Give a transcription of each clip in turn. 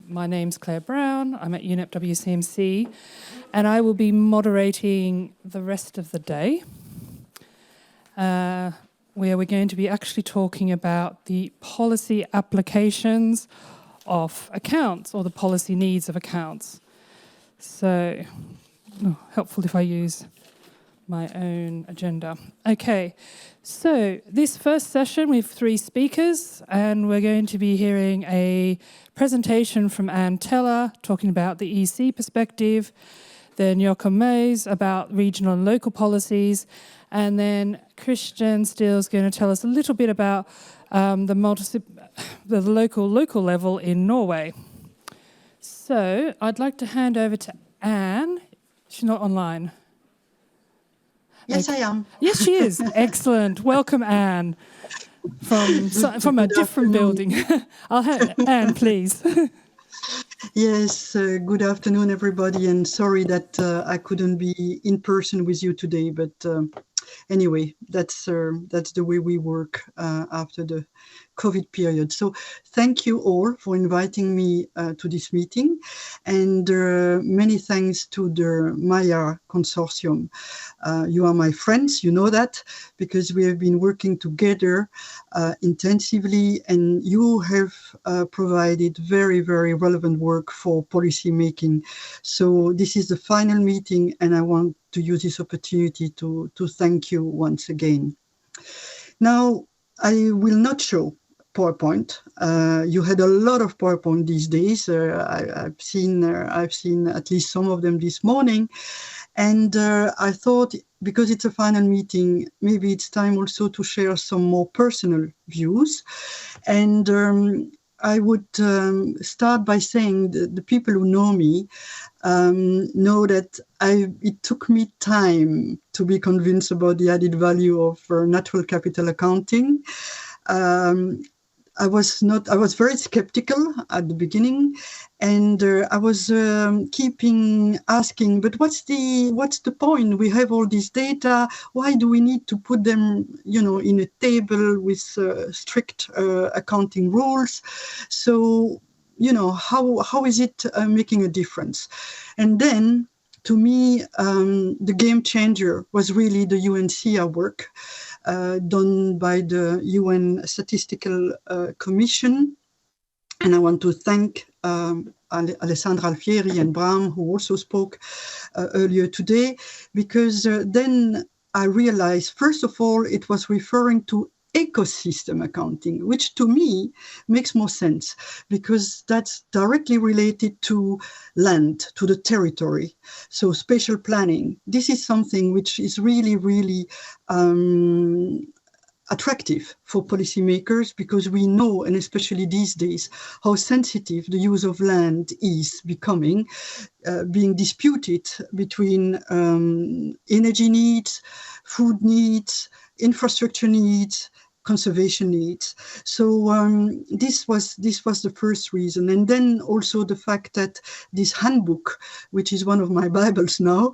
My name's Claire Brown. I'm at UNEP WCMC, and I will be moderating the rest of the day, where we're going to be actually talking about the policy applications of accounts, or the policy needs of accounts. So, helpful if I use my own agenda. Okay, so this first session we have 3 speakers, and we're going to be hearing a presentation from Anne Teller talking about the EC perspective, then Joachim Maes about regional and local policies, and then Christian Steele's going to tell us a little bit about the local level in Norway. So I'd like to hand over to Anne. She's not online. Yes, I am. Yes, she is. Excellent. Welcome, Anne, from a different building. I'll have Anne, please. Yes, good afternoon, everybody, and sorry that I couldn't be in person with you today, but anyway, that's the way we work after the COVID period. So thank you all for inviting me to this meeting, and many thanks to the MAIA consortium. You are my friends, you know that, because we have been working together intensively, and you have provided very, very relevant work for policy making. So this is the final meeting, and I want to use this opportunity to thank you once again. Now, I will not show PowerPoint. You had a lot of PowerPoint these days. I've seen at least some of them this morning, and I thought, because it's a final meeting, maybe it's time also to share some more personal views. And I would start by saying that the people who know me know that it took me time to be convinced about the added value of natural capital accounting. I was very skeptical at the beginning, and I was keeping asking, but what's the point? We have all this data. Why do we need to put them, in a table with strict accounting rules? So, how is it making a difference? And then, to me, the game changer was really the UNSEA work done by the UN Statistical Commission. And I want to thank Alessandra Alfieri and Bram, who also spoke earlier today, because then I realized, first of all, it was referring to ecosystem accounting, which to me makes more sense, because that's directly related to land, to the territory. So spatial planning, this is something which is really, really attractive for policymakers, because we know, and especially these days, how sensitive the use of land is becoming, being disputed between energy needs, food needs, infrastructure needs, conservation needs. So this was the first reason. And then also the fact that this handbook, which is one of my Bibles now,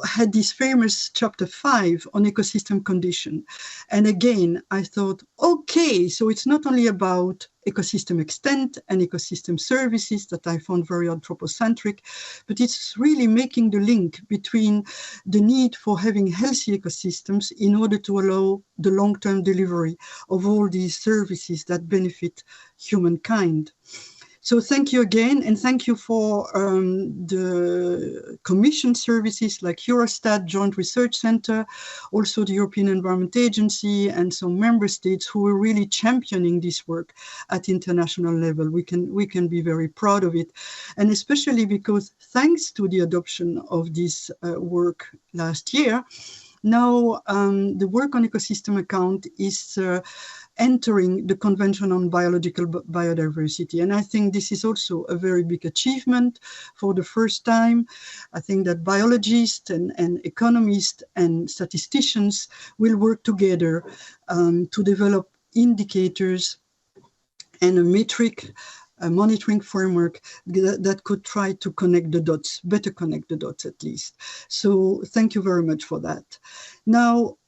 had this famous chapter 5 on ecosystem condition. And again, I thought, okay, so it's not only about ecosystem extent and ecosystem services that I found very anthropocentric, but it's really making the link between the need for having healthy ecosystems in order to allow the long-term delivery of all these services that benefit humankind. So thank you again, and thank you for the Commission services like EUROSTAT, Joint Research Center, also the European Environment Agency, and some member states who are really championing this work at international level. We can be very proud of it, and especially because thanks to the adoption of this work last year, now the work on ecosystem account is entering the Convention on Biological Biodiversity. And I think this is also a very big achievement for the first time. I think that biologists and economists and statisticians will work together to develop indicators and a metric, a monitoring framework that could try to connect the dots, better connect the dots at least. So thank you very much for that. Now,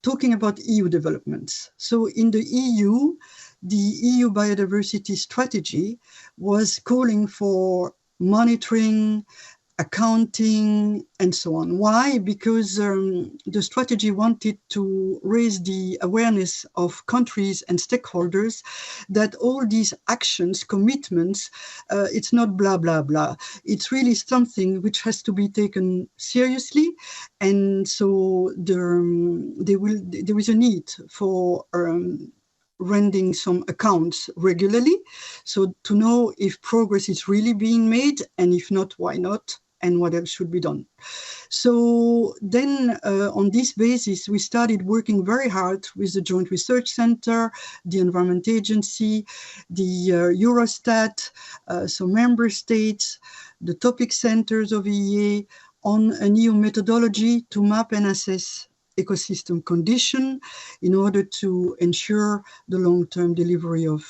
talking about EU developments. So in the EU, the EU biodiversity strategy was calling for monitoring, accounting, and so on. Why? Because the strategy wanted to raise the awareness of countries and stakeholders that all these actions, commitments, it's not blah, blah, blah. It's really something which has to be taken seriously. And so there is a need for rendering some accounts regularly, so to know if progress is really being made, and if not, why not, and what else should be done. So then on this basis, we started working very hard with the Joint Research Center, the Environment Agency, the Eurostat, so member states, the topic centers of EEA, on a new methodology to map and assess ecosystem condition in order to ensure the long-term delivery of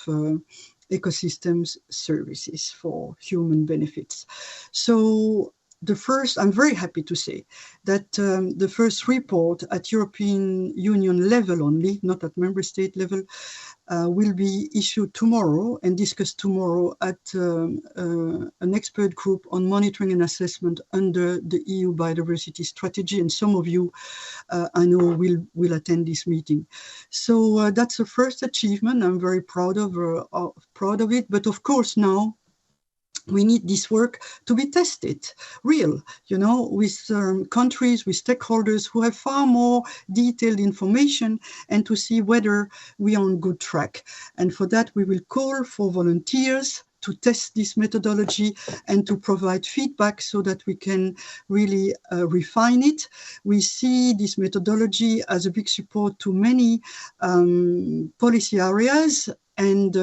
ecosystems services for human benefits. So I'm very happy to say that the first report at European Union level only, not at member state level, will be issued tomorrow and discussed tomorrow at an expert group on monitoring and assessment under the EU biodiversity strategy. And some of you, I know, will attend this meeting. So that's the first achievement. I'm very proud of it. But of course, now we need this work to be tested, real, with countries, with stakeholders who have far more detailed information, and to see whether we are on good track. And for that, we will call for volunteers to test this methodology and to provide feedback so that we can really refine it. We see this methodology as a big support to many policy areas, and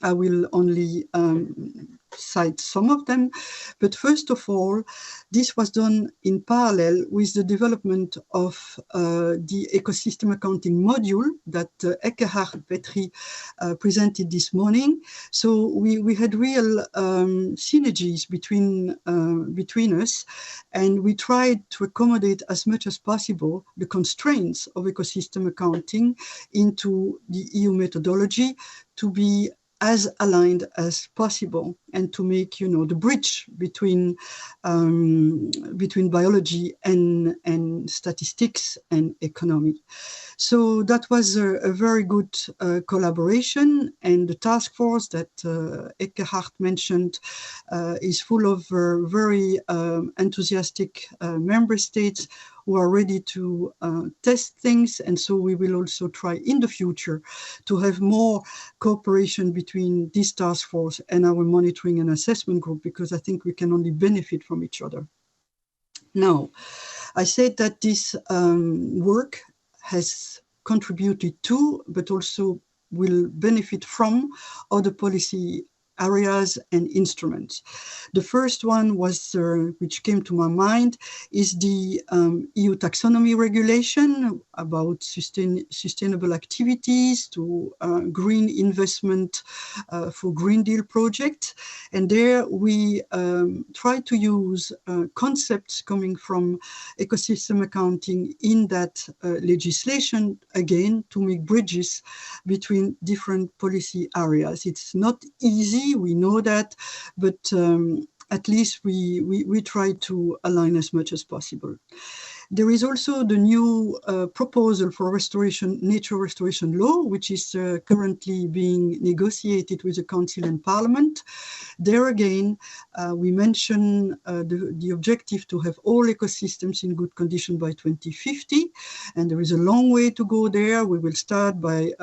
I will only cite some of them. But first of all, this was done in parallel with the development of the ecosystem accounting module that Ekkehard Petri presented this morning. So we had real synergies between us, and we tried to accommodate as much as possible the constraints of ecosystem accounting into the EU methodology to be as aligned as possible, and to make the bridge between biology and statistics and economy. So that was a very good collaboration, and the task force that Ekkehard mentioned is full of very enthusiastic member states who are ready to test things. And so we will also try in the future to have more cooperation between this task force and our monitoring and assessment group, because I think we can only benefit from each other. Now, I said that this work has contributed to, but also will benefit from, other policy areas and instruments. The first one was, which came to my mind, is the EU taxonomy regulation about sustainable activities to green investment for Green Deal projects. And there we try to use concepts coming from ecosystem accounting in that legislation, again, to make bridges between different policy areas. It's not easy, we know that, but at least we try to align as much as possible. There is also the new proposal for nature restoration law, which is currently being negotiated with the Council and Parliament. There again, we mention the objective to have all ecosystems in good condition by 2050, and there is a long way to go there. We will start by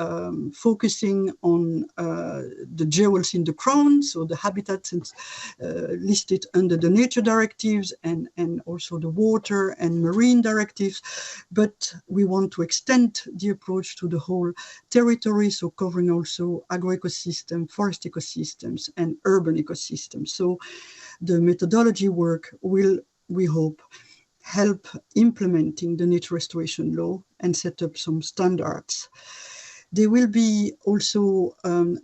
focusing on the jewels in the crown, so the habitats listed under the nature directives, and also the water and marine directives, but we want to extend the approach to the whole territory, so covering also agroecosystem, forest ecosystems, and urban ecosystems. So the methodology work will, we hope, help implementing the nature restoration law and set up some standards. There will be also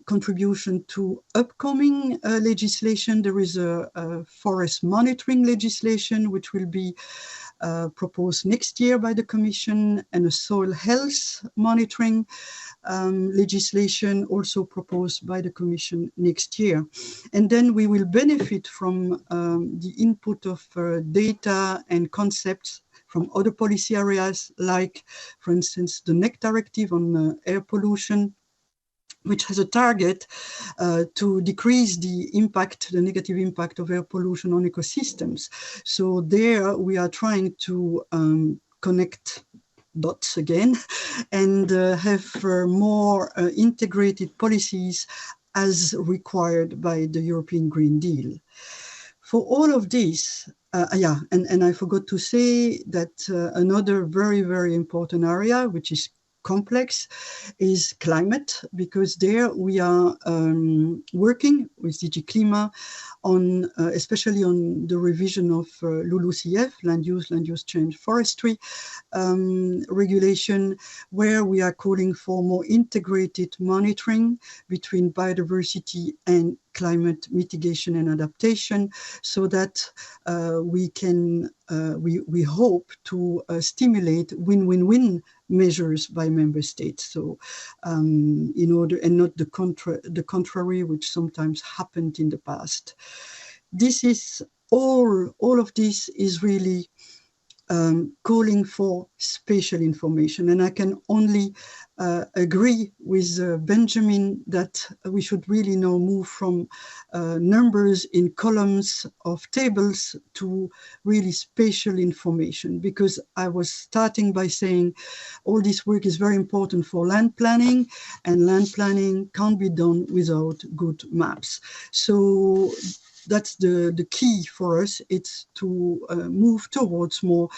contribution to upcoming legislation. There is a forest monitoring legislation, which will be proposed next year by the Commission, and a soil health monitoring legislation also proposed by the Commission next year. And then we will benefit from the input of data and concepts from other policy areas, like, for instance, the NEC directive on air pollution, which has a target to decrease the impact, the negative impact of air pollution on ecosystems. So there we are trying to connect dots again and have more integrated policies as required by the European Green Deal. For all of this, and I forgot to say that another very, very important area, which is complex, is climate, because there we are working with DG Clima on, especially on the revision of LULUCF, land use change forestry regulation, where we are calling for more integrated monitoring between biodiversity and climate mitigation and adaptation, so that we hope to stimulate win-win-win measures by member states. So in order, and not the contrary, which sometimes happened in the past. This is all of this is really calling for spatial information. And I can only agree with Benjamin that we should really now move from numbers in columns of tables to really spatial information, because I was starting by saying all this work is very important for land planning, and land planning can't be done without good maps. So that's the key for us. It's to move towards more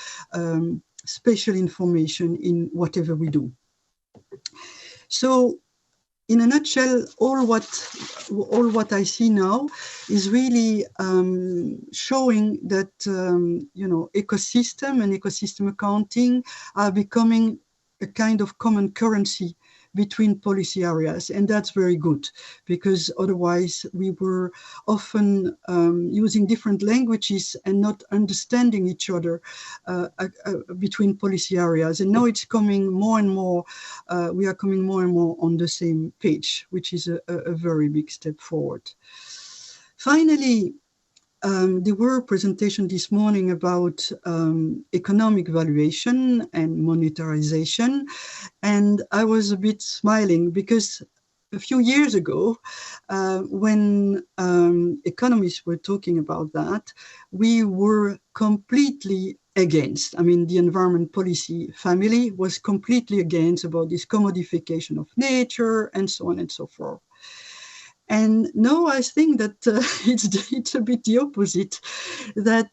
spatial information in whatever we do. So in a nutshell, all what I see now is really showing that ecosystem and ecosystem accounting are becoming a kind of common currency between policy areas, and that's very good, because otherwise we were often using different languages and not understanding each other between policy areas. And now it's coming more and more, we are coming more and more on the same page, which is a very big step forward. Finally, there were a presentation this morning about economic valuation and monetarization, and I was a bit smiling, because a few years ago, when economists were talking about that, we were completely against. I mean, the environment policy family was completely against about this commodification of nature and so on and so forth. And now I think that it's a bit the opposite, that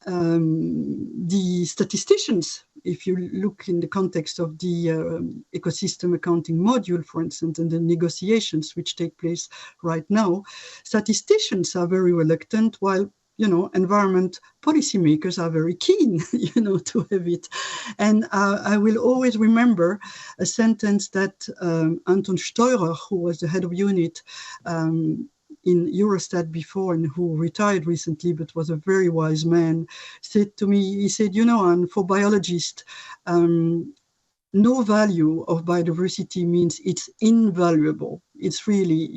the statisticians, if you look in the context of the ecosystem accounting module, for instance, and the negotiations which take place right now, statisticians are very reluctant, while environment policymakers are very keen, to have it. And I will always remember a sentence that Anton Steurer, who was the head of unit in Eurostat before and who retired recently, but was a very wise man, said to me, he said, and for biologists, no value of biodiversity means it's invaluable. It's really,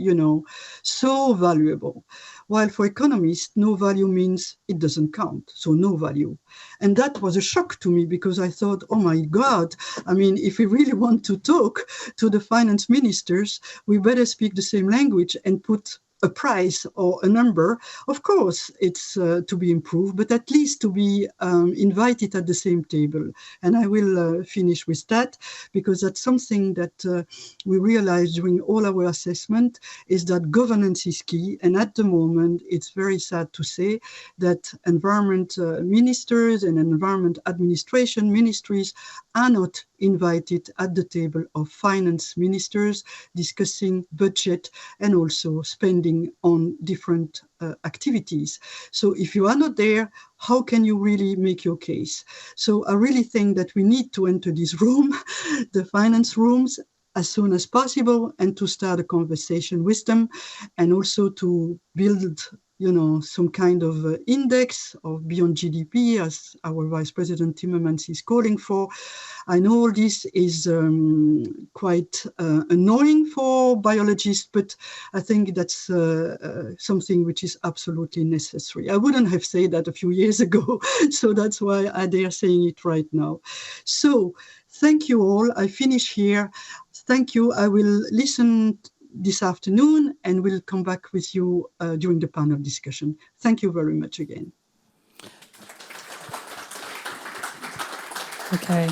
so valuable. While for economists, no value means it doesn't count, so no value. And that was a shock to me, because I thought, oh my God, I mean, if we really want to talk to the finance ministers, we better speak the same language and put a price or a number. Of course, it's to be improved, but at least to be invited at the same table. And I will finish with that, because that's something that we realized during all our assessment, is that governance is key. And at the moment, it's very sad to say that environment ministers and environment administration ministries are not invited at the table of finance ministers discussing budget and also spending on different activities. So if you are not there, how can you really make your case? So I really think that we need to enter this room, the finance rooms, as soon as possible, and to start a conversation with them, and also to build some kind of index of beyond GDP, as our Vice President Timmermans is calling for. I know all this is quite annoying for biologists, but I think that's something which is absolutely necessary. I wouldn't have said that a few years ago, so that's why I dare saying it right now. So thank you all. I finish here. Thank you. I will listen this afternoon and we'll come back with you during the panel discussion. Thank you very much again. Okay.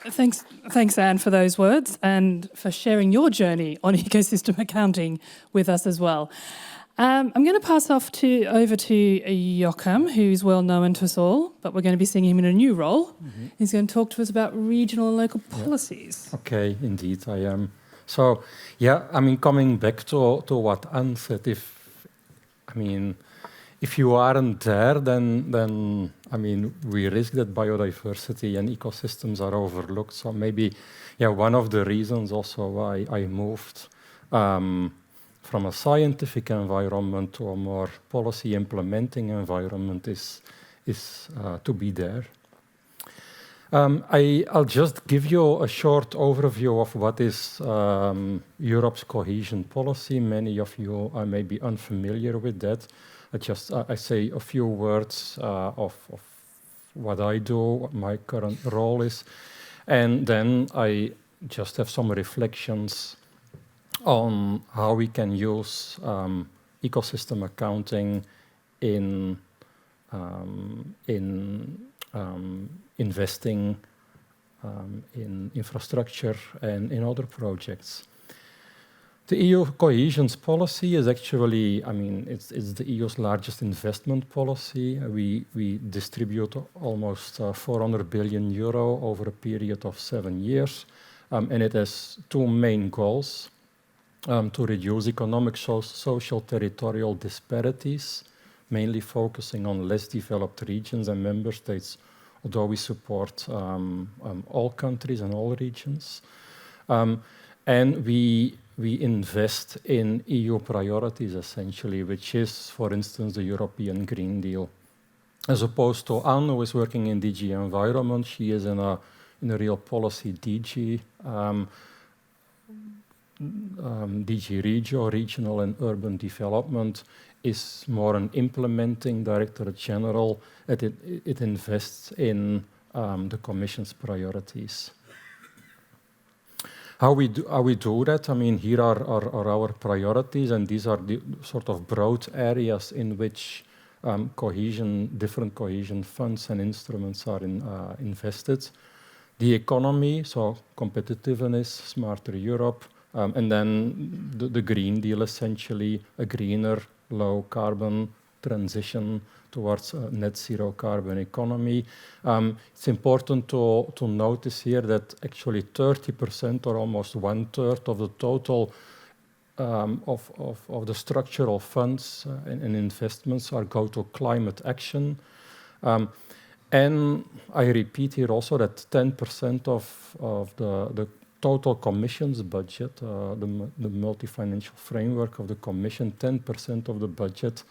Thanks, Anne, for those words and for sharing your journey on ecosystem accounting with us as well. I'm going to pass over to Joachim, who's well known to us all, but we're going to be seeing him in a new role. Mm-hmm. He's going to talk to us about regional and local policies. Yeah. Okay, indeed, I am. So, yeah, coming back to what Anne said, if you aren't there, then we risk that biodiversity and ecosystems are overlooked. So maybe, one of the reasons also why I moved from a scientific environment to a more policy implementing environment is to be there. I'll just give you a short overview of what is Europe's cohesion policy. Many of you may be unfamiliar with that. I say a few words of what I do, what my current role is, and then I just have some reflections on how we can use ecosystem accounting in investing in infrastructure and in other projects. The EU cohesion policy is actually, it's the EU's largest investment policy. We distribute almost 400 billion euro over a period of 7 years, and it has two main goals: to reduce economic, social, territorial disparities, mainly focusing on less developed regions and member states, although we support all countries and all regions. And we invest in EU priorities, essentially, which is, for instance, the European Green Deal. As opposed to Anne, who is working in DG Environment, she is in a real policy DG, DG Regio, Regional and Urban Development, is more an implementing Directorate General. It invests in the Commission's priorities. How we do that? Here are our priorities, and these are the sort of broad areas in which different cohesion funds and instruments are invested. The economy, so competitiveness, smarter Europe, and then the Green Deal, essentially a greener, low carbon transition towards a net zero carbon economy. It's important to notice here that actually 30% or almost 1/3 of the total of the structural funds and investments go to climate action. And I repeat here also that 10% of the total Commission's budget, the multi-financial framework of the Commission, 10% of the budget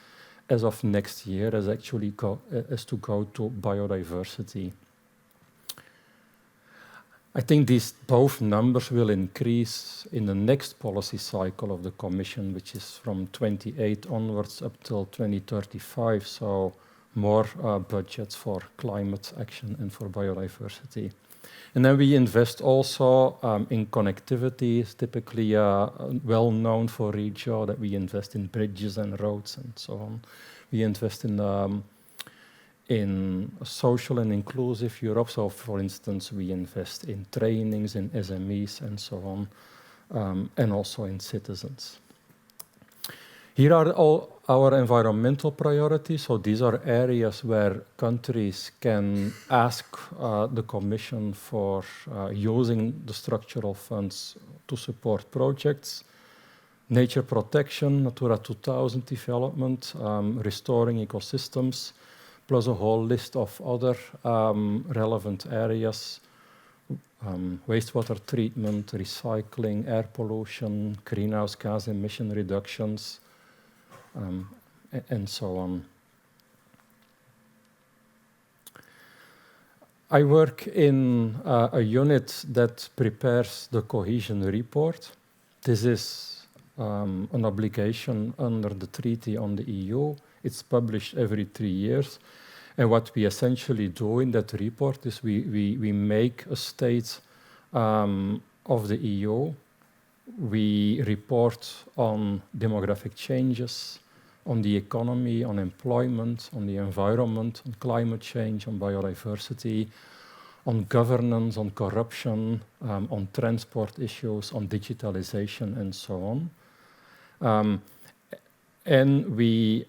as of next year is to go to biodiversity. I think these both numbers will increase in the next policy cycle of the Commission, which is from 28 onwards up till 2035. So more budgets for climate action and for biodiversity. And then we invest also in connectivity. It's typically well known for Regio that we invest in bridges and roads and so on. We invest in social and inclusive Europe. So, for instance, we invest in trainings, in SMEs and so on, and also in citizens. Here are all our environmental priorities. So these are areas where countries can ask the Commission for using the structural funds to support projects. Nature protection, Natura 2000 development, restoring ecosystems, plus a whole list of other relevant areas, wastewater treatment, recycling, air pollution, greenhouse gas emission reductions, and so on. I work in a unit that prepares the cohesion report. This is an obligation under the Treaty on the EU. It's published every 3 years. And what we essentially do in that report is we make a state of the EU. We report on demographic changes, on the economy, on employment, on the environment, on climate change, on biodiversity, on governance, on corruption, on transport issues, on digitalization, and so on. And we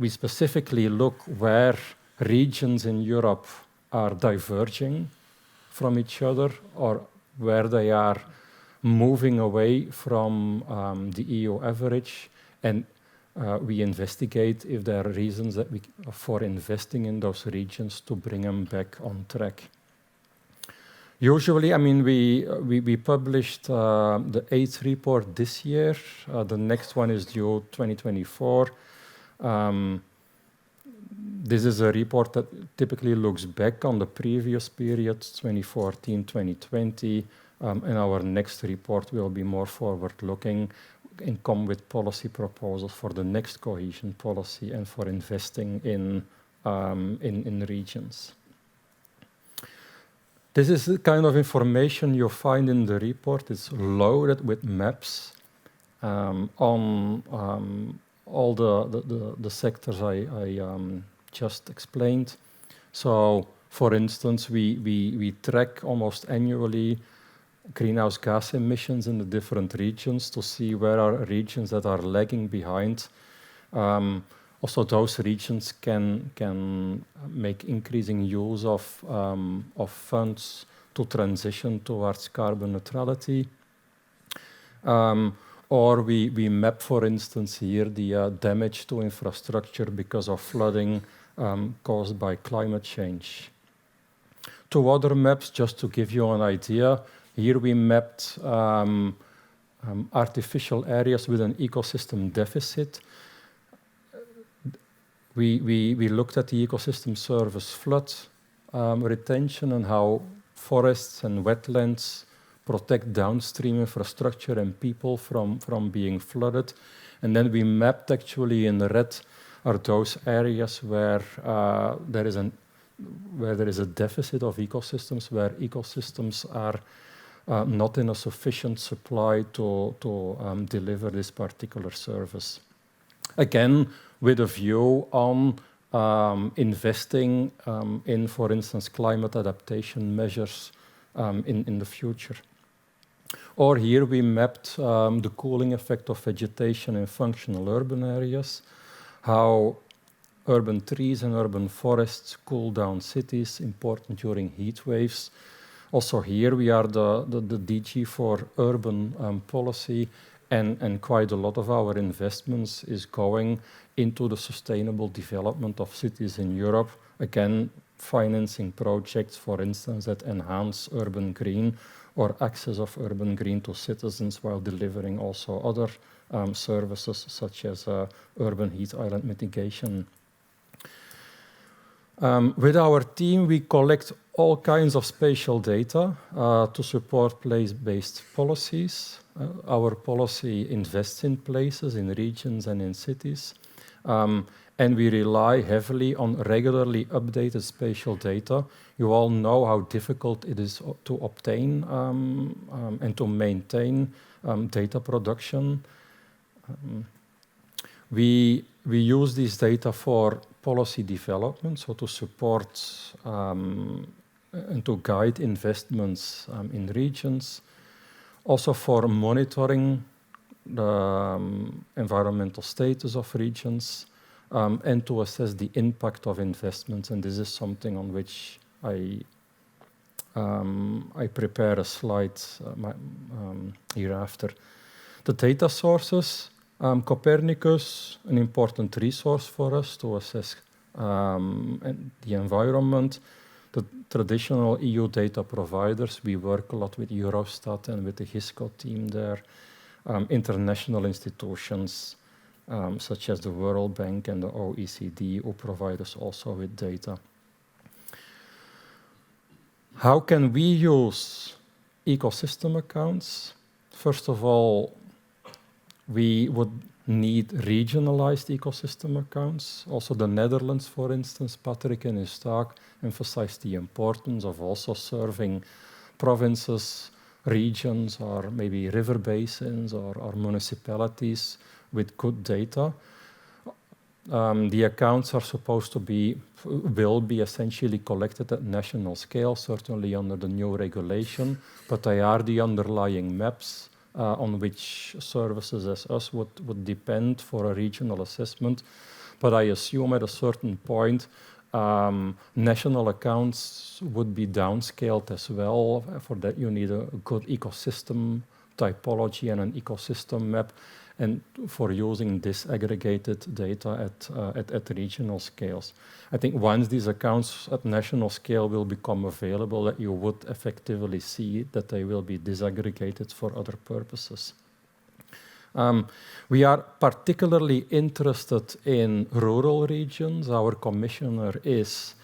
specifically look where regions in Europe are diverging from each other or where they are moving away from the EU average, and we investigate if there are reasons that for investing in those regions to bring them back on track. Usually, I mean, we published the 8th report this year. The next one is due 2024. This is a report that typically looks back on the previous period, 2014, 2020, and our next report will be more forward-looking and come with policy proposals for the next cohesion policy and for investing in regions. This is the kind of information you find in the report. It's loaded with maps on all the sectors I just explained. So, for instance, we track almost annually greenhouse gas emissions in the different regions to see where are regions that are lagging behind. Also, those regions can make increasing use of funds to transition towards carbon neutrality. Or we map, for instance, here the damage to infrastructure because of flooding caused by climate change. 2 other maps, just to give you an idea. Here we mapped artificial areas with an ecosystem deficit. We looked at the ecosystem service flood retention and how forests and wetlands protect downstream infrastructure and people from being flooded. And then we mapped actually in red are those areas where there is a deficit of ecosystems, where ecosystems are not in a sufficient supply to deliver this particular service. Again, with a view on investing in, for instance, climate adaptation measures in the future. Or here we mapped the cooling effect of vegetation in functional urban areas, how urban trees and urban forests cool down cities, important during heat waves. Also here we are the DG for urban policy, and quite a lot of our investments is going into the sustainable development of cities in Europe. Again, financing projects, for instance, that enhance urban green or access of urban green to citizens while delivering also other services such as urban heat island mitigation. With our team, we collect all kinds of spatial data to support place-based policies. Our policy invests in places, in regions, and in cities. And we rely heavily on regularly updated spatial data. You all know how difficult it is to obtain and to maintain data production. We use these data for policy development, so to support and to guide investments in regions. Also for monitoring the environmental status of regions and to assess the impact of investments. And this is something on which I prepare a slide hereafter. The data sources, Copernicus, an important resource for us to assess the environment. The traditional EU data providers, we work a lot with EUROSTAT and with the HISCO team there. International institutions, such as the World Bank and the OECD, who provide us also with data. How can we use ecosystem accounts? First of all, we would need regionalized ecosystem accounts. Also the Netherlands, for instance, Patrick in his talk emphasized the importance of also serving provinces, regions, or maybe river basins or municipalities with good data. The accounts are supposed to will be essentially collected at national scale, certainly under the new regulation, but they are the underlying maps on which services as us would depend for a regional assessment. But I assume at a certain point, national accounts would be downscaled as well. For that, you need a good ecosystem typology and an ecosystem map, and for using disaggregated data at regional scales. I think once these accounts at national scale will become available, that you would effectively see that they will be disaggregated for other purposes. We are particularly interested in rural regions. Our commissioner is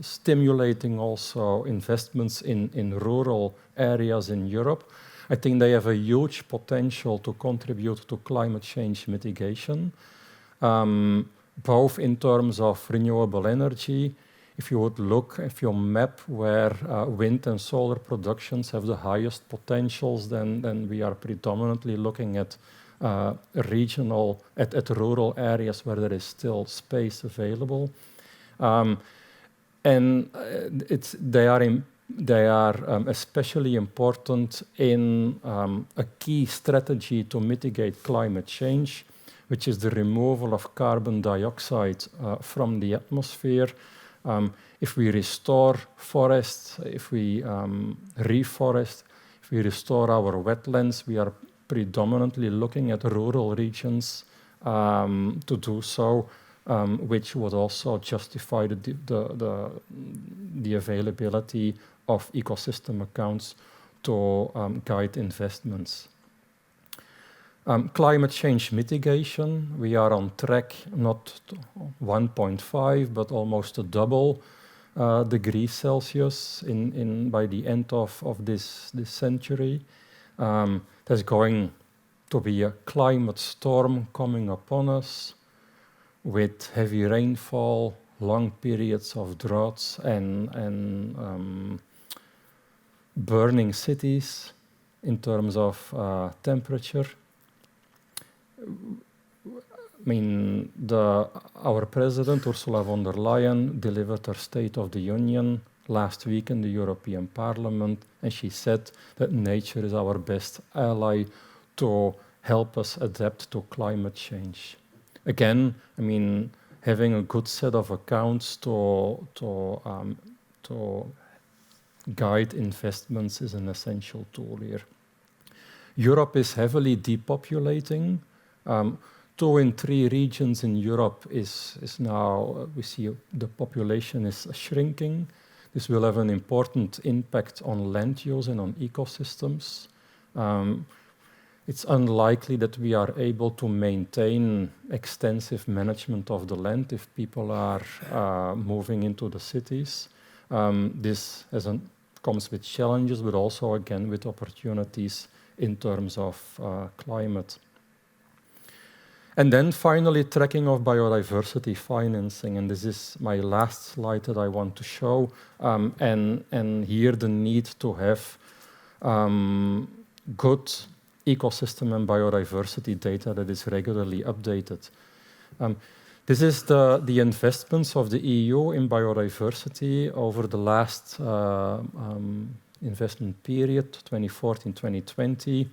stimulating also investments in rural areas in Europe. I think they have a huge potential to contribute to climate change mitigation, both in terms of renewable energy. If you map where wind and solar productions have the highest potentials, then we are predominantly looking at rural areas where there is still space available. And they are especially important in a key strategy to mitigate climate change, which is the removal of carbon dioxide from the atmosphere. If we restore forests, if we reforest, if we restore our wetlands, we are predominantly looking at rural regions to do so, which would also justify the availability of ecosystem accounts to guide investments. Climate change mitigation, we are on track, not 1.5, but almost a double degrees Celsius by the end of this century. There's going to be a climate storm coming upon us with heavy rainfall, long periods of droughts, and burning cities in terms of temperature. I mean, our president, Ursula von der Leyen, delivered her State of the Union last week in the European Parliament, and she said that nature is our best ally to help us adapt to climate change. Again, I mean, having a good set of accounts to guide investments is an essential tool here. Europe is heavily depopulating. 2 in 3 regions in Europe is now, we see the population is shrinking. This will have an important impact on land use and on ecosystems. It's unlikely that we are able to maintain extensive management of the land if people are moving into the cities. This comes with challenges, but also, again, with opportunities in terms of climate. And then finally, tracking of biodiversity financing, and this is my last slide that I want to show, and here the need to have good ecosystem and biodiversity data that is regularly updated. This is the investments of the EU in biodiversity over the last investment period, 2014-2020,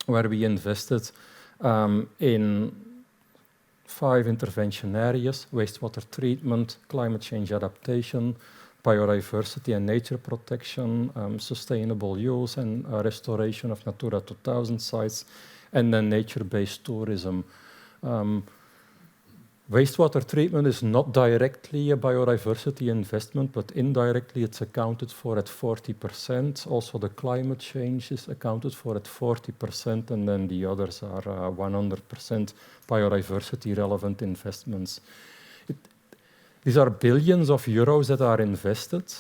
where we invested in 5 intervention areas: wastewater treatment, climate change adaptation, biodiversity and nature protection, sustainable use and restoration of Natura 2000 sites, and then nature-based tourism. Wastewater treatment is not directly a biodiversity investment, but indirectly it's accounted for at 40%. Also, the climate change is accounted for at 40%, and then the others are 100% biodiversity relevant investments. These are billions of euros that are invested.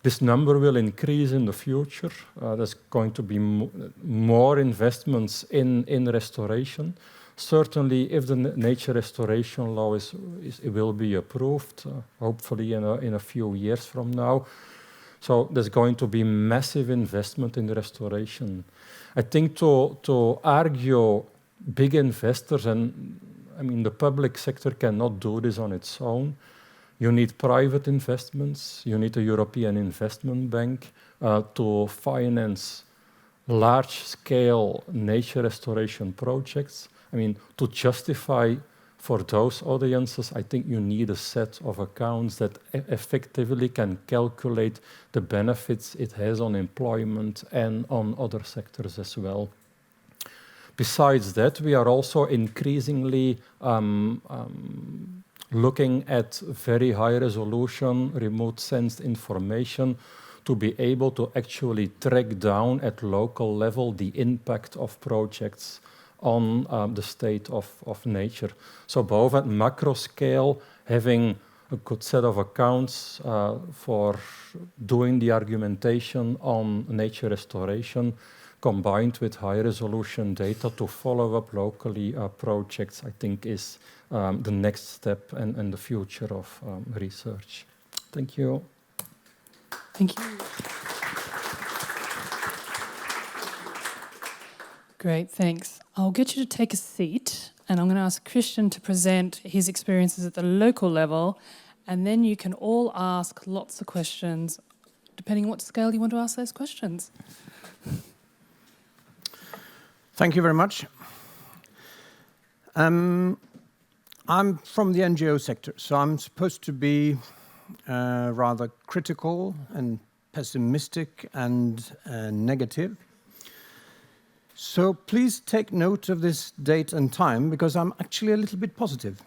This number will increase in the future. There's going to be more investments in restoration. Certainly, if the nature restoration law it will be approved, hopefully in a few years from now. So there's going to be massive investment in the restoration. I think to argue big investors, and I mean the public sector cannot do this on its own. You need private investments. You need a European Investment Bank to finance large-scale nature restoration projects. I mean, to justify for those audiences, I think you need a set of accounts that effectively can calculate the benefits it has on employment and on other sectors as well. Besides that, we are also increasingly looking at very high resolution, remote sensed information to be able to actually track down at local level the impact of projects on the state of nature. So both at macro scale, having a good set of accounts for doing the argumentation on nature restoration, combined with high resolution data to follow up locally projects, I think is the next step and the future of research. Thank you. Thank you. Great, thanks. I'll get you to take a seat, and I'm going to ask Christian to present his experiences at the local level, and then you can all ask lots of questions, depending on what scale you want to ask those questions. Thank you very much. I'm from the NGO sector, so I'm supposed to be rather critical and pessimistic and negative. So please take note of this date and time, because I'm actually a little bit positive.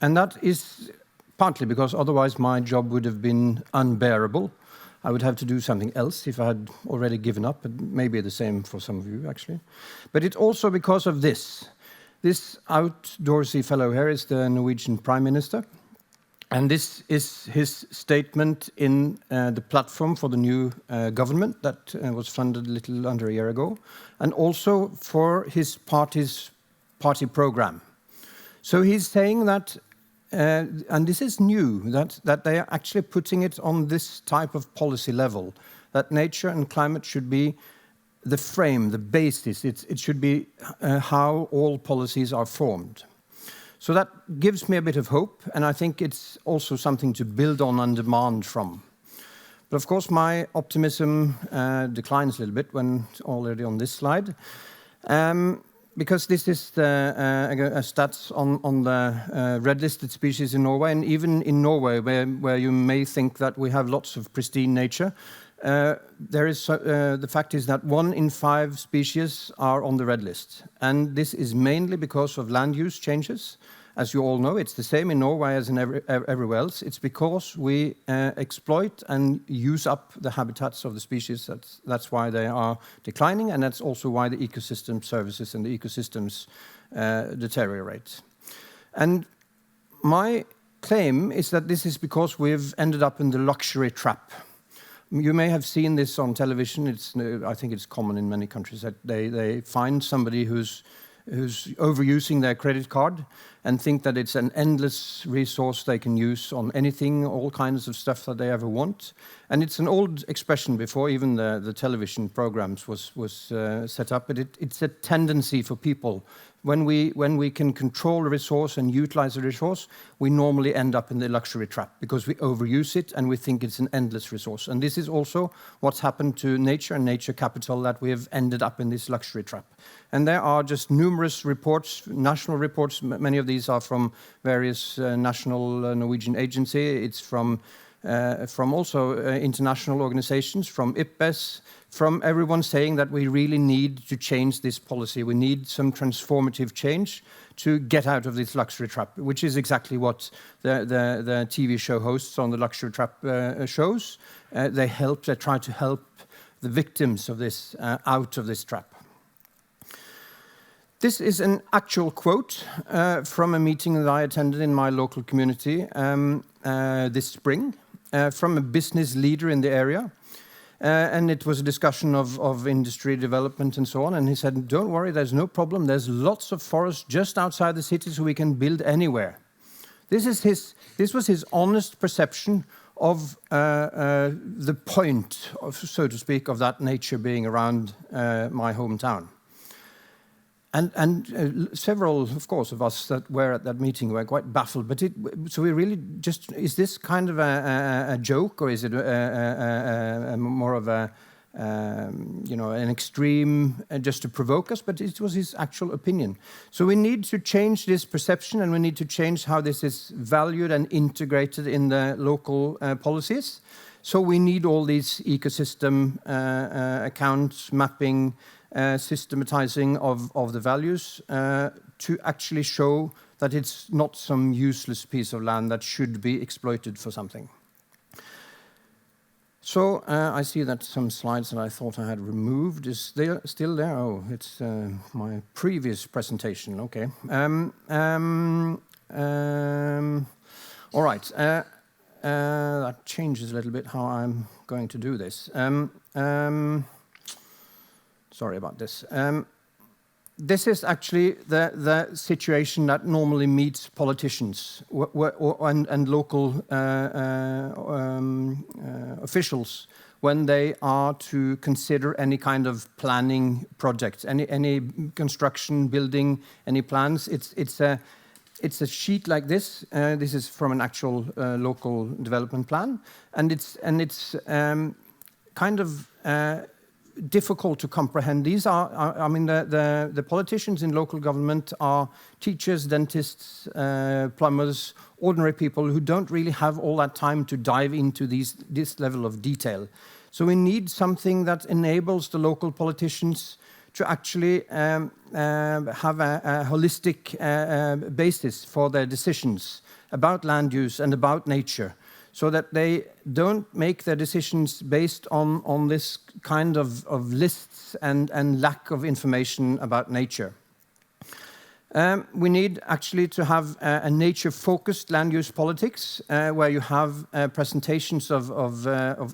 And that is partly because otherwise my job would have been unbearable. I would have to do something else if I had already given up, and maybe the same for some of you, actually. But it's also because of this. This outdoorsy fellow here is the Norwegian Prime Minister. And this is his statement in the platform for the new government that was funded a little under a year ago, and also for his party program. So he's saying that, and this is new, that they are actually putting it on this type of policy level, that nature and climate should be the frame, the basis. It should be how all policies are formed. So that gives me a bit of hope, and I think it's also something to build on and demand from. But of course, my optimism declines a little bit when already on this slide, because this is the stats on the red-listed species in Norway, and even in Norway, where you may think that we have lots of pristine nature, the fact is that 1 in 5 species are on the red list. And this is mainly because of land use changes. As you all know, it's the same in Norway as in everywhere else. It's because we exploit and use up the habitats of the species. That's why they are declining, and that's also why the ecosystem services and the ecosystems deteriorate. And my claim is that this is because we've ended up in the luxury trap. You may have seen this on television. I think it's common in many countries that they find somebody who's overusing their credit card and think that it's an endless resource they can use on anything, all kinds of stuff that they ever want. And it's an old expression before even the television programs was set up, but it's a tendency for people. When we can control a resource and utilize a resource, we normally end up in the luxury trap because we overuse it and we think it's an endless resource. And this is also what's happened to nature and nature capital, that we have ended up in this luxury trap. And there are just numerous reports, national reports. Many of these are from various national Norwegian agencies. It's from from also international organizations, from IPBES, from everyone saying that we really need to change this policy. We need some transformative change to get out of this luxury trap, which is exactly what the TV show hosts on the luxury trap shows. They try to help the victims of this out of this trap. This is an actual quote from a meeting that I attended in my local community this spring from a business leader in the area. And it was a discussion of industry development and so on. And he said, don't worry, there's no problem. There's lots of forest just outside the city, so we can build anywhere. This was his honest perception of the point, so to speak, of that nature being around my hometown. And several, of course, of us that were at that meeting were quite baffled. But so we really just, is this kind of a joke, or is it more of a, an extreme just to provoke us? But it was his actual opinion. So we need to change this perception, and we need to change how this is valued and integrated in the local policies. So we need all these ecosystem accounts, mapping, systematizing of the values to actually show that it's not some useless piece of land that should be exploited for something. So I see that some slides that I thought I had removed is still there. Oh, it's my previous presentation. Okay. All right. That changes a little bit how I'm going to do this. Sorry about this. This is actually the situation that normally meets politicians and local officials when they are to consider any kind of planning projects, any construction, building, any plans. It's a sheet like this. This is from an actual local development plan, and it's kind of difficult to comprehend. These are I mean, the politicians in local government are teachers, dentists, plumbers, ordinary people who don't really have all that time to dive into this level of detail. So we need something that enables the local politicians to actually have a holistic basis for their decisions about land use and about nature, so that they don't make their decisions based on this kind of lists and lack of information about nature. We need actually to have a nature-focused land use politics, where you have presentations of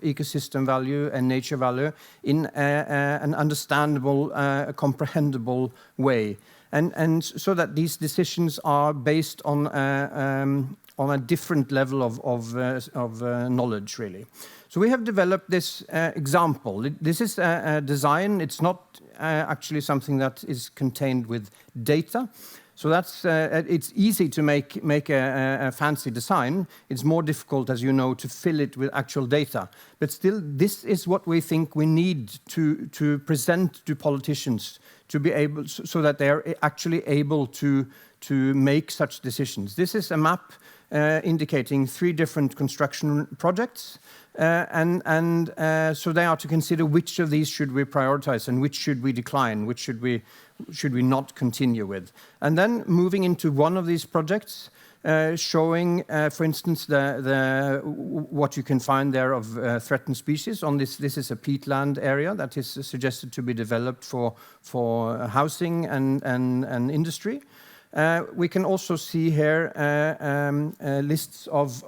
ecosystem value and nature value in an understandable, comprehensible way, and so that these decisions are based on a different level of knowledge, really. So we have developed this example. This is a design. It's not actually something that is contained with data. So that's it's easy to make a fancy design. It's more difficult, as you know, to fill it with actual data. But still, this is what we think we need to present to politicians to be able, so that they are actually able to make such decisions. This is a map indicating 3 different construction projects, and so they are to consider which of these should we prioritize and which should we decline, which should we not continue with. And then moving into one of these projects, showing, for instance, what you can find there of threatened species. On this is a peatland area that is suggested to be developed for housing and industry. We can also see here lists of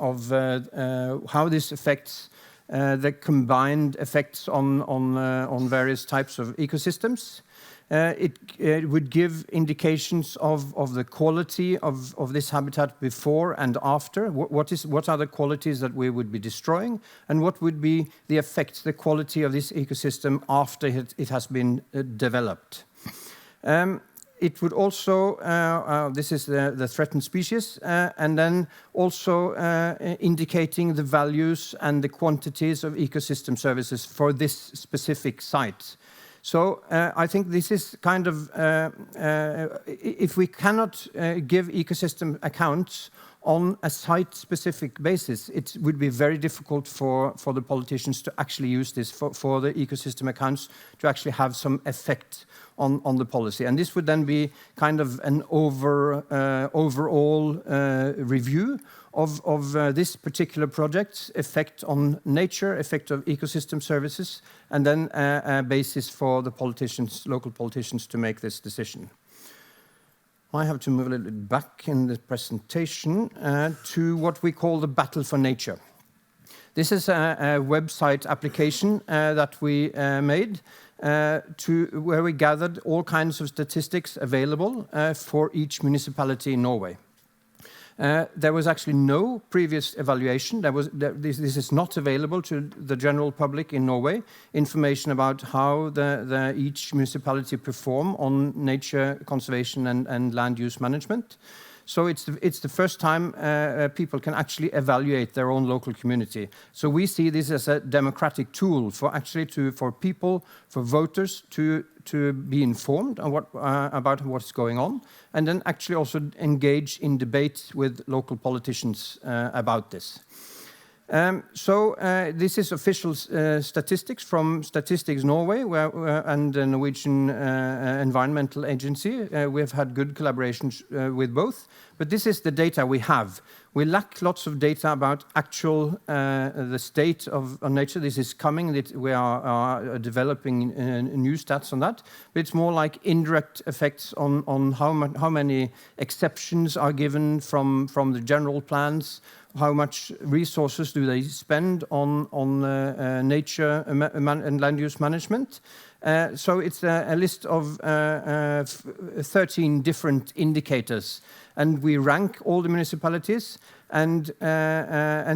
how this affects the combined effects on various types of ecosystems. It would give indications of the quality of this habitat before and after. What are the qualities that we would be destroying, and what would be the effects, the quality of this ecosystem after it has been developed. It would also, this is the threatened species, and then also indicating the values and the quantities of ecosystem services for this specific site. So I think this is kind of, if we cannot give ecosystem accounts on a site-specific basis, it would be very difficult for the politicians to actually use this, for the ecosystem accounts to actually have some effect on the policy. And this would then be kind of an overall review of this particular project's effect on nature, effect of ecosystem services, and then a basis for the politicians, local politicians, to make this decision. I have to move a little bit back in the presentation to what we call the Battle for Nature. This is a website application that we made where we gathered all kinds of statistics available for each municipality in Norway. There was actually no previous evaluation. This is not available to the general public in Norway. Information about how each municipality perform on nature conservation and land use management. So it's the first time people can actually evaluate their own local community. So we see this as a democratic tool for people, for voters to be informed on about what's going on, and then actually also engage in debate with local politicians about this. This is official statistics from Statistics Norway and the Norwegian Environmental Agency. We have had good collaborations with both, but this is the data we have. We lack lots of data about actual the state of nature. This is coming. We are developing new stats on that. But it's more like indirect effects on how many exceptions are given from the general plans, how much resources do they spend on nature and land use management. So it's a list of 13 different indicators, and we rank all the municipalities, and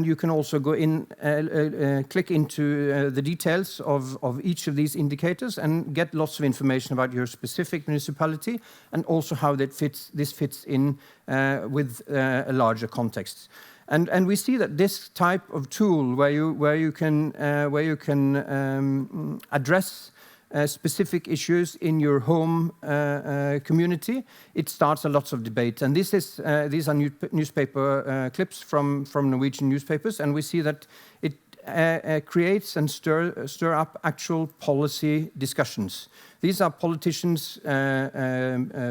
you can also go in, click into the details of each of these indicators and get lots of information about your specific municipality, and also how this fits in with a larger context. And we see that this type of tool, where you can address specific issues in your home community, it starts a lot of debate. And these are newspaper clips from Norwegian newspapers, and we see that it creates and stir up actual policy discussions. These are politicians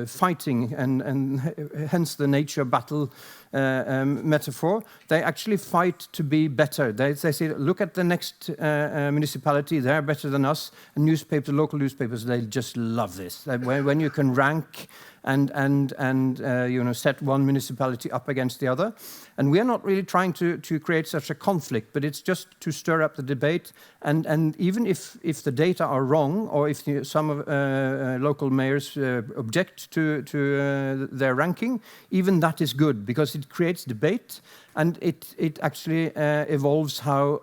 fighting, and hence the nature battle metaphor. They actually fight to be better. They say, look at the next municipality, they're better than us. And local newspapers, they just love this. When you can rank and set one municipality up against the other. And we are not really trying to create such a conflict, but it's just to stir up the debate. And even if the data are wrong, or if some of local mayors object to their ranking, even that is good, because it creates debate, and it actually evolves how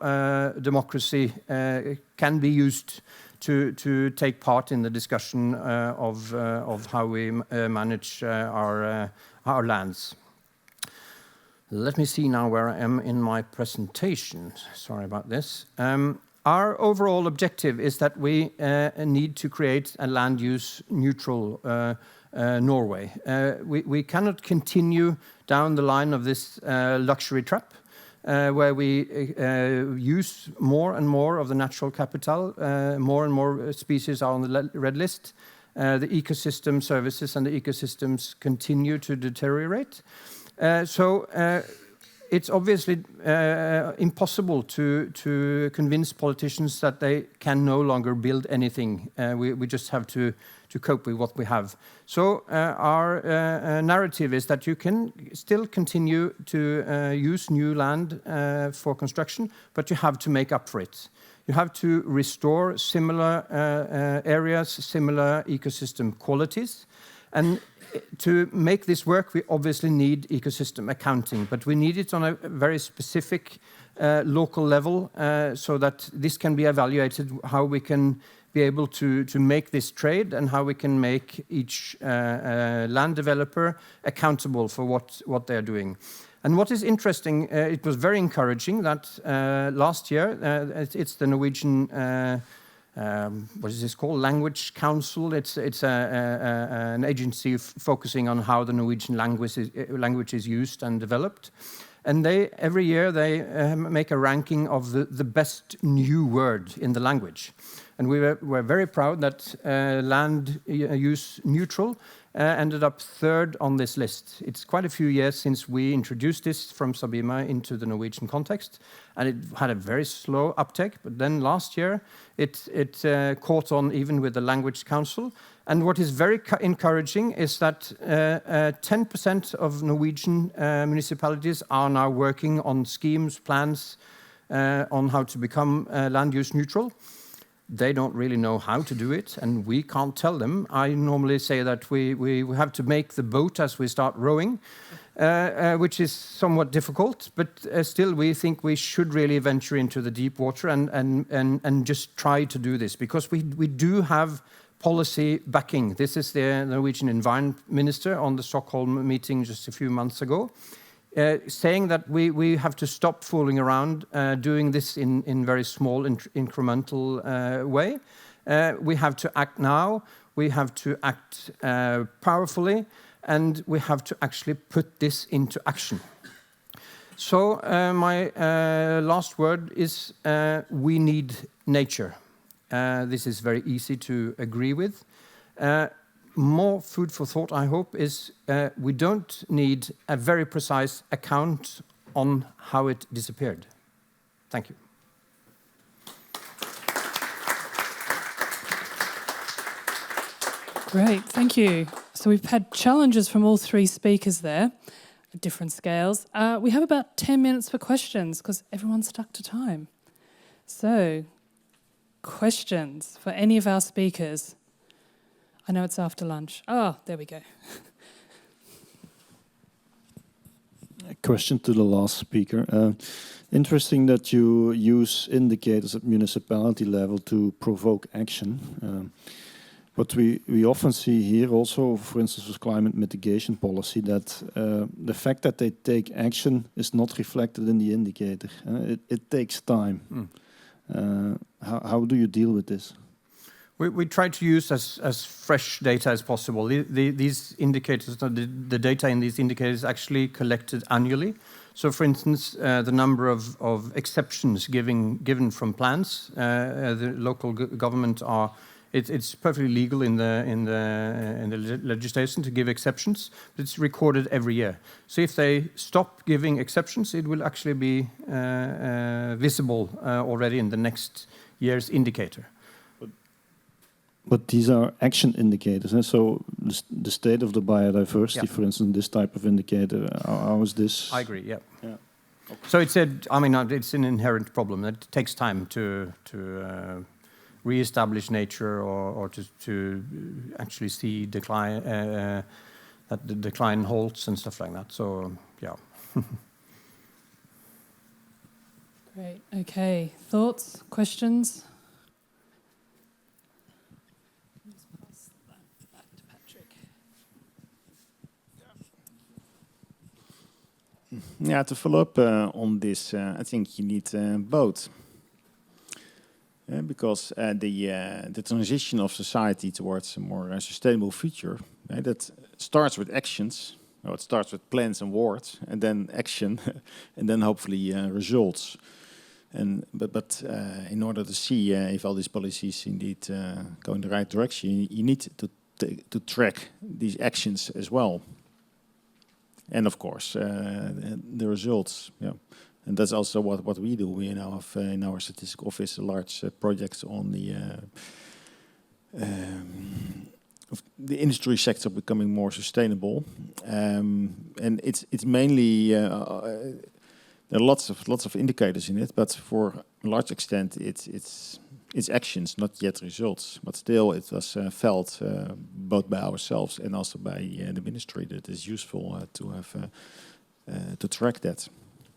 democracy can be used to take part in the discussion of how we manage our lands. Let me see now where I am in my presentation. Sorry about this. Our overall objective is that we need to create a land use neutral Norway. We cannot continue down the line of this luxury trap, where we use more and more of the natural capital, more and more species are on the red list. The ecosystem services and the ecosystems continue to deteriorate. So it's obviously impossible to convince politicians that they can no longer build anything. We just have to cope with what we have. So our narrative is that you can still continue to use new land for construction, but you have to make up for it. You have to restore similar areas, similar ecosystem qualities. And to make this work, we obviously need ecosystem accounting, but we need it on a very specific local level so that this can be evaluated, how we can be able to make this trade, and how we can make each land developer accountable for what they're doing. And what is interesting, it was very encouraging that last year, it's the Norwegian what is this called? Language Council. It's an agency focusing on how the Norwegian language is used and developed. And every year they make a ranking of the best new word in the language. And we're very proud that land use neutral ended up third on this list. It's quite a few years since we introduced this from Sabima into the Norwegian context, and it had a very slow uptake. But then last year, it caught on even with the Language Council. And what is very encouraging is that 10% of Norwegian municipalities are now working on schemes, plans on how to become land use neutral. They don't really know how to do it, and we can't tell them. I normally say that we have to make the boat as we start rowing, which is somewhat difficult, but still we think we should really venture into the deep water and just try to do this, because we do have policy backing. This is the Norwegian Environment Minister on the Stockholm meeting just a few months ago, saying that we have to stop fooling around doing this in very small incremental way. We have to act now, we have to act powerfully, and we have to actually put this into action. So my last word is we need nature. This is very easy to agree with. More food for thought, I hope, is we don't need a very precise account on how it disappeared. Thank you. Great, thank you. So we've had challenges from all three speakers there at different scales. We have about 10 minutes for questions because everyone's stuck to time. So, questions for any of our speakers? I know it's after lunch. Oh, there we go. A question to the last speaker. Interesting that you use indicators at municipality level to provoke action. But we often see here also, for instance, with climate mitigation policy, that the fact that they take action is not reflected in the indicator. It takes time. How do you deal with this? We try to use as fresh data as possible. These indicators, the data in these indicators is actually collected annually. So, for instance, the number of exceptions given from plans, the local government are. It's perfectly legal in the legislation to give exceptions, but it's recorded every year. So if they stop giving exceptions, it will actually be visible already in the next year's indicator. But these are action indicators, eh? So the state of the biodiversity, for instance, this type of indicator, how is this? I agree, yeah. Okay. So it's an inherent problem. It takes time to re-establish nature or to actually see decline, that the decline halts and stuff like that. So, yeah. Great, okay. Thoughts, questions? Yeah, to follow up on this, I think you need both. Because the transition of society towards a more sustainable future, that starts with actions. Or it starts with plans and words, and then action, and then hopefully results. But in order to see if all these policies indeed go in the right direction, you need to track these actions as well. And of course, the results. Yeah, and that's also what we do. We now have in our statistical office a large projects on the industry sector becoming more sustainable, and it's mainly there are lots of indicators in it, but for a large extent it's actions, not yet results. But still, it was felt both by ourselves and also by the ministry that it's useful to have to track that.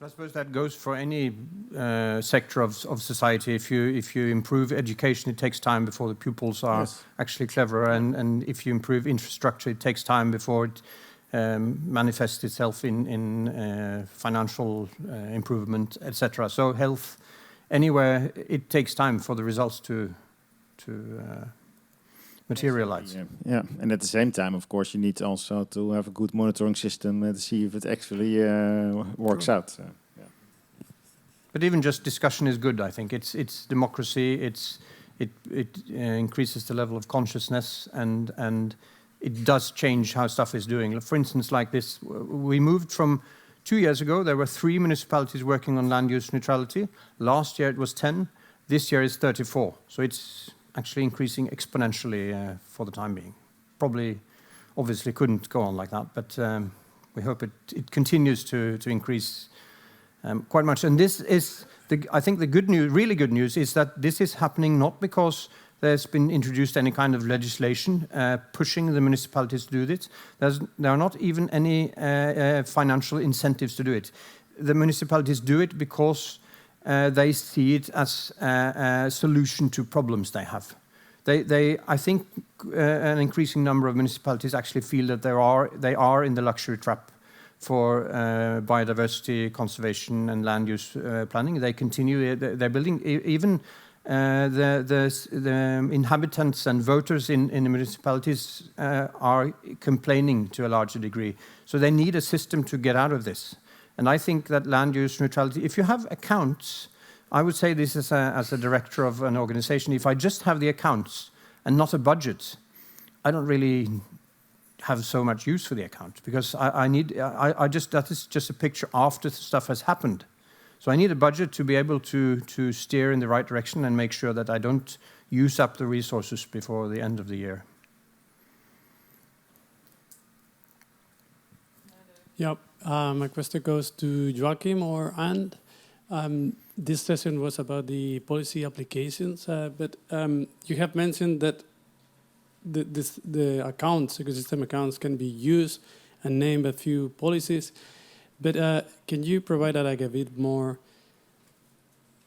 I suppose that goes for any sector of society. If you improve education, it takes time before the pupils are actually clever, and if you improve infrastructure, it takes time before it manifests itself in financial improvement, etc. So health, anywhere, it takes time for the results to materialize. Yeah, and at the same time, of course, you need also to have a good monitoring system to see if it actually works out. Yeah. But even just discussion is good, I think. It's democracy, it increases the level of consciousness, and it does change how stuff is doing. For instance, like this, we moved from 2 years ago, there were 3 municipalities working on land use neutrality. Last year it was 10, this year it's 34. So it's actually increasing exponentially for the time being. Probably, obviously couldn't go on like that, but we hope it continues to increase quite much. And this is, I think the good news, really good news, is that this is happening not because there's been introduced any kind of legislation pushing the municipalities to do this. There are not even any financial incentives to do it. The municipalities do it because they see it as a solution to problems they have. I think an increasing number of municipalities actually feel that they are in the luxury trap for biodiversity conservation and land use planning. They continue, they're building, even the inhabitants and voters in the municipalities are complaining to a larger degree. So they need a system to get out of this. And I think that land use neutrality, if you have accounts, I would say this as a director of an organization, if I just have the accounts and not a budget, I don't really have so much use for the account, because that is just a picture after stuff has happened. So I need a budget to be able to steer in the right direction and make sure that I don't use up the resources before the end of the year. Yep. My question goes to Joachim or Anne. This session was about the policy applications, but you have mentioned that the accounts, ecosystem accounts, can be used and name a few policies. But can you provide like a bit more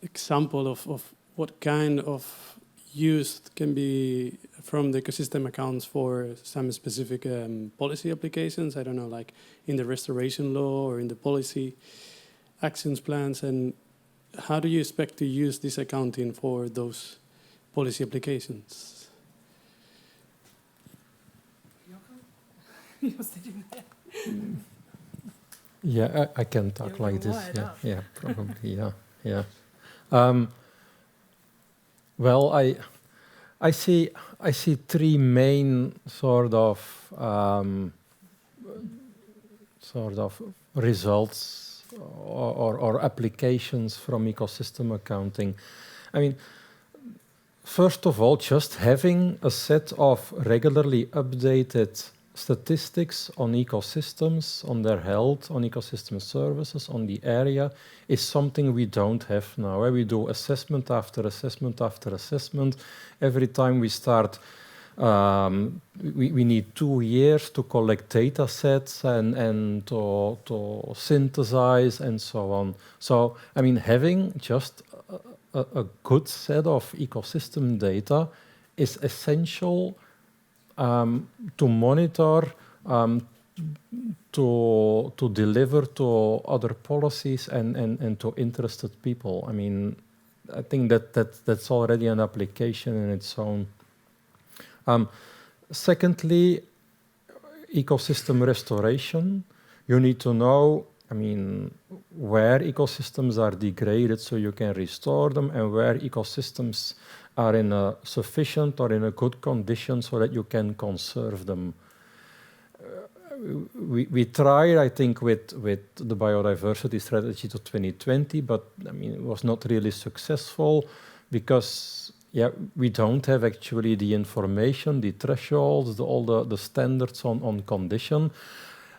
example of what kind of use can be from the ecosystem accounts for some specific policy applications? I don't know, like in the restoration law or in the policy actions plans, and how do you expect to use this accounting for those policy applications? Yeah, I can talk like this. Yeah, probably. Yeah. Well, I see 3 main sort of results or applications from ecosystem accounting. I mean, first of all, just having a set of regularly updated statistics on ecosystems, on their health, on ecosystem services, on the area, is something we don't have now. We do assessment after assessment after assessment. Every time we start, we need 2 years to collect data sets and to synthesize and so on. So, I mean, having just a good set of ecosystem data is essential to monitor, to deliver to other policies and to interested people. I mean, I think that's already an application in its own. Secondly, ecosystem restoration. You need to know, I mean, where ecosystems are degraded so you can restore them, and where ecosystems are in a sufficient or in a good condition so that you can conserve them. We tried, I think, with the biodiversity strategy to 2020, but I mean, it was not really successful because we don't have actually the information, the thresholds, all the standards on condition.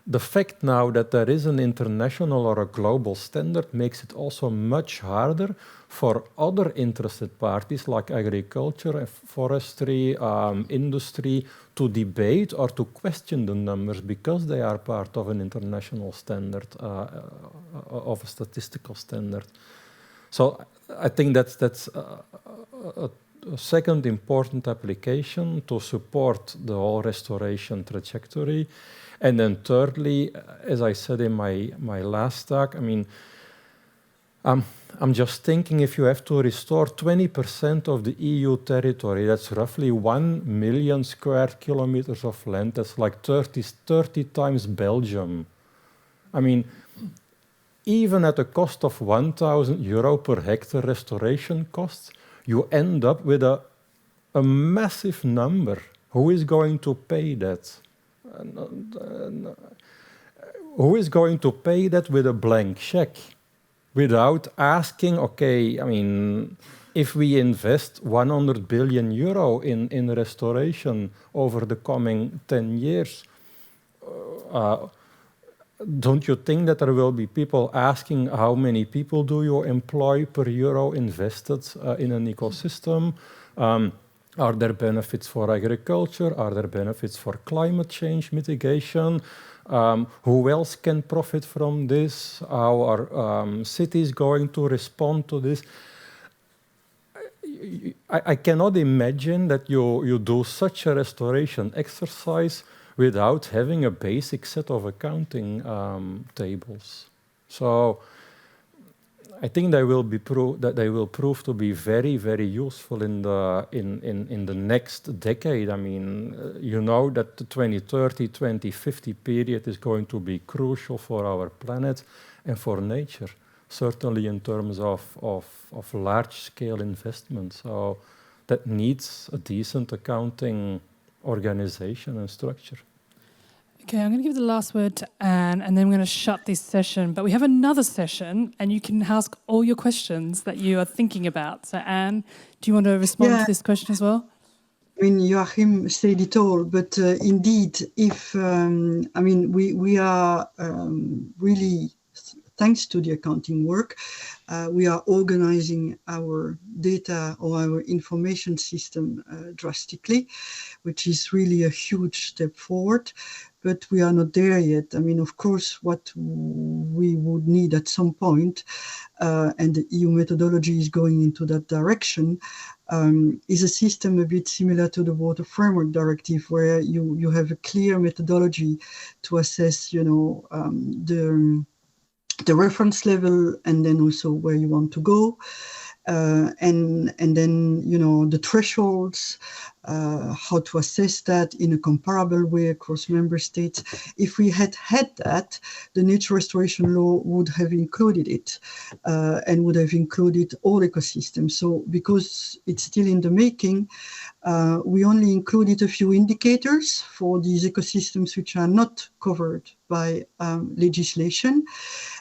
The fact now that there is an international or a global standard makes it also much harder for other interested parties like agriculture, forestry, industry to debate or to question the numbers because they are part of an international standard, of a statistical standard. So I think that's a second important application to support the whole restoration trajectory. And then thirdly, as I said in my last talk, I mean, I'm just thinking if you have to restore 20% of the EU territory, that's roughly 1 million square kilometers of land. That's like 30 times Belgium. I mean, even at a cost of €1,000 per hectare restoration costs, you end up with a massive number. Who is going to pay that? Who is going to pay that with a blank check? Without asking, okay, I mean, if we invest €100 billion in restoration over the coming 10 years, don't you think that there will be people asking how many people do you employ per euro invested in an ecosystem? Are there benefits for agriculture? Are there benefits for climate change mitigation? Who else can profit from this? How are cities going to respond to this? I cannot imagine that you do such a restoration exercise without having a basic set of accounting tables. So I think they will prove to be very, very useful in the next decade. I mean, you know that the 2030, 2050 period is going to be crucial for our planet and for nature, certainly in terms of large-scale investment. So that needs a decent accounting organization and structure. Okay, I'm going to give the last word to Anne, and then we're going to shut this session. But we have another session, and you can ask all your questions that you are thinking about. So, Anne, do you want to respond to this question as well? I mean, Joachim said it all, but indeed, if I mean, we are really, thanks to the accounting work, we are organizing our data or our information system drastically, which is really a huge step forward. But we are not there yet. I mean, of course, what we would need at some point, and the EU methodology is going into that direction, is a system a bit similar to the Water Framework Directive, where you have a clear methodology to assess, you know, the reference level, and then also where you want to go, and then, you know, the thresholds, how to assess that in a comparable way across member states. If we had that, the nature restoration law would have included it, and would have included all ecosystems. So because it's still in the making, we only included a few indicators for these ecosystems which are not covered by legislation.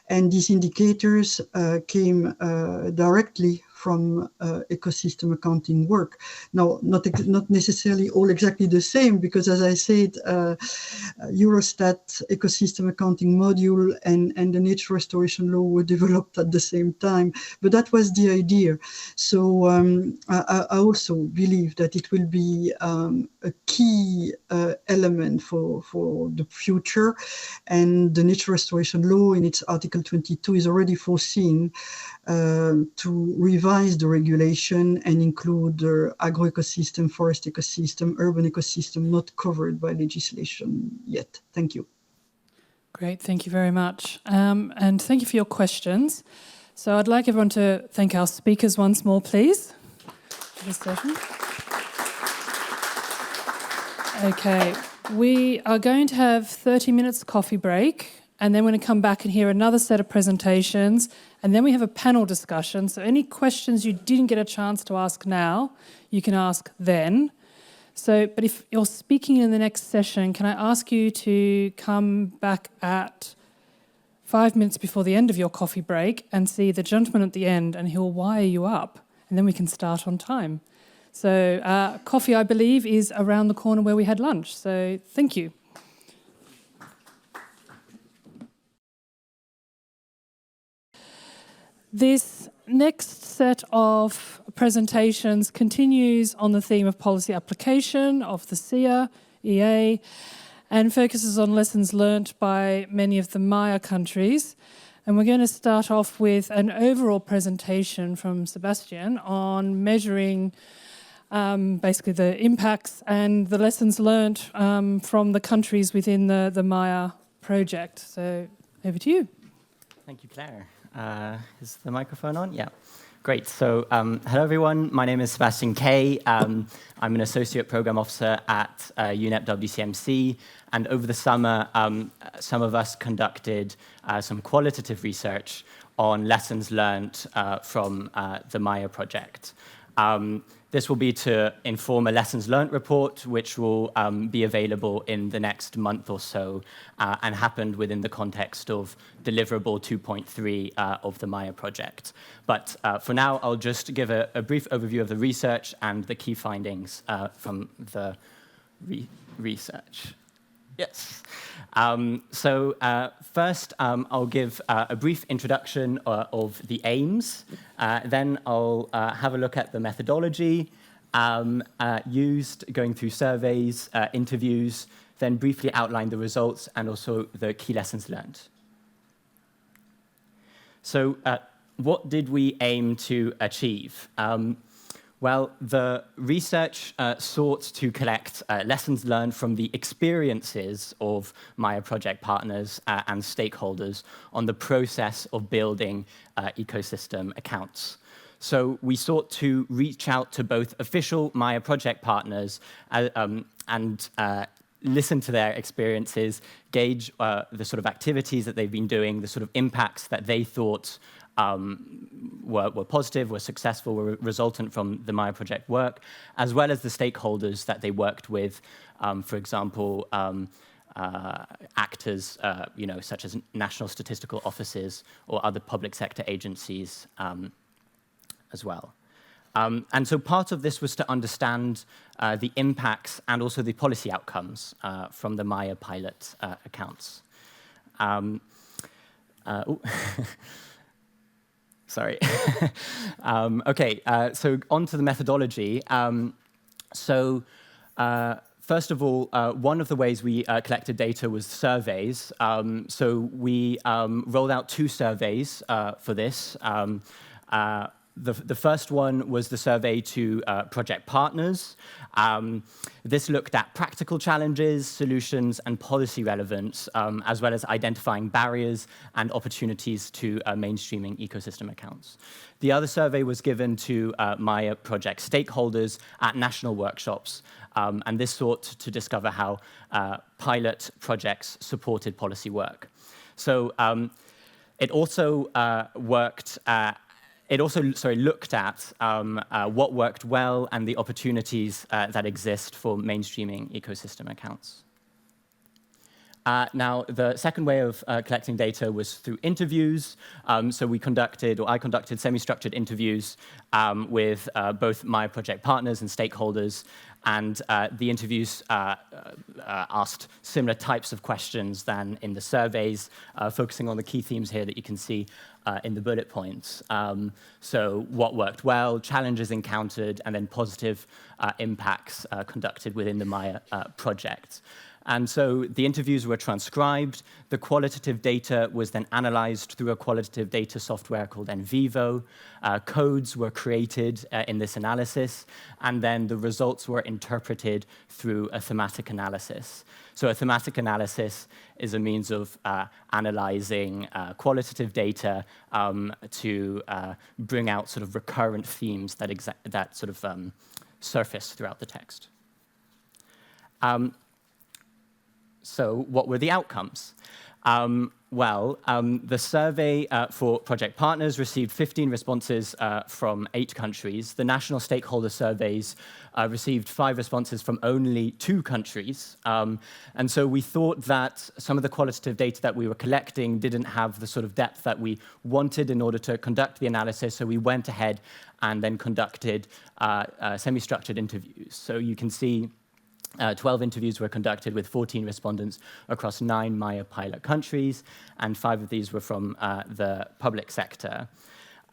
And these indicators came directly from ecosystem accounting work. Now, not necessarily all exactly the same, because as I said, Eurostat ecosystem accounting module and the nature restoration law were developed at the same time, but that was the idea. So I also believe that it will be a key element for the future, and the nature restoration law in its Article 22 is already foreseen to revise the regulation and include agroecosystem, forest ecosystem, urban ecosystem not covered by legislation yet. Thank you. Great, thank you very much. And thank you for your questions. So I'd like everyone to thank our speakers once more, please, for this session. Okay, we are going to have 30 minutes coffee break, and then we're going to come back and hear another set of presentations, and then we have a panel discussion. So any questions you didn't get a chance to ask now, you can ask then. So, but if you're speaking in the next session, can I ask you to come back at 5 minutes before the end of your coffee break and see the gentleman at the end, and he'll wire you up, and then we can start on time. So coffee, I believe, is around the corner where we had lunch. So thank you. This next set of presentations continues on the theme of policy application of the SEEA EA and focuses on lessons learnt by many of the MAIA countries. And we're going to start off with an overall presentation from Sebastian on measuring basically the impacts and the lessons learnt from the countries within the MAIA project. So over to you. Thank you, Claire. Is the microphone on? Yeah. Great. So hello, everyone. My name is Sebastian Kay. I'm an Associate Program Officer at UNEP WCMC. And over the summer, some of us conducted some qualitative research on lessons learned from the MAIA project. This will be to inform a lessons learned report, which will be available in the next month or so, and happened within the context of deliverable 2.3 of the MAIA project. But for now, I'll just give a brief overview of the research and the key findings from the research. Yes. First, I'll give a brief introduction of the aims. Then I'll have a look at the methodology used, going through surveys, interviews, then briefly outline the results and also the key lessons learned. So what did we aim to achieve? Well, the research sought to collect lessons learned from the experiences of MAIA project partners and stakeholders on the process of building ecosystem accounts. So we sought to reach out to both official MAIA project partners and listen to their experiences, gauge the sort of activities that they've been doing, the sort of impacts that they thought were positive, were successful, were resultant from the MAIA project work, as well as the stakeholders that they worked with, for example, actors such as national statistical offices or other public sector agencies as well. And so part of this was to understand the impacts and also the policy outcomes from the MAIA pilot accounts. Sorry. Okay, so on to the methodology. First of all, one of the ways we collected data was surveys. So we rolled out 2 surveys for this. The first one was the survey to project partners. This looked at practical challenges, solutions, and policy relevance, as well as identifying barriers and opportunities to mainstreaming ecosystem accounts. The other survey was given to MAIA project stakeholders at national workshops, and this sought to discover how pilot projects supported policy work. So it also looked at what worked well and the opportunities that exist for mainstreaming ecosystem accounts. Now, the second way of collecting data was through interviews. So I conducted semi-structured interviews with both MAIA project partners and stakeholders. And the interviews asked similar types of questions than in the surveys, focusing on the key themes here that you can see in the bullet points. So what worked well, challenges encountered, and then positive impacts conducted within the MAIA project. And so the interviews were transcribed. The qualitative data was then analyzed through a qualitative data software called NVivo. Codes were created in this analysis, and then the results were interpreted through a thematic analysis. So a thematic analysis is a means of analyzing qualitative data to bring out sort of recurrent themes that sort of surface throughout the text. So what were the outcomes? The survey for project partners received 15 responses from 8 countries. The national stakeholder surveys received 5 responses from only 2 countries. And so we thought that some of the qualitative data that we were collecting didn't have the sort of depth that we wanted in order to conduct the analysis. So we went ahead and then conducted semi-structured interviews. So you can see 12 interviews were conducted with 14 respondents across 9 MAIA pilot countries, and 5 of these were from the public sector.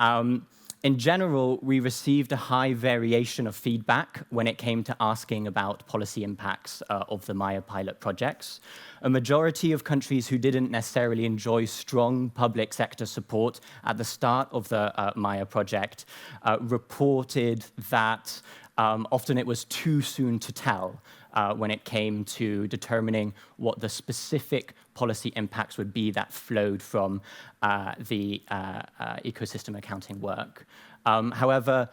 In general, we received a high variation of feedback when it came to asking about policy impacts of the MAIA pilot projects. A majority of countries who didn't necessarily enjoy strong public sector support at the start of the MAIA project reported that often it was too soon to tell when it came to determining what the specific policy impacts would be that flowed from the ecosystem accounting work. However,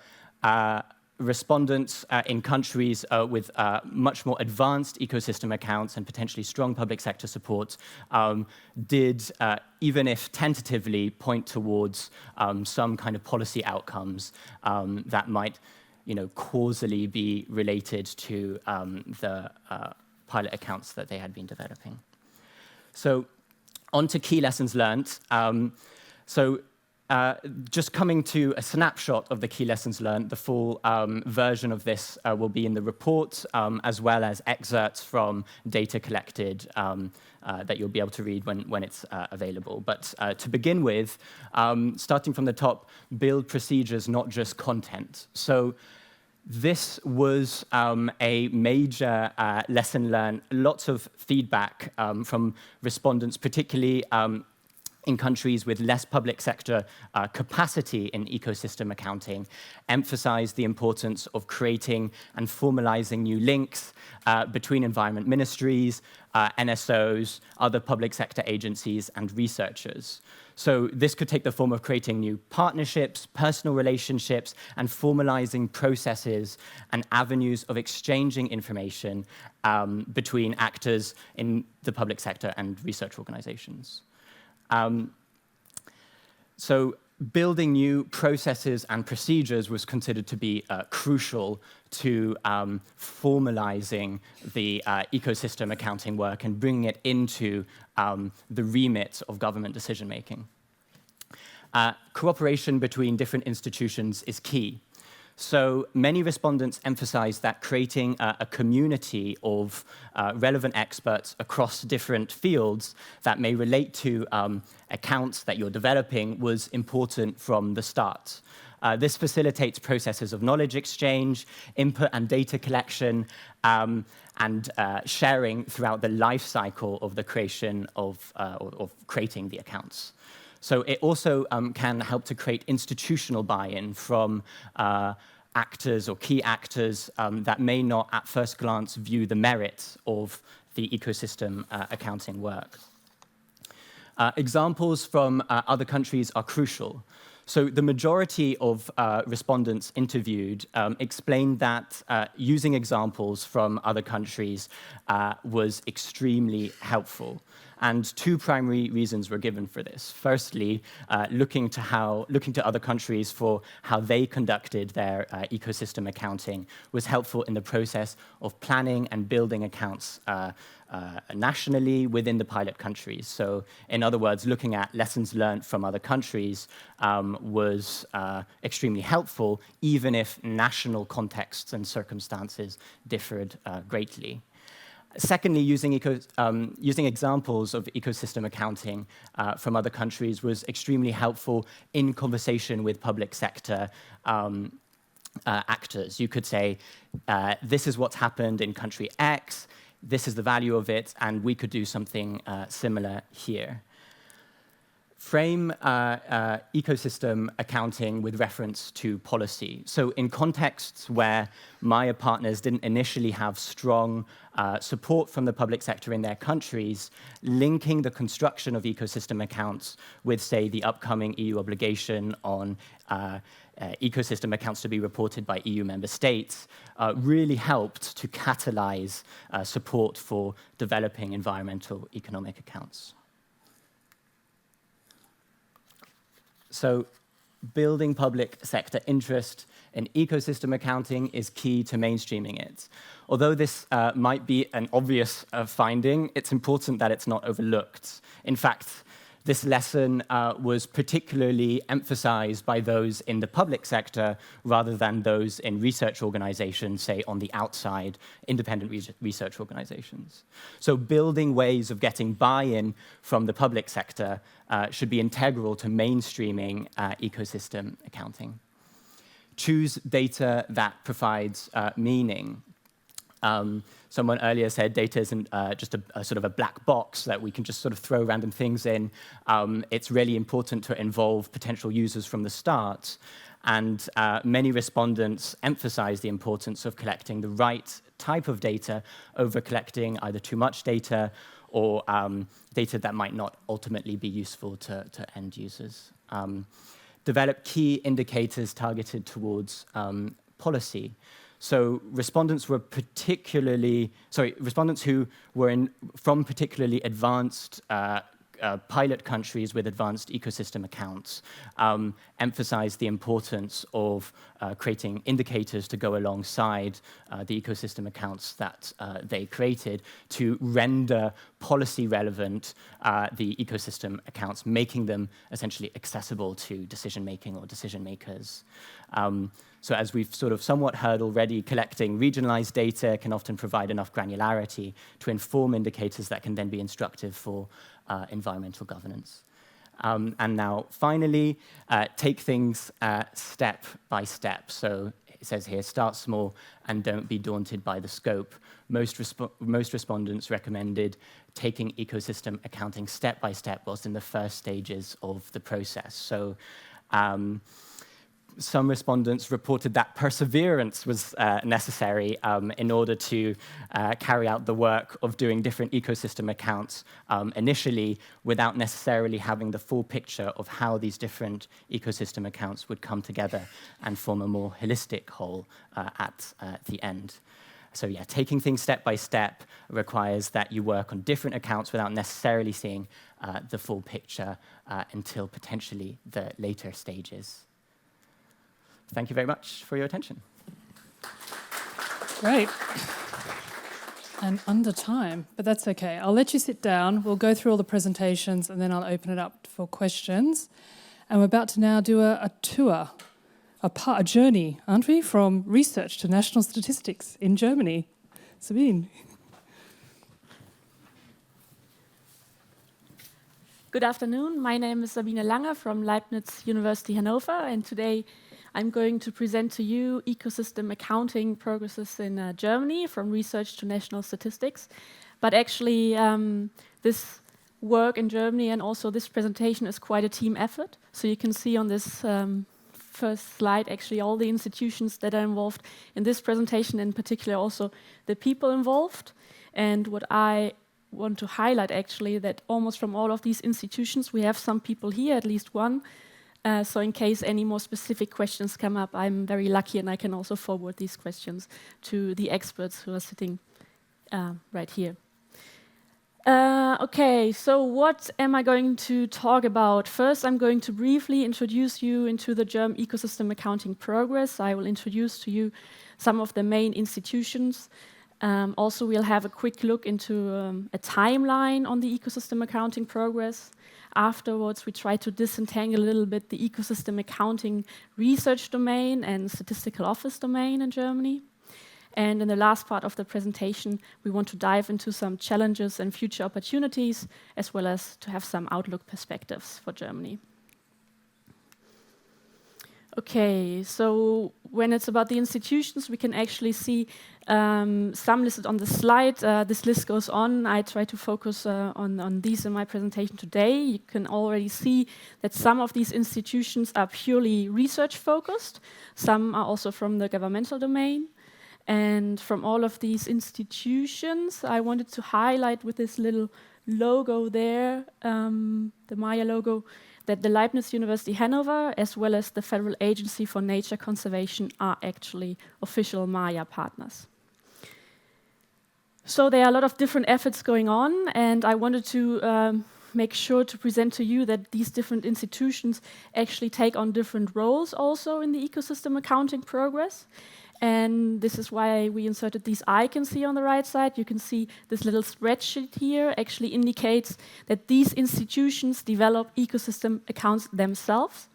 respondents in countries with much more advanced ecosystem accounts and potentially strong public sector support did, even if tentatively, point towards some kind of policy outcomes that might, causally be related to the pilot accounts that they had been developing. So, on to key lessons learned. Just coming to a snapshot of the key lessons learned, the full version of this will be in the report, as well as excerpts from data collected that you'll be able to read when it's available. But to begin with, starting from the top, build procedures, not just content. So this was a major lesson learned, lots of feedback from respondents, particularly in countries with less public sector capacity in ecosystem accounting, emphasized the importance of creating and formalizing new links between environment ministries, NSOs, other public sector agencies, and researchers. So this could take the form of creating new partnerships, personal relationships, and formalizing processes and avenues of exchanging information between actors in the public sector and research organizations. So building new processes and procedures was considered to be crucial to formalizing the ecosystem accounting work and bringing it into the remit of government decision-making. Cooperation between different institutions is key. So many respondents emphasized that creating a community of relevant experts across different fields that may relate to accounts that you're developing was important from the start. This facilitates processes of knowledge exchange, input and data collection, and sharing throughout the life cycle of the creation of creating the accounts. So it also can help to create institutional buy-in from actors or key actors that may not at first glance view the merits of the ecosystem accounting work. Examples from other countries are crucial. So the majority of respondents interviewed explained that using examples from other countries was extremely helpful. And two primary reasons were given for this. Firstly, looking to other countries for how they conducted their ecosystem accounting was helpful in the process of planning and building accounts nationally within the pilot countries. So in other words, looking at lessons learned from other countries was extremely helpful, even if national contexts and circumstances differed greatly. Secondly, using examples of ecosystem accounting from other countries was extremely helpful in conversation with public sector actors. You could say, this is what's happened in country X, this is the value of it, and we could do something similar here. Frame ecosystem accounting with reference to policy. So in contexts where MAIA partners didn't initially have strong support from the public sector in their countries, linking the construction of ecosystem accounts with, say, the upcoming EU obligation on ecosystem accounts to be reported by EU member states really helped to catalyze support for developing environmental economic accounts. So building public sector interest in ecosystem accounting is key to mainstreaming it. Although this might be an obvious finding, it's important that it's not overlooked. In fact, this lesson was particularly emphasized by those in the public sector rather than those in research organizations, say on the outside, independent research organizations. So building ways of getting buy-in from the public sector should be integral to mainstreaming ecosystem accounting. Choose data that provides meaning. Someone earlier said data isn't just a sort of a black box that we can just sort of throw random things in. It's really important to involve potential users from the start. And many respondents emphasize the importance of collecting the right type of data over collecting either too much data or data that might not ultimately be useful to end users. Develop key indicators targeted towards policy. So respondents who were from particularly advanced pilot countries with advanced ecosystem accounts emphasize the importance of creating indicators to go alongside the ecosystem accounts that they created to render policy relevant the ecosystem accounts, making them essentially accessible to decision-making or decision-makers. So as we've sort of somewhat heard already, collecting regionalized data can often provide enough granularity to inform indicators that can then be instructive for environmental governance. And now, finally, take things step by step. So it says here, start small and don't be daunted by the scope. Most respondents recommended taking ecosystem accounting step by step whilst in the first stages of the process. So some respondents reported that perseverance was necessary in order to carry out the work of doing different ecosystem accounts initially without necessarily having the full picture of how these different ecosystem accounts would come together and form a more holistic whole at the end. So yeah, taking things step by step requires that you work on different accounts without necessarily seeing the full picture until potentially the later stages. Thank you very much for your attention. Great. And under time, but that's okay. I'll let you sit down. We'll go through all the presentations and then I'll open it up for questions. And we're about to now do a tour, a journey, aren't we, from research to national statistics in Germany. Sabine. Good afternoon. My name is Sabine Lange from Leibniz University Hannover, and today I'm going to present to you ecosystem accounting progresses in Germany, from research to national statistics. But actually, this work in Germany and also this presentation is quite a team effort. So you can see on this first slide, actually, all the institutions that are involved in this presentation, in particular also the people involved. And what I want to highlight, actually, that almost from all of these institutions, we have some people here, at least one. So in case any more specific questions come up, I'm very lucky and I can also forward these questions to the experts who are sitting right here. Okay, so what am I going to talk about? First, I'm going to briefly introduce you into the German ecosystem accounting progress. I will introduce to you some of the main institutions. Also, we'll have a quick look into a timeline on the ecosystem accounting progress. Afterwards, we try to disentangle a little bit the ecosystem accounting research domain and statistical office domain in Germany. And in the last part of the presentation, we want to dive into some challenges and future opportunities, as well as to have some outlook perspectives for Germany. Okay, so when it's about the institutions, we can actually see some listed on the slide. This list goes on. I try to focus on these in my presentation today. You can already see that some of these institutions are purely research focused. Some are also from the governmental domain. And from all of these institutions, I wanted to highlight with this little logo there, the MAIA logo, that the Leibniz University Hannover, as well as the Federal Agency for Nature Conservation, are actually official MAIA partners. So there are a lot of different efforts going on, and I wanted to make sure to present to you that these different institutions actually take on different roles also in the ecosystem accounting progress. And this is why we inserted these icons here on the right side. You can see this little spreadsheet here actually indicates that these institutions develop ecosystem accounts themselves.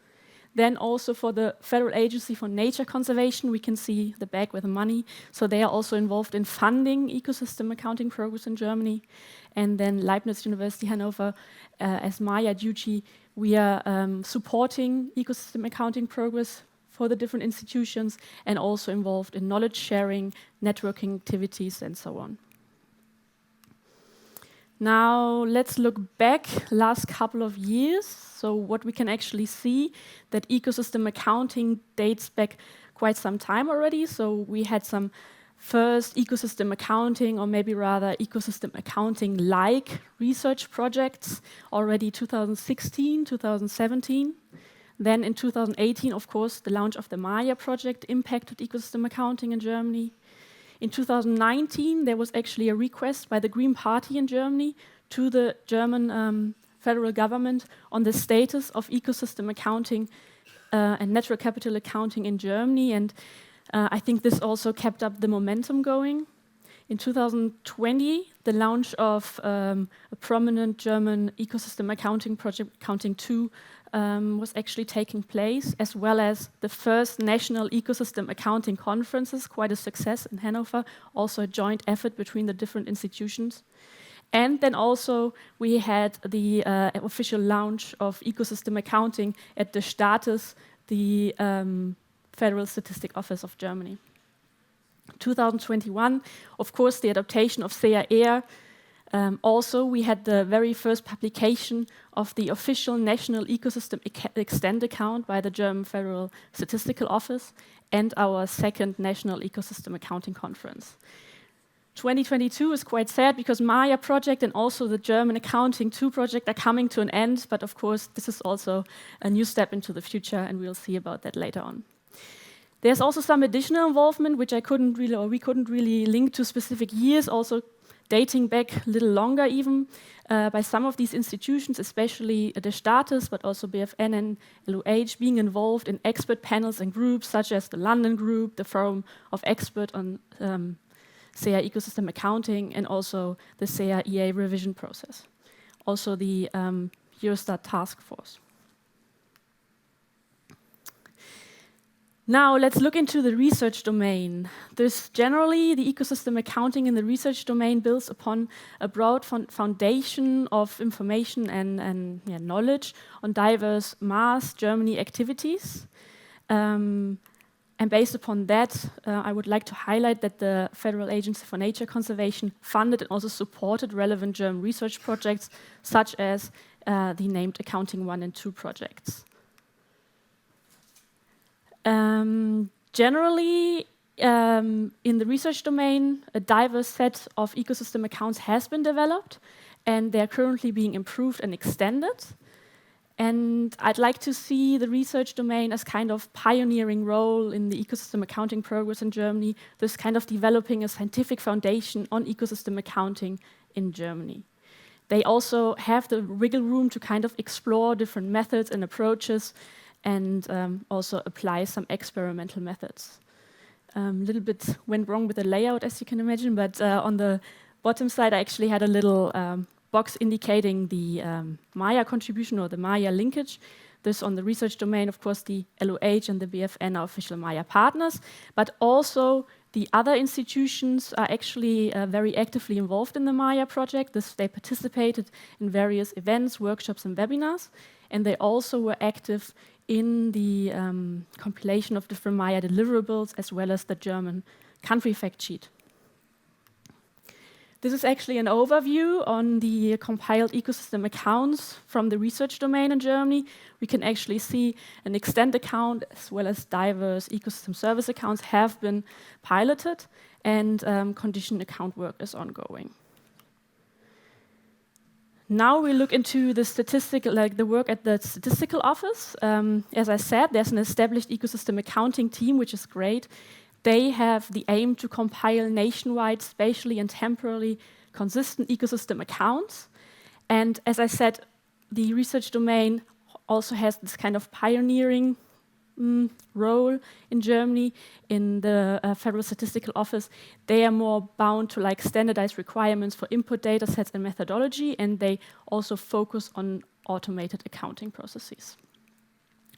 Then also for the Federal Agency for Nature Conservation, we can see the bag with the money. So they are also involved in funding ecosystem accounting progress in Germany. And then Leibniz University Hannover, as MAIA DG, we are supporting ecosystem accounting progress for the different institutions, and also involved in knowledge sharing, networking activities, and so on. Now let's look back last couple of years. So what we can actually see that ecosystem accounting dates back quite some time already. So we had some first ecosystem accounting, or maybe rather ecosystem accounting-like research projects already 2016, 2017. Then in 2018, of course, the launch of the MAIA project impacted ecosystem accounting in Germany. In 2019, there was actually a request by the Green Party in Germany to the German federal government on the status of ecosystem accounting and natural capital accounting in Germany. And I think this also kept up the momentum going. In 2020, the launch of a prominent German ecosystem accounting project, Accounting 2, was actually taking place, as well as the first national ecosystem accounting conferences, quite a success in Hanover, also a joint effort between the different institutions. And then also we had the official launch of ecosystem accounting at the Staates, the Federal Statistic Office of Germany. 2021, of course, the adaptation of SEEA EA. Also, we had the very first publication of the official National Ecosystem Extend account by the German Federal Statistical Office, and our second National Ecosystem Accounting Conference. 2022 is quite sad because MAIA project and also the German Accounting 2 project are coming to an end, but of course this is also a new step into the future, and we'll see about that later on. There's also some additional involvement which we couldn't really link to specific years, also dating back a little longer even, by some of these institutions, especially the Staates, but also BFN and LUH, being involved in expert panels and groups such as the London Group, the Forum of Experts on SEEA Ecosystem Accounting, and also the SEEA EA revision process. Also the EUROSTAT task force. Now let's look into the research domain. Generally, the ecosystem accounting in the research domain builds upon a broad foundation of information and knowledge on diverse Maes Germany activities. And based upon that, I would like to highlight that the Federal Agency for Nature Conservation funded and also supported relevant German research projects, such as the named Accounting 1 and 2 projects. Generally, in the research domain, a diverse set of ecosystem accounts has been developed, and they are currently being improved and extended. And I'd like to see the research domain as kind of pioneering role in the ecosystem accounting progress in Germany, thus kind of developing a scientific foundation on ecosystem accounting in Germany. They also have the wiggle room to kind of explore different methods and approaches, and also apply some experimental methods. A little bit went wrong with the layout, as you can imagine, but on the bottom side, I actually had a little box indicating the MAIA contribution or the MAIA linkage. This on the research domain, of course, the LOH and the BFN are official MAIA partners, but also the other institutions are actually very actively involved in the MAIA project. They participated in various events, workshops, and webinars, and they also were active in the compilation of different MAIA deliverables, as well as the German country fact sheet. This is actually an overview on the compiled ecosystem accounts from the research domain in Germany. We can actually see an extend account as well as diverse ecosystem service accounts have been piloted, and condition account work is ongoing. Now we look into the the work at the statistical office. As I said, there's an established ecosystem accounting team, which is great. They have the aim to compile nationwide, spatially and temporally consistent ecosystem accounts. And as I said, the research domain also has this kind of pioneering role in Germany. In the Federal Statistical Office, they are more bound to standardized requirements for input data sets and methodology, and they also focus on automated accounting processes.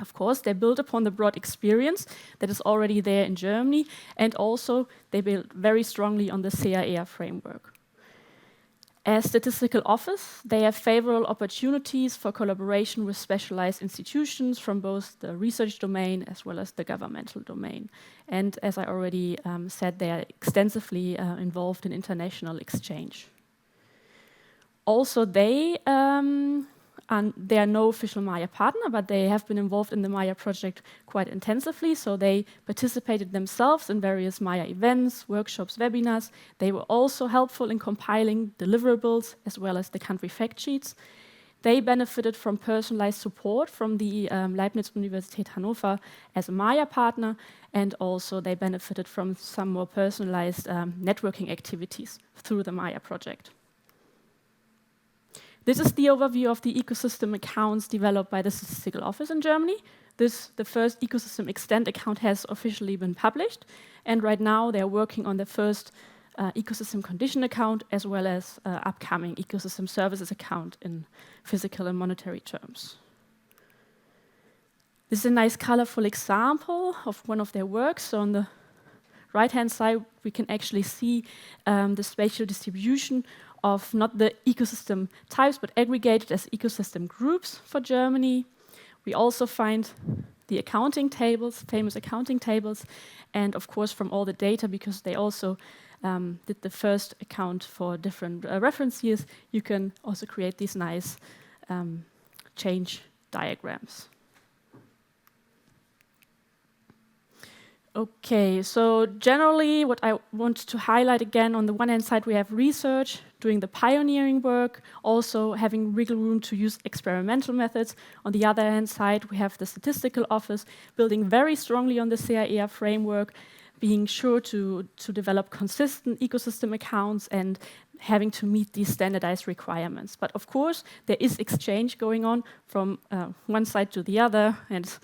Of course, they build upon the broad experience that is already there in Germany, and also they build very strongly on the SEEA EA framework. As statistical office, they have favorable opportunities for collaboration with specialized institutions from both the research domain as well as the governmental domain. And as I already said, they are extensively involved in international exchange. Also, they and they are no official MAIA partner, but they have been involved in the MAIA project quite intensively. So they participated themselves in various MAIA events, workshops, webinars. They were also helpful in compiling deliverables as well as the country fact sheets. They benefited from personalized support from the Leibniz Universität Hannover as a MAIA partner, and also they benefited from some more personalized networking activities through the MAIA project. This is the overview of the ecosystem accounts developed by the Statistical Office in Germany. The first ecosystem extent account has officially been published, and right now they are working on the first ecosystem condition account as well as upcoming ecosystem services account in physical and monetary terms. This is a nice colorful example of one of their works. So on the right-hand side, we can actually see the spatial distribution of not the ecosystem types, but aggregated as ecosystem groups for Germany. We also find the accounting tables, famous accounting tables, and of course from all the data, because they also did the first account for different reference years, you can also create these nice change diagrams. Okay, so generally what I want to highlight again, on the one hand side we have research, doing the pioneering work, also having wiggle room to use experimental methods. On the other hand side we have the Statistical Office building very strongly on the SEEA EA framework, being sure to develop consistent ecosystem accounts and having to meet these standardized requirements. But of course, there is exchange going on from one side to the other and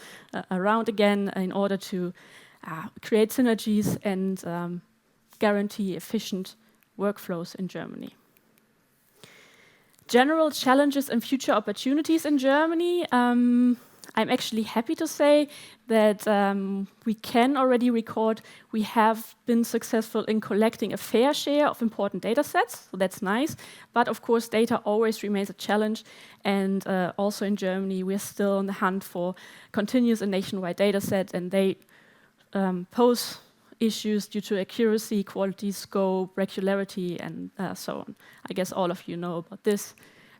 around again in order to create synergies and guarantee efficient workflows in Germany. General challenges and future opportunities in Germany. I'm actually happy to say that we can already record we have been successful in collecting a fair share of important data sets, so that's nice. But of course, data always remains a challenge, and also in Germany, we're still on the hunt for continuous and nationwide data sets, and they pose issues due to accuracy, quality, scope, regularity, and so on. I guess all of you know about this.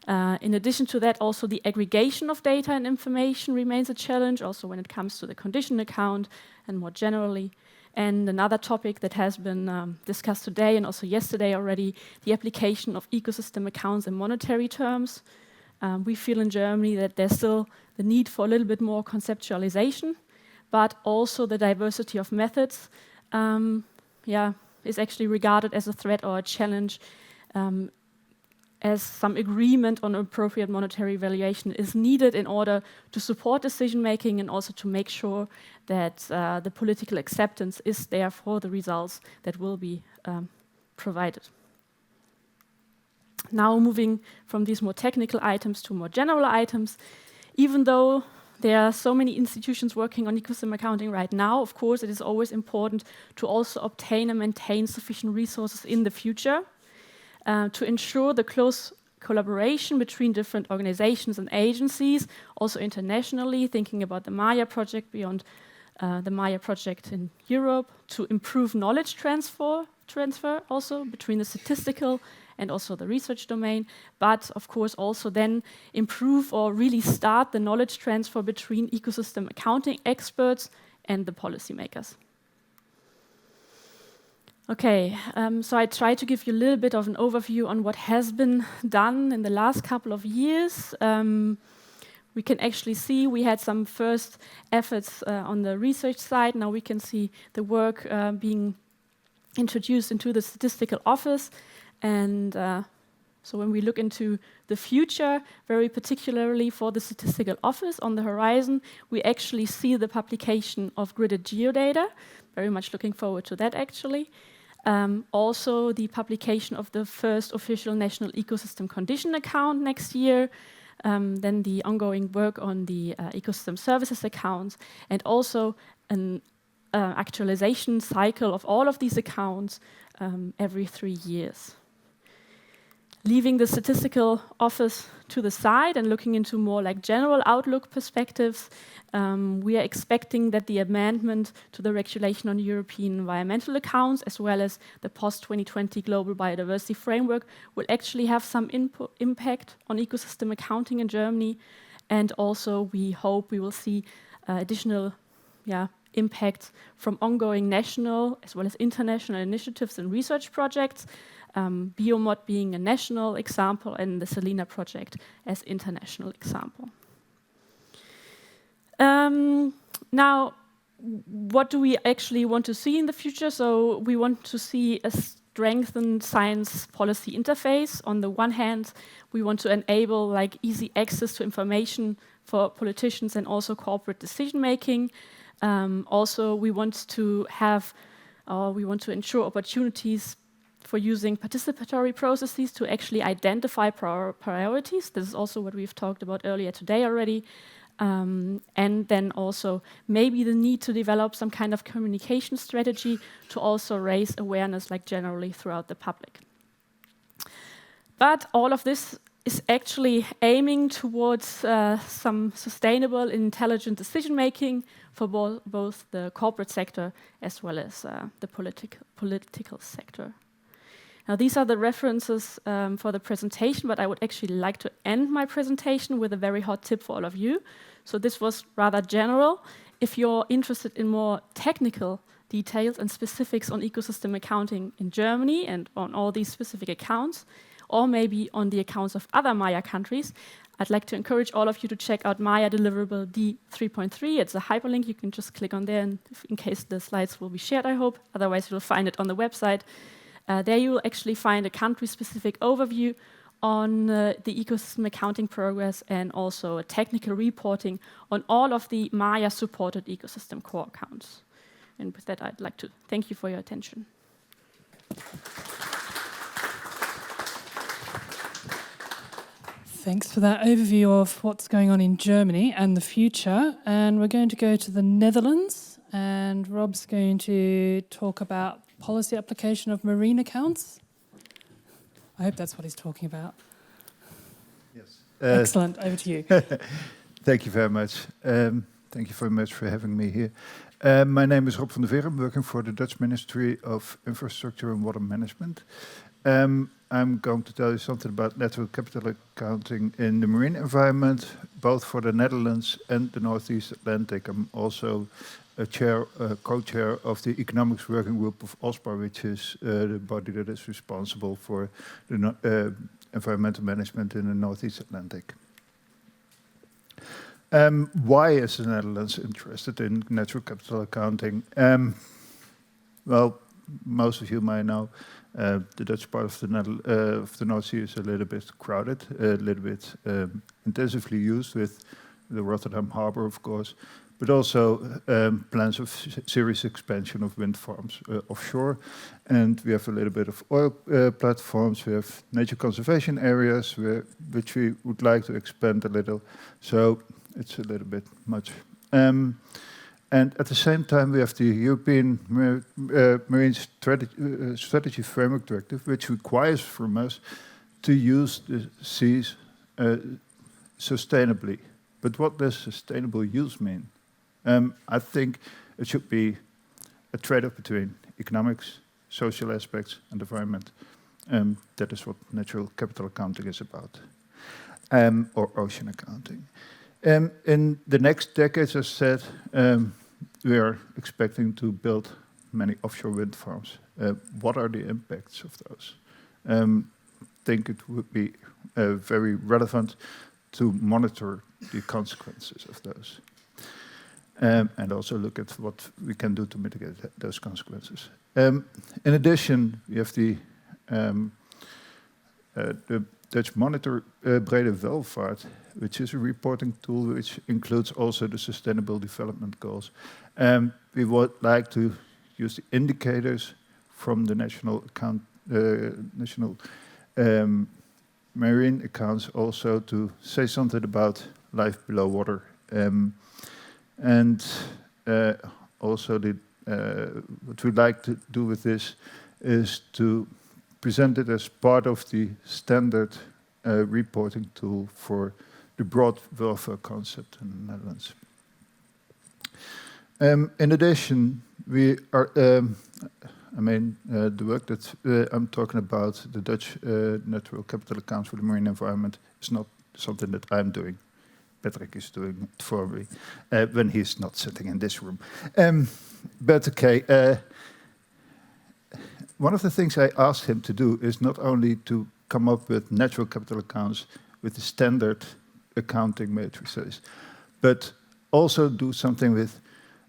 In addition to that, also the aggregation of data and information remains a challenge, also when it comes to the condition account and more generally. And another topic that has been discussed today and also yesterday already, the application of ecosystem accounts in monetary terms. We feel in Germany that there's still the need for a little bit more conceptualization, but also the diversity of methods is actually regarded as a threat or a challenge, as some agreement on appropriate monetary valuation is needed in order to support decision-making and also to make sure that the political acceptance is there for the results that will be provided. Now moving from these more technical items to more general items, even though there are so many institutions working on ecosystem accounting right now, of course it is always important to also obtain and maintain sufficient resources in the future. To ensure the close collaboration between different organizations and agencies, also internationally, thinking about the MAIA project beyond the MAIA project in Europe, to improve knowledge transfer also between the statistical and also the research domain, but of course also then improve or really start the knowledge transfer between ecosystem accounting experts and the policymakers. Okay, so I try to give you a little bit of an overview on what has been done in the last couple of years. We can actually see we had some first efforts on the research side. Now we can see the work being introduced into the Statistical Office. And so when we look into the future, very particularly for the Statistical Office on the horizon, we actually see the publication of gridded geodata. Very much looking forward to that, actually. Also, the publication of the first official national ecosystem condition account next year. Then the ongoing work on the ecosystem services accounts, and also an actualization cycle of all of these accounts every 3 years. leaving the statistical office to the side and looking into more like general outlook perspectives, we are expecting that the amendment to the regulation on European environmental accounts, as well as the post-2020 global biodiversity framework, will actually have some impact on ecosystem accounting in Germany. And also we hope we will see additional impact from ongoing national as well as international initiatives and research projects, Biomod being a national example and the Selena project as international example. Now, what do we actually want to see in the future? So we want to see a strengthened science policy interface. On the one hand, we want to enable like easy access to information for politicians and also corporate decision making. Also, we want to ensure opportunities for using participatory processes to actually identify priorities. This is also what we've talked about earlier today already. And then also maybe the need to develop some kind of communication strategy to also raise awareness like generally throughout the public. But all of this is actually aiming towards some sustainable, intelligent decision making for both the corporate sector as well as the political sector. Now, these are the references for the presentation, but I would actually like to end my presentation with a very hot tip for all of you. So this was rather general. If you're interested in more technical details and specifics on ecosystem accounting in Germany and on all these specific accounts, or maybe on the accounts of other MAIA countries, I'd like to encourage all of you to check out MAIA deliverable D3.3. It's a hyperlink. You can just click on there, and in case the slides will be shared, I hope. Otherwise, you'll find it on the website. There you will actually find a country-specific overview on the ecosystem accounting progress and also a technical reporting on all of the MAIA-supported ecosystem core accounts. And with that, I'd like to thank you for your attention. Thanks for that overview of what's going on in Germany and the future. And we're going to go to the Netherlands, and Rob's going to talk about policy application of marine accounts. I hope that's what he's talking about. Yes. Excellent. Over to you. Thank you very much. Thank you very much for having me here. My name is Rob van der Veer. I'm working for the Dutch Ministry of Infrastructure and Water Management. I'm going to tell you something about natural capital accounting in the marine environment, both for the Netherlands and the Northeast Atlantic. I'm also a co-chair of the Economics Working Group of OSPAR, which is the body that is responsible for the environmental management in the Northeast Atlantic. Why is the Netherlands interested in natural capital accounting? Well, most of you might know the Dutch part of the North Sea is a little bit crowded, a little bit intensively used with the Rotterdam Harbour, of course, but also plans of serious expansion of wind farms offshore. And we have a little bit of oil platforms. We have nature conservation areas which we would like to expand a little. So it's a little bit much. And at the same time, we have the European Marine Strategy Framework Directive, which requires from us to use the seas sustainably. But what does sustainable use mean? I think it should be a trade-off between economics, social aspects, and environment. That is what natural capital accounting is about, or ocean accounting. In the next decades, as said, we are expecting to build many offshore wind farms. What are the impacts of those? I think it would be very relevant to monitor the consequences of those. And also look at what we can do to mitigate those consequences. In addition, we have the Dutch Monitor Brede Welvaart, which is a reporting tool which includes also the Sustainable Development Goals. We would like to use the indicators from the national marine accounts also to say something about life below water. And also what we'd like to do with this is to presented as part of the standard reporting tool for the broad welfare concept in the Netherlands. In addition, we are, the work that I'm talking about, the Dutch natural capital accounts for the marine environment, is not something that I'm doing. Patrick is doing it for me when he's not sitting in this room. But okay, one of the things I asked him to do is not only to come up with natural capital accounts with the standard accounting matrices, but also do something with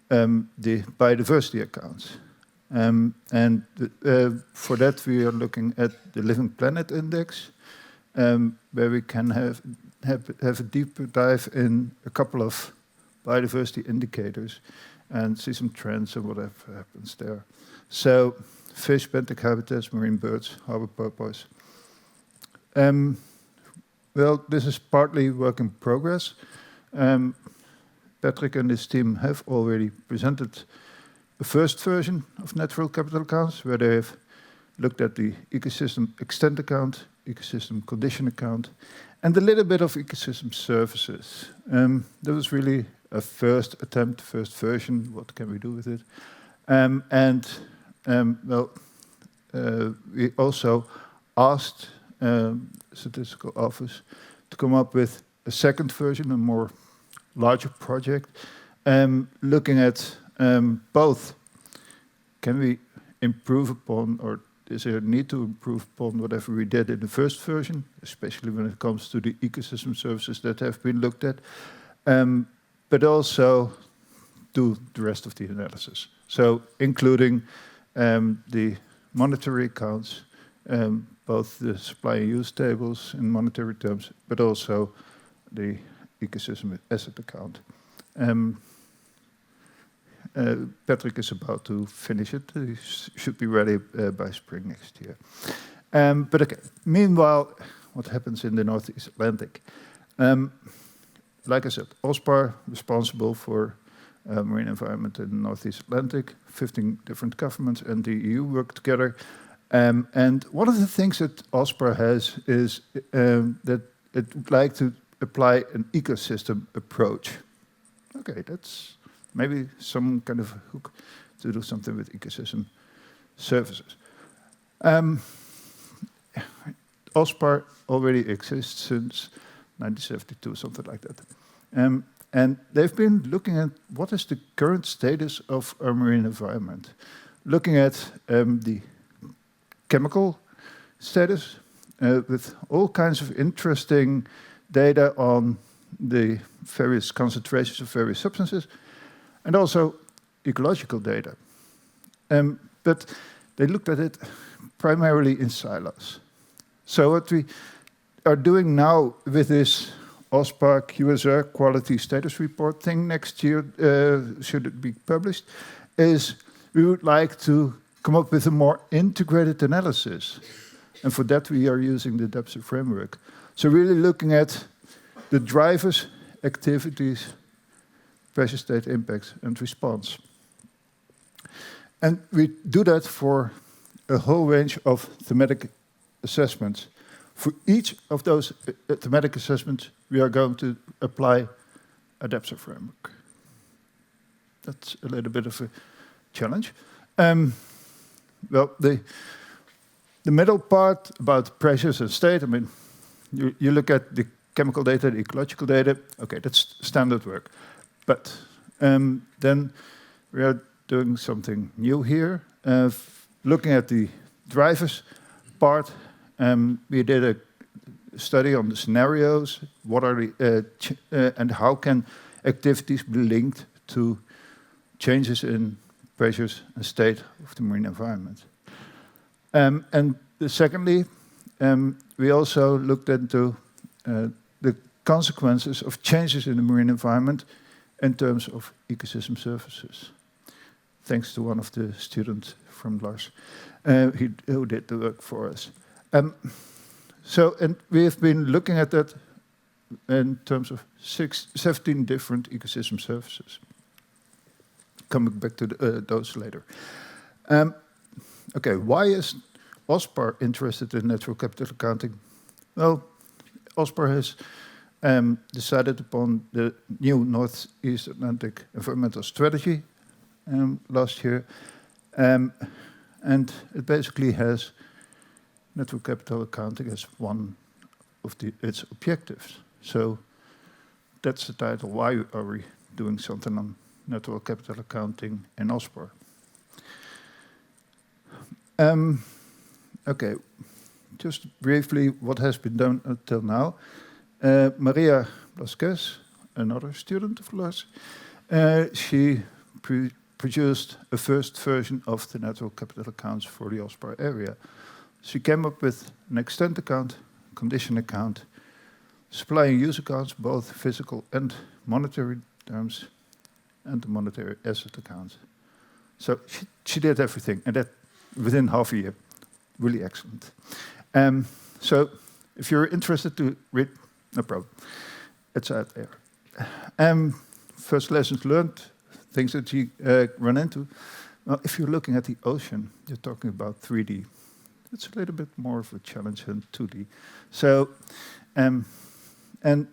the biodiversity accounts. For that, we are looking at the Living Planet Index, where we can have a deeper dive in a couple of biodiversity indicators and see some trends and whatever happens there. So, fish, benthic habitats, marine birds, harbor porpoise. Well, this is partly work in progress. Patrick and his team have already presented the first version of natural capital accounts, where they have looked at the ecosystem extent account, ecosystem condition account, and a little bit of ecosystem services. That was really a first attempt, first version. What can we do with it? We also asked Statistical Office to come up with a second version, a more larger project, looking at both, can we improve upon, or is there a need to improve upon whatever we did in the first version, especially when it comes to the ecosystem services that have been looked at, but also do the rest of the analysis. So including the monetary accounts, both the supply and use tables in monetary terms, but also the ecosystem asset account. Patrick is about to finish it. He should be ready by spring next year. But okay, meanwhile, what happens in the Northeast Atlantic? Like I said, OSPAR responsible for marine environment in the Northeast Atlantic. 15 different governments and the EU work together. And one of the things that OSPAR has is that it would like to apply an ecosystem approach. Okay, that's maybe some kind of hook to do something with ecosystem services. OSPAR already exists since 1972, something like that. And they've been looking at what is the current status of our marine environment. Looking at the chemical status with all kinds of interesting data on the various concentrations of various substances, and also ecological data. But they looked at it primarily in silos. So what we are doing now with this OSPAR QSR quality status report thing next year, should it be published, is we would like to come up with a more integrated analysis. And for that we are using the DEPSA framework. So really looking at the drivers, activities, pressure state impacts and response. And we do that for a whole range of thematic assessments. For each of those thematic assessments, we are going to apply a DEPSA framework. That's a little bit of a challenge. Well, the middle part about pressures and state, I mean, you look at the chemical data, the ecological data, okay, that's standard work. But then we are doing something new here, looking at the drivers part. We did a study on the scenarios, what are the, and how can activities be linked to changes in pressures and state of the marine environment. And secondly, we also looked into the consequences of changes in the marine environment in terms of ecosystem services. Thanks to one of the students from Lars, who did the work for us. And we have been looking at that in terms of 17 different ecosystem services. Coming back to those later. Okay, why is OSPAR interested in natural capital accounting? Well, OSPAR has decided upon the new Northeast Atlantic Environmental Strategy last year. And it basically has natural capital accounting as one of its objectives. So that's the title. Why are we doing something on natural capital accounting in OSPAR? Okay, just briefly what has been done until now. Maria Blasquez, another student of Lars, she produced a first version of the natural capital accounts for the OSPAR area. She came up with an extent account, condition account, supply and use accounts, both physical and monetary terms, and the monetary asset account. So she did everything, and that within half a year. Really excellent. So if you're interested to read, no problem. It's out there. First lessons learned, things that you run into. Well, if you're looking at the ocean, you're talking about 3D. It's a little bit more of a challenge than 2D. So, and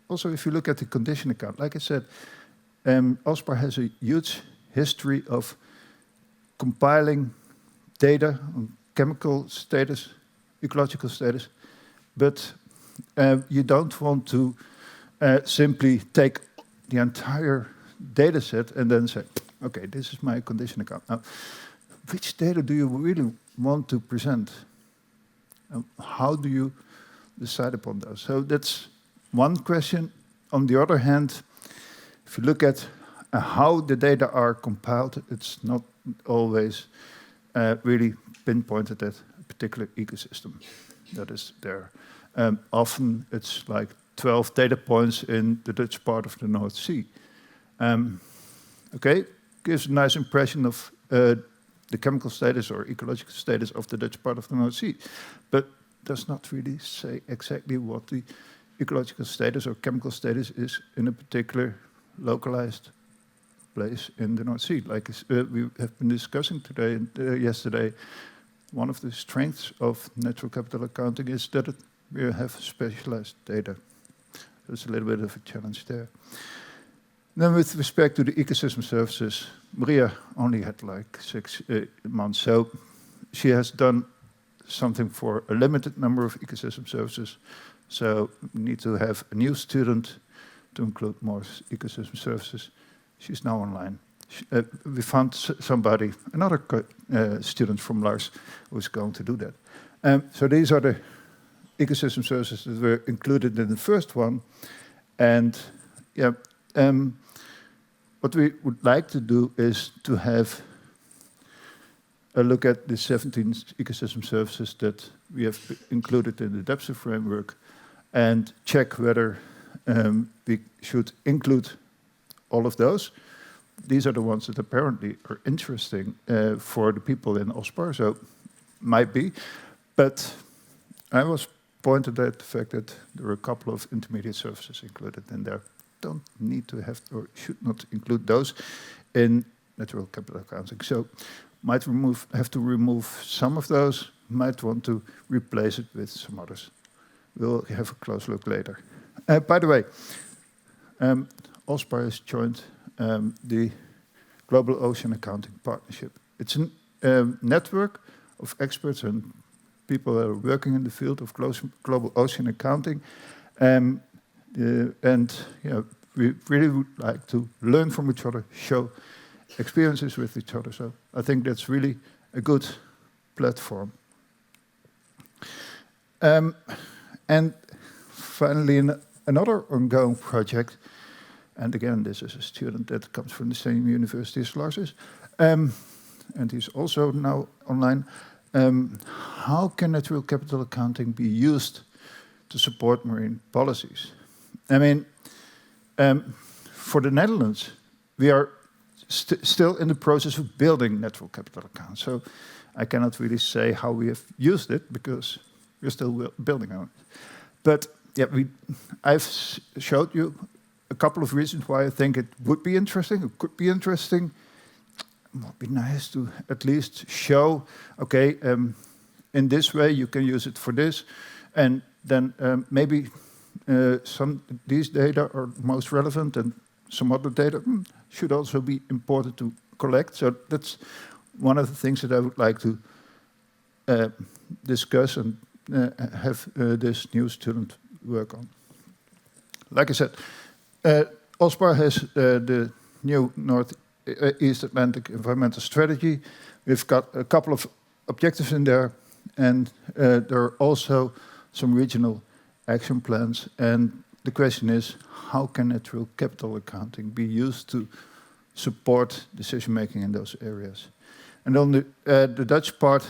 also if you look at the condition account, like I said, OSPAR has a huge history of compiling data on chemical status, ecological status, but you don't want to simply take the entire data set and then say, okay, this is my condition account. Now, which data do you really want to present? How do you decide upon those? So that's one question. On the other hand, if you look at how the data are compiled, it's not always really pinpointed at a particular ecosystem that is there. Often it's like 12 data points in the Dutch part of the North Sea. Okay, gives a nice impression of the chemical status or ecological status of the Dutch part of the North Sea, but does not really say exactly what the ecological status or chemical status is in a particular localized place in the North Sea. Like we have been discussing today and yesterday, one of the strengths of natural capital accounting is that we have specialized data. There's a little bit of a challenge there. Then with respect to the ecosystem services, Maria only had like 6 months, so she has done something for a limited number of ecosystem services. So we need to have a new student to include more ecosystem services. She's now online. We found somebody, another student from Lars, who's going to do that. So these are the ecosystem services that were included in the first one. And yeah, what we would like to do is to have a look at the 17 ecosystem services that we have included in the DEPSA framework and check whether we should include all of those. These are the ones that apparently are interesting for the people in OSPAR, so might be. But I was pointed at the fact that there are a couple of intermediate services included in there. Don't need to have or should not include those in natural capital accounting. So might have to remove some of those, might want to replace it with some others. We'll have a close look later. By the way, OSPAR has joined the Global Ocean Accounting Partnership. It's a network of experts and people that are working in the field of global ocean accounting. And yeah, we really would like to learn from each other, show experiences with each other. So I think that's really a good platform. And finally, another ongoing project, and again, this is a student that comes from the same university as Lars is, and he's also now online. How can natural capital accounting be used to support marine policies? I mean, for the Netherlands, we are still in the process of building natural capital accounts. So I cannot really say how we have used it because we're still building on it. But yeah, I've showed you a couple of reasons why I think it would be interesting, it could be interesting. It would be nice to at least show, okay, in this way, you can use it for this. And then maybe these data are most relevant and some other data should also be important to collect. So that's one of the things that I would like to discuss and have this new student work on. Like I said, OSPAR has the new Northeast Atlantic Environmental Strategy. We've got a couple of objectives in there, and there are also some regional action plans. And the question is, how can natural capital accounting be used to support decision-making in those areas? And on the Dutch part,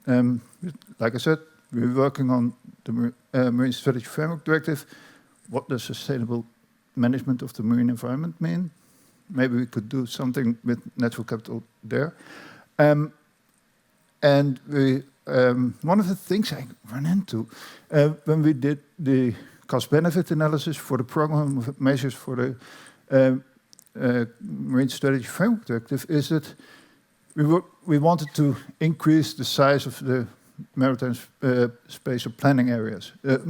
like I said, we're working on the Marine Strategy Framework Directive. What does sustainable management of the marine environment mean? Maybe we could do something with natural capital there. And we, one of the things I ran into when we did the cost-benefit analysis for the program of measures for the Marine Strategy Framework Directive is that we wanted to increase the size of the maritime spatial planning areas, the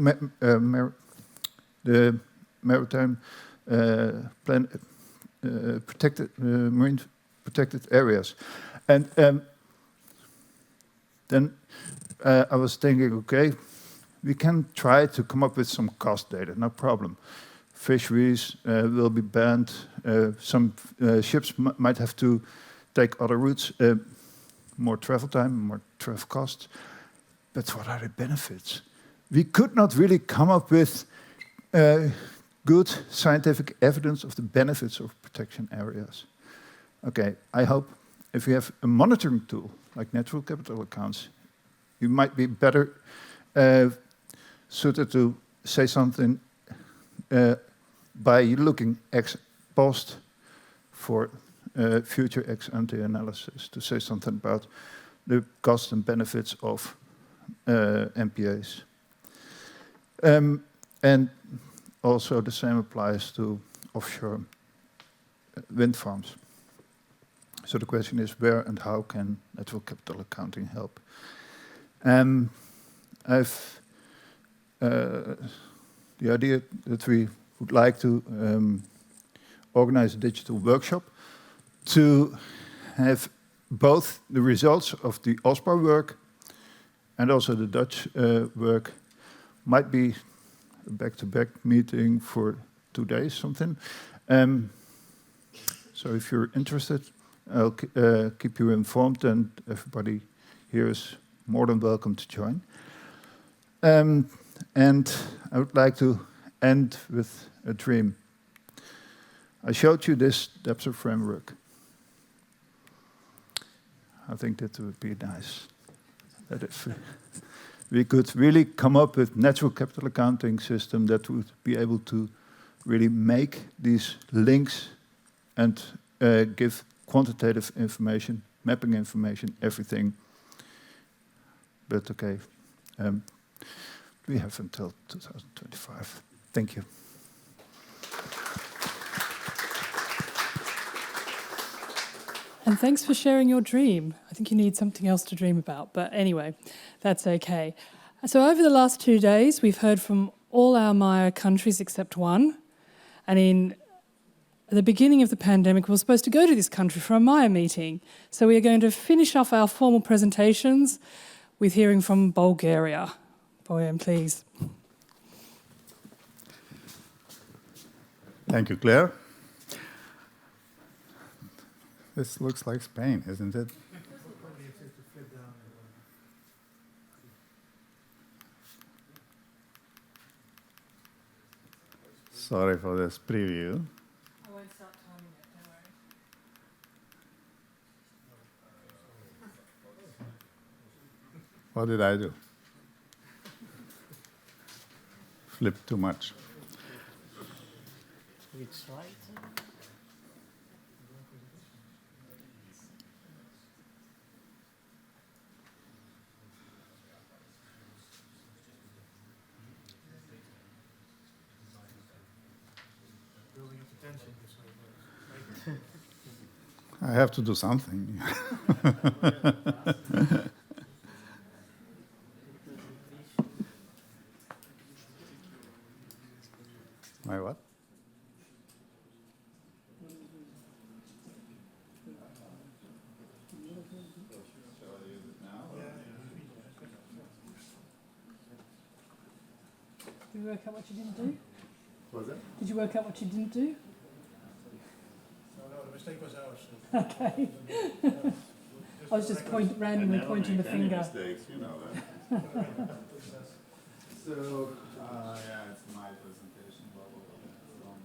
maritime protected marine protected areas, and then I was thinking, okay, we can try to come up with some cost data, no problem. Fisheries will be banned. Some ships might have to take other routes, more travel time, more travel costs. But what are the benefits? We could not really come up with good scientific evidence of the benefits of protection areas. Okay, I hope if we have a monitoring tool like natural capital accounts, you might be better suited to say something by looking ex post for future ex ante analysis, to say something about the costs and benefits of MPAs. And also the same applies to offshore wind farms. So the question is, where and how can natural capital accounting help? I've the idea that we would like to organize a digital workshop to have both the results of the OSPAR work and also the Dutch work. Might be a back-to-back meeting for 2 days, something. So if you're interested, I'll keep you informed, and everybody here is more than welcome to join. And I would like to end with a dream. I showed you this DEPSA framework. I think that would be nice. That if we could really come up with natural capital accounting system that would be able to really make these links and give quantitative information, mapping information, everything. But okay, we have until 2025. Thank you. And thanks for sharing your dream. I think you need something else to dream about, but anyway, that's okay. So over the last 2 days, we've heard from all our MAIA countries except one. And at the beginning of the pandemic, we were supposed to go to this country for a MAIA meeting. So we are going to finish off our formal presentations with hearing from Bulgaria. Bojan, please. Thank you, Claire. This looks like Spain, isn't it? Sorry for this preview. I won't start timing it, don't worry. What did I do? Flip too much. Which slide? I have to do something. Did you work out what you didn't do? What was that? Did you work out what you didn't do? No, the mistake was ours. Okay. I was just randomly pointing the finger. Mistakes, you know that. So, yeah, it's my presentation. Blah, blah, blah.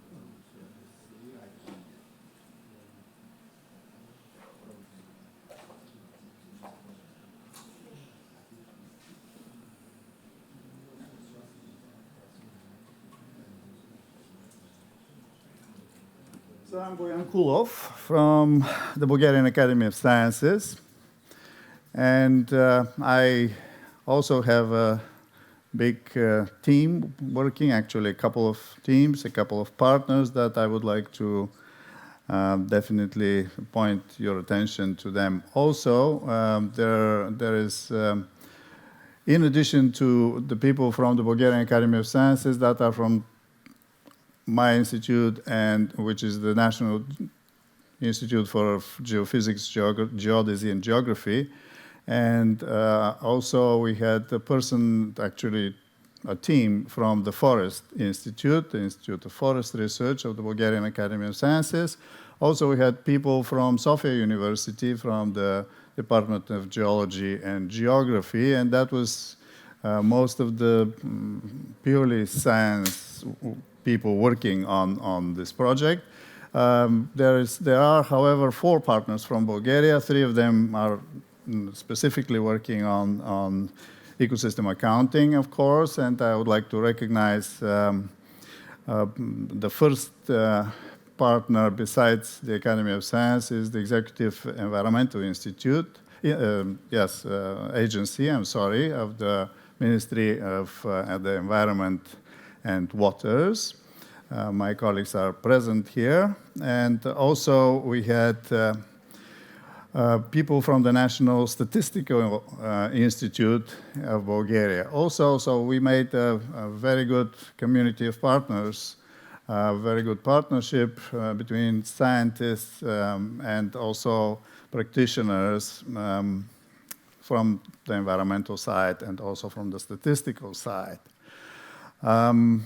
So I'm Bojan Kulov from the Bulgarian Academy of Sciences. And I also have a big team working, actually a couple of teams, a couple of partners that I would like to definitely point your attention to them. Also, there is, in addition to the people from the Bulgarian Academy of Sciences that are from my institute, and which is the National Institute for Geophysics, Geodesy, and Geography. And also we had a person, actually a team from the Forest Institute, the Institute of Forest Research of the Bulgarian Academy of Sciences. Also we had people from Sofia University, from the Department of Geology and Geography, and that was most of the purely science people working on this project. There are, however, 4 partners from Bulgaria. 3 of them are specifically working on ecosystem accounting, of course, and I would like to recognize the first partner besides the Academy of Science is the Executive Environmental Institute, agency, I'm sorry, of the Ministry of the Environment and Waters. My colleagues are present here. And also we had people from the National Statistical Institute of Bulgaria. Also, so we made a very good community of partners, a very good partnership between scientists and also practitioners from the environmental side and also from the statistical side. I'll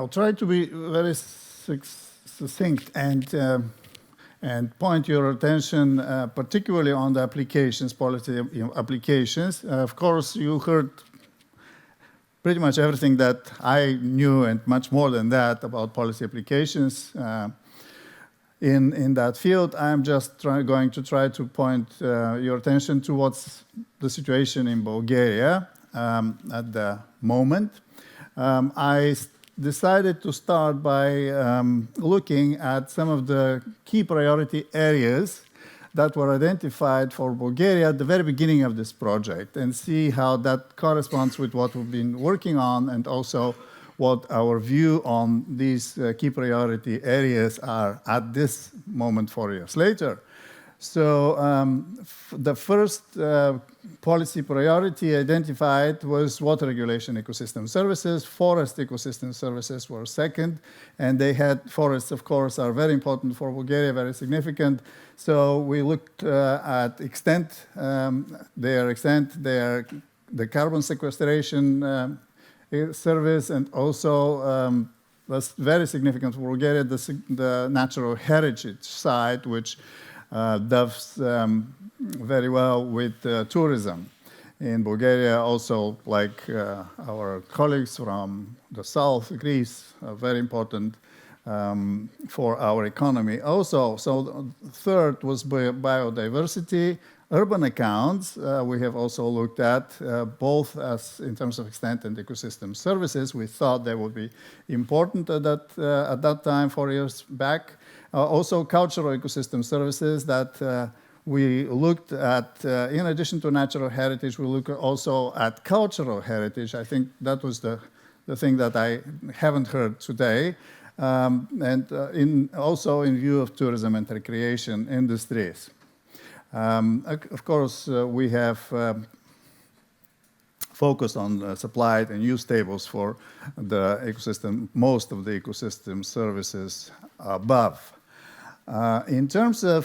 try to be very succinct and point your attention particularly on the applications, policy applications. Of course, you heard pretty much everything that I knew and much more than that about policy applications in that field. I'm just going to try to point your attention to what's the situation in Bulgaria at the moment. I decided to start by looking at some of the key priority areas that were identified for Bulgaria at the very beginning of this project and see how that corresponds with what we've been working on and also what our view on these key priority areas are at this moment 4 years later. So the first policy priority identified was water regulation ecosystem services. Forest ecosystem services were second, and they had forests, of course, are very important for Bulgaria, very significant. So we looked at the carbon sequestration service, and also was very significant for Bulgaria, the natural heritage side, which does very well with tourism. In Bulgaria, also, like our colleagues from the south, Greece, very important for our economy. Also, so third was biodiversity. Urban accounts, we have also looked at both as in terms of extent and ecosystem services. We thought they would be important at that time, 4 years back. Also cultural ecosystem services that we looked at, in addition to natural heritage, we look also at cultural heritage. I think that was the thing that I haven't heard today. And also in view of tourism and recreation industries. Of course, we have focused on supplied and use tables for the ecosystem, most of the ecosystem services above. In terms of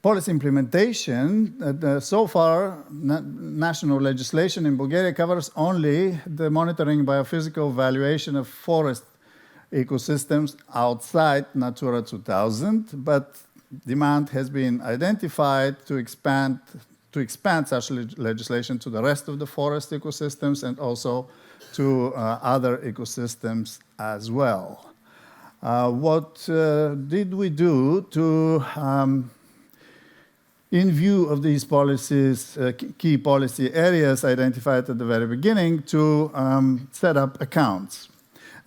policy implementation, so far, national legislation in Bulgaria covers only the monitoring biophysical valuation of forest ecosystems outside Natura 2000, but demand has been identified to expand such legislation to the rest of the forest ecosystems and also to other ecosystems as well. What did we do to, in view of these policies, key policy areas identified at the very beginning, to set up accounts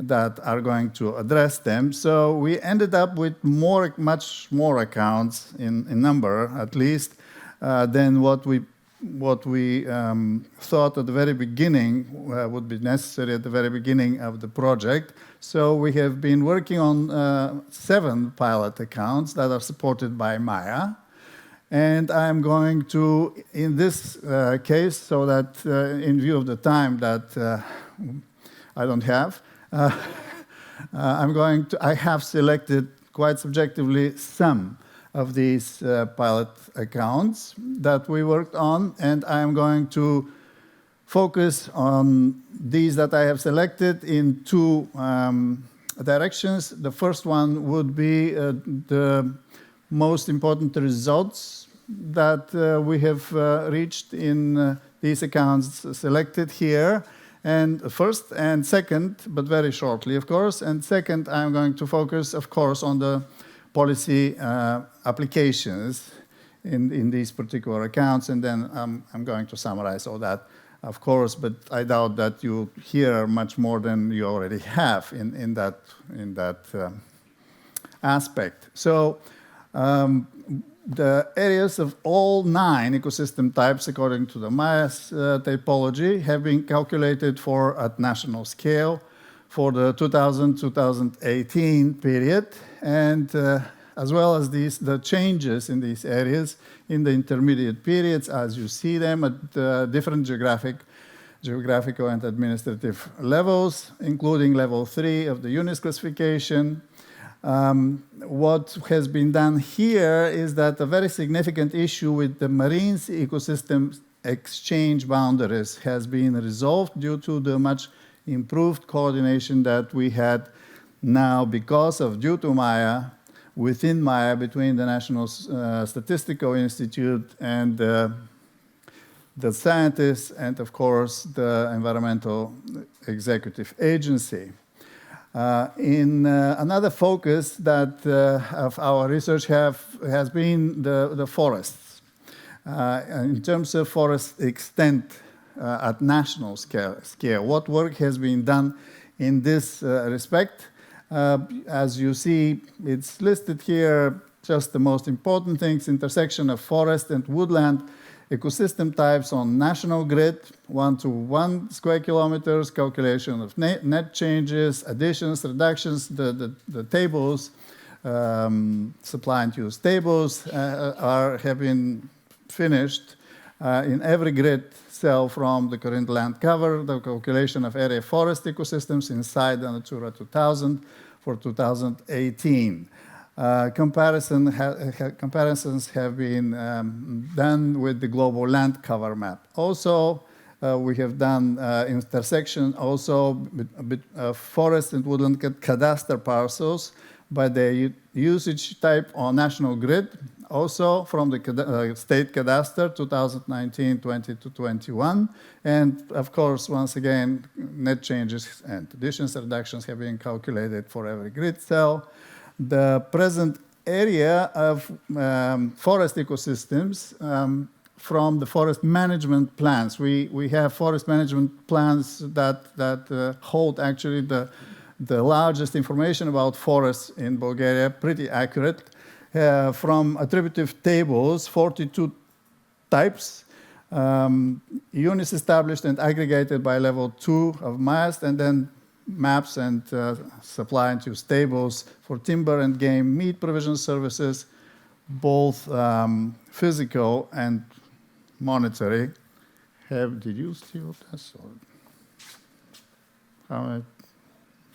that are going to address them? So we ended up with much more accounts in number, at least, than what we thought at the very beginning would be necessary at the very beginning of the project. So we have been working on 7 pilot accounts that are supported by MAIA. And I'm going to, in this case, so that in view of the time that I don't have, I have selected quite subjectively some of these pilot accounts that we worked on, and I'm going to focus on these that I have selected in 2 directions. The first one would be the most important results that we have reached in these accounts selected here. And first and second, but very shortly, of course. And second, I'm going to focus, of course, on the policy applications in these particular accounts. And then I'm going to summarize all that, of course, but I doubt that you hear much more than you already have in that aspect. So the areas of all 9 ecosystem types, according to the Maes typology, have been calculated for at national scale for the 2000-2018 period, and as well as the changes in these areas in the intermediate periods, as you see them at different geographical and administrative levels, including level 3 of the UNIS classification. What has been done here is that a very significant issue with the marine ecosystem exchange boundaries has been resolved due to the much improved coordination that we had now because of due to MAIA, within MAIA, between the National Statistical Institute and the scientists and, of course, the Environmental Executive Agency. Another focus that of our research has been the forests. In terms of forest extent at national scale, what work has been done in this respect? As you see, it's listed here, just the most important things: intersection of forest and woodland ecosystem types on national grid, 1 to 1 square kilometers, calculation of net changes, additions, reductions. The tables, supply and use tables, have been finished in every grid cell from the current land cover, the calculation of area forest ecosystems inside the Natura 2000 for 2018. Comparisons have been done with the global land cover map. Also, we have done intersection also of forest and woodland cadastre parcels by the usage type on national grid, also from the state cadastre 2019-20 to 21. And of course, once again, net changes and additions and reductions have been calculated for every grid cell. The present area of forest ecosystems from the forest management plans. We have forest management plans that hold actually the largest information about forests in Bulgaria, pretty accurate. From attributive tables, 42 types, units established and aggregated by level 2 of Maes, and then maps and supply and use tables for timber and game meat provision services, both physical and monetary. Did you steal this? Or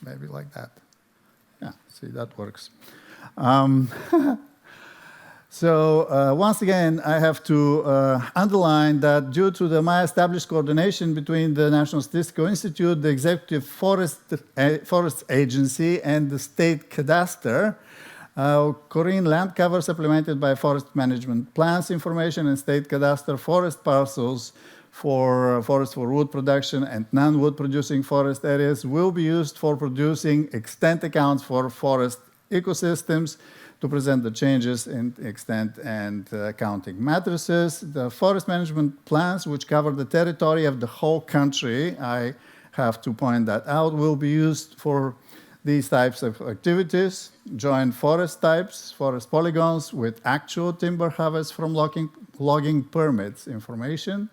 maybe like that. Yeah, see, that works. So once again, I have to underline that due to the MAIA established coordination between the National Statistical Institute, the Executive Forest Agency, and the State Cadastre, Korean land cover supplemented by forest management plans information and State Cadastre forest parcels for forest for wood production and non-wood producing forest areas will be used for producing extent accounts for forest ecosystems to present the changes in extent and accounting matrices. The forest management plans, which cover the territory of the whole country, I have to point that out, will be used for these types of activities: joint forest types, forest polygons with actual timber harvest from logging permits information,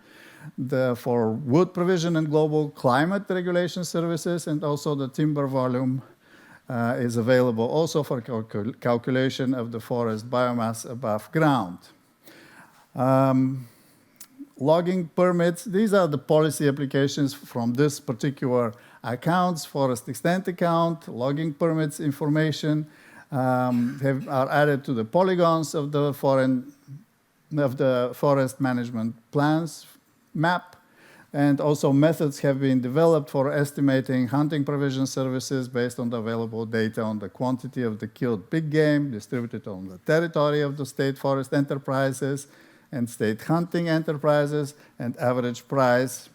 for wood provision and global climate regulation services, and also the timber volume is available also for calculation of the forest biomass above ground. Logging permits, these are the policy applications from this particular accounts: forest extent account, logging permits information are added to the polygons of the forest management plans map. And also methods have been developed for estimating hunting provision services based on the available data on the quantity of the killed big game distributed on the territory of the state forest enterprises and state hunting enterprises, and average price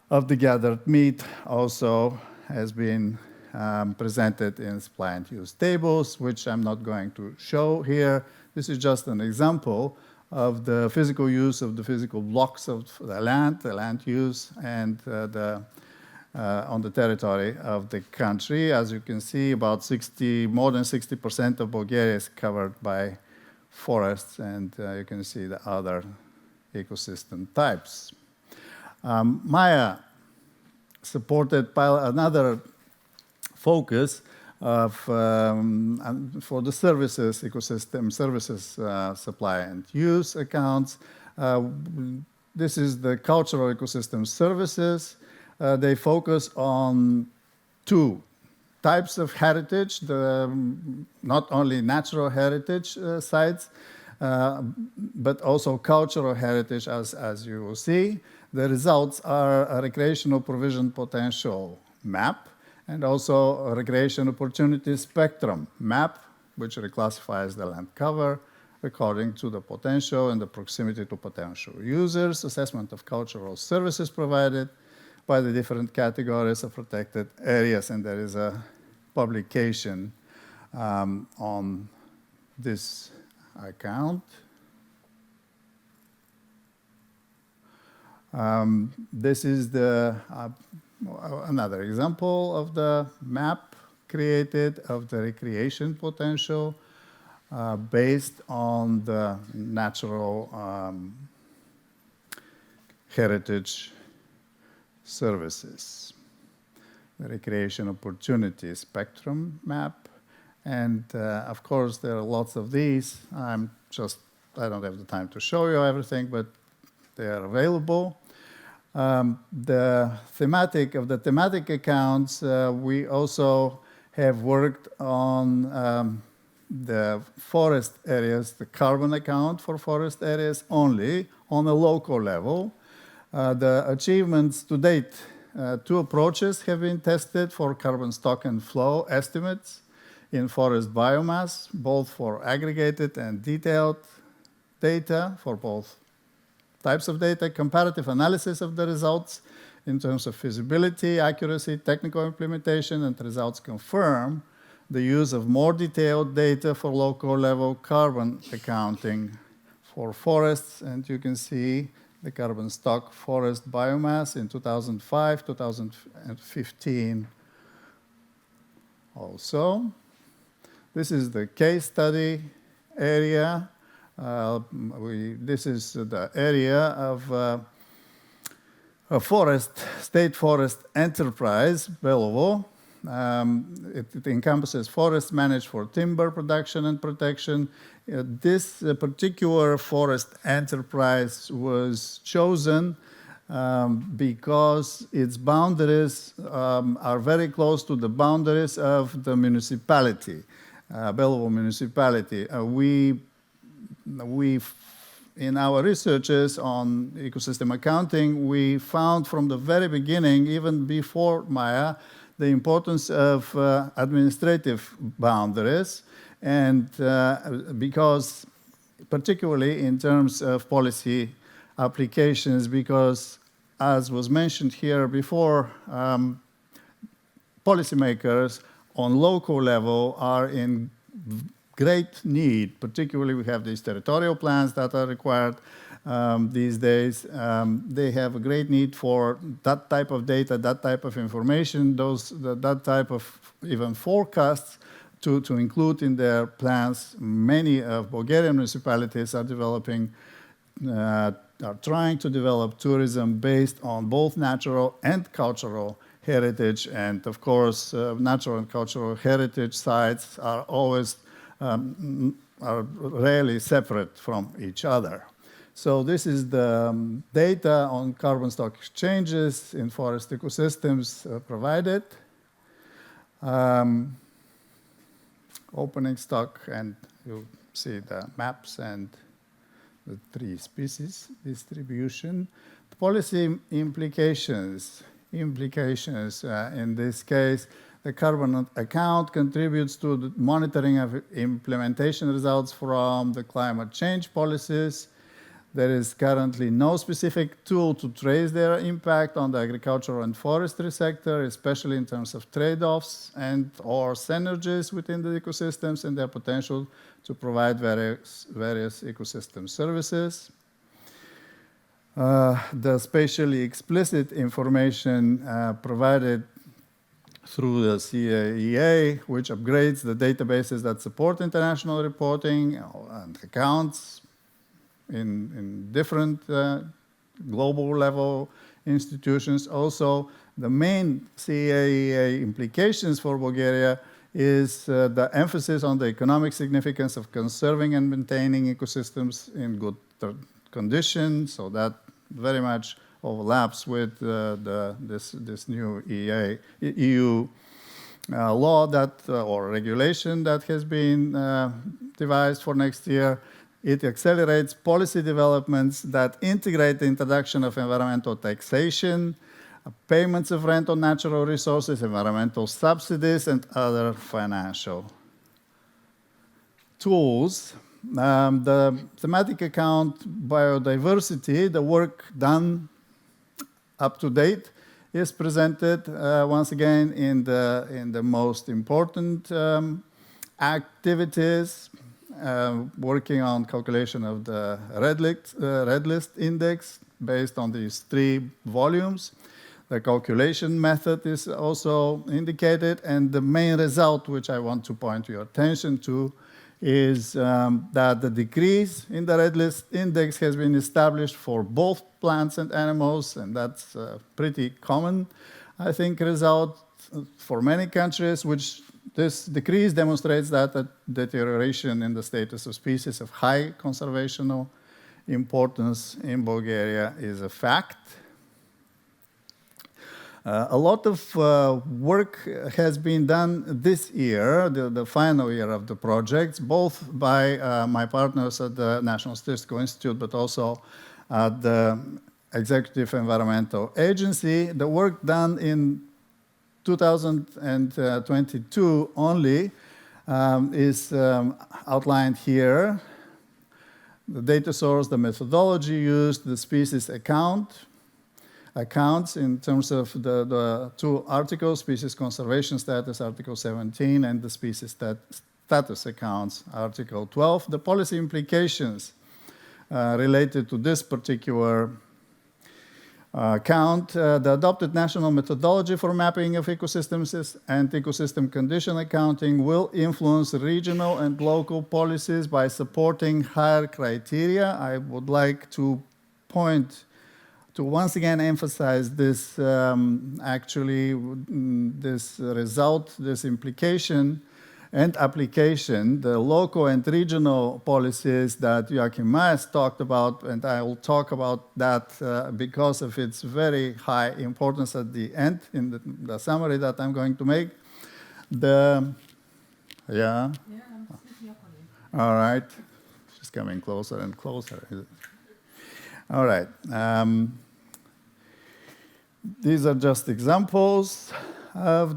of the gathered meat also has been presented in supply and use tables, which I'm not going to show here. This is just an example of the physical use of the physical blocks of the land use, and on the territory of the country. As you can see, more than 60% of Bulgaria is covered by forests, and you can see the other ecosystem types. MAIA supported another focus of, for the services ecosystem, services supply and use accounts. This is the cultural ecosystem services. They focus on two types of heritage, not only natural heritage sites, but also cultural heritage, as you will see. The results are a recreational provision potential map, and also a recreation opportunity spectrum map, which reclassifies the land cover according to the potential and the proximity to potential users, assessment of cultural services provided by the different categories of protected areas, and there is a publication on this account. This is another example of the map created of the recreation potential based on the natural heritage services. The recreation opportunity spectrum map. And of course, there are lots of these. I don't have the time to show you everything, but they are available. The thematic accounts, we also have worked on the forest areas, the carbon account for forest areas only on a local level. The achievements to date, two approaches have been tested for carbon stock and flow estimates in forest biomass, both for aggregated and detailed data for both types of data, comparative analysis of the results in terms of feasibility, accuracy, technical implementation, and results confirm the use of more detailed data for local level carbon accounting for forests. And you can see the carbon stock forest biomass in 2005, 2015 also. This is the case study area. This is the area of a state forest enterprise, Belovo. It encompasses forests managed for timber production and protection. This particular forest enterprise was chosen because its boundaries are very close to the boundaries of the municipality, Belovo municipality. We in our researches on ecosystem accounting, we found from the very beginning, even before MAIA, the importance of administrative boundaries, and because, particularly in terms of policy applications, because, as was mentioned here before, policymakers on local level are in great need. Particularly, we have these territorial plans that are required these days. They have a great need for that type of data, that type of information, that type of even forecasts to include in their plans. Many of Bulgarian municipalities are trying to develop tourism based on both natural and cultural heritage. And of course, natural and cultural heritage sites are always are rarely separate from each other. So this is the data on carbon stock exchanges in forest ecosystems provided. Opening stock, and you see the maps and the 3 species distribution. The policy implications in this case, the carbon account contributes to the monitoring of implementation results from the climate change policies. There is currently no specific tool to trace their impact on the agricultural and forestry sector, especially in terms of trade-offs and/or synergies within the ecosystems and their potential to provide various ecosystem services. The spatially explicit information provided through the SEEA EA, which upgrades the databases that support international reporting and accounts in different global level institutions. Also, the main SEEA EA implications for Bulgaria is the emphasis on the economic significance of conserving and maintaining ecosystems in good condition. So that very much overlaps with this new EU law or regulation that has been devised for next year. It accelerates policy developments that integrate the introduction of environmental taxation, payments of rent on natural resources, environmental subsidies, and other financial tools. The thematic account biodiversity, the work done up to date, is presented once again in the most important activities, working on calculation of the red list index based on these 3 volumes. The calculation method is also indicated, and the main result, which I want to point your attention to, is that the decrease in the red list index has been established for both plants and animals, and that's a pretty common, I think, result for many countries, which this decrease demonstrates that a deterioration in the status of species of high conservational importance in Bulgaria is a fact. A lot of work has been done this year, the final year of the projects, both by my partners at the National Statistical Institute, but also at the Executive Environmental Agency. The work done in 2022 only is outlined here. The data source, the methodology used, the species accounts in terms of the 2 articles, species conservation status, Article 17, and the species status accounts, Article 12. The policy implications related to this particular count, the adopted national methodology for mapping of ecosystems and ecosystem condition accounting will influence regional and local policies by supporting higher criteria. I would like to point to once again emphasize this this result, this implication and application, the local and regional policies that Joachim Maes talked about, and I will talk about that because of its very high importance at the end in the summary that I'm going to make. All right, she's coming closer and closer. All right. These are just examples of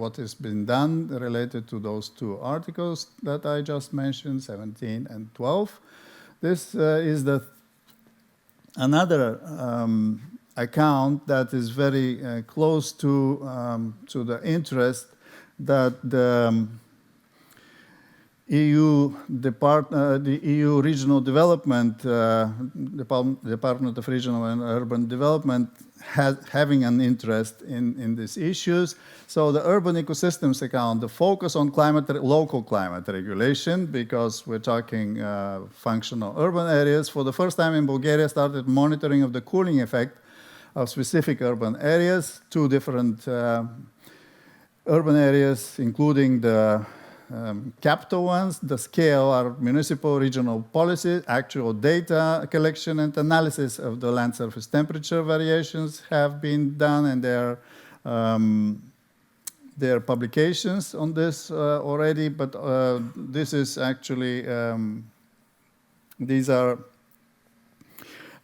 what has been done related to those two articles that I just mentioned, 17 and 12. This is another account that is very close to the interest that the the EU Regional Development, Department of Regional and Urban Development, having an interest in these issues. So the urban ecosystems account, the focus on local climate regulation, because we're talking functional urban areas. For the first time in Bulgaria, started monitoring of the cooling effect of specific urban areas, 2 different urban areas, including the capital ones. The scale are municipal regional policies, actual data collection and analysis of the land surface temperature variations have been done, and there are publications on this already, but this is actually, these are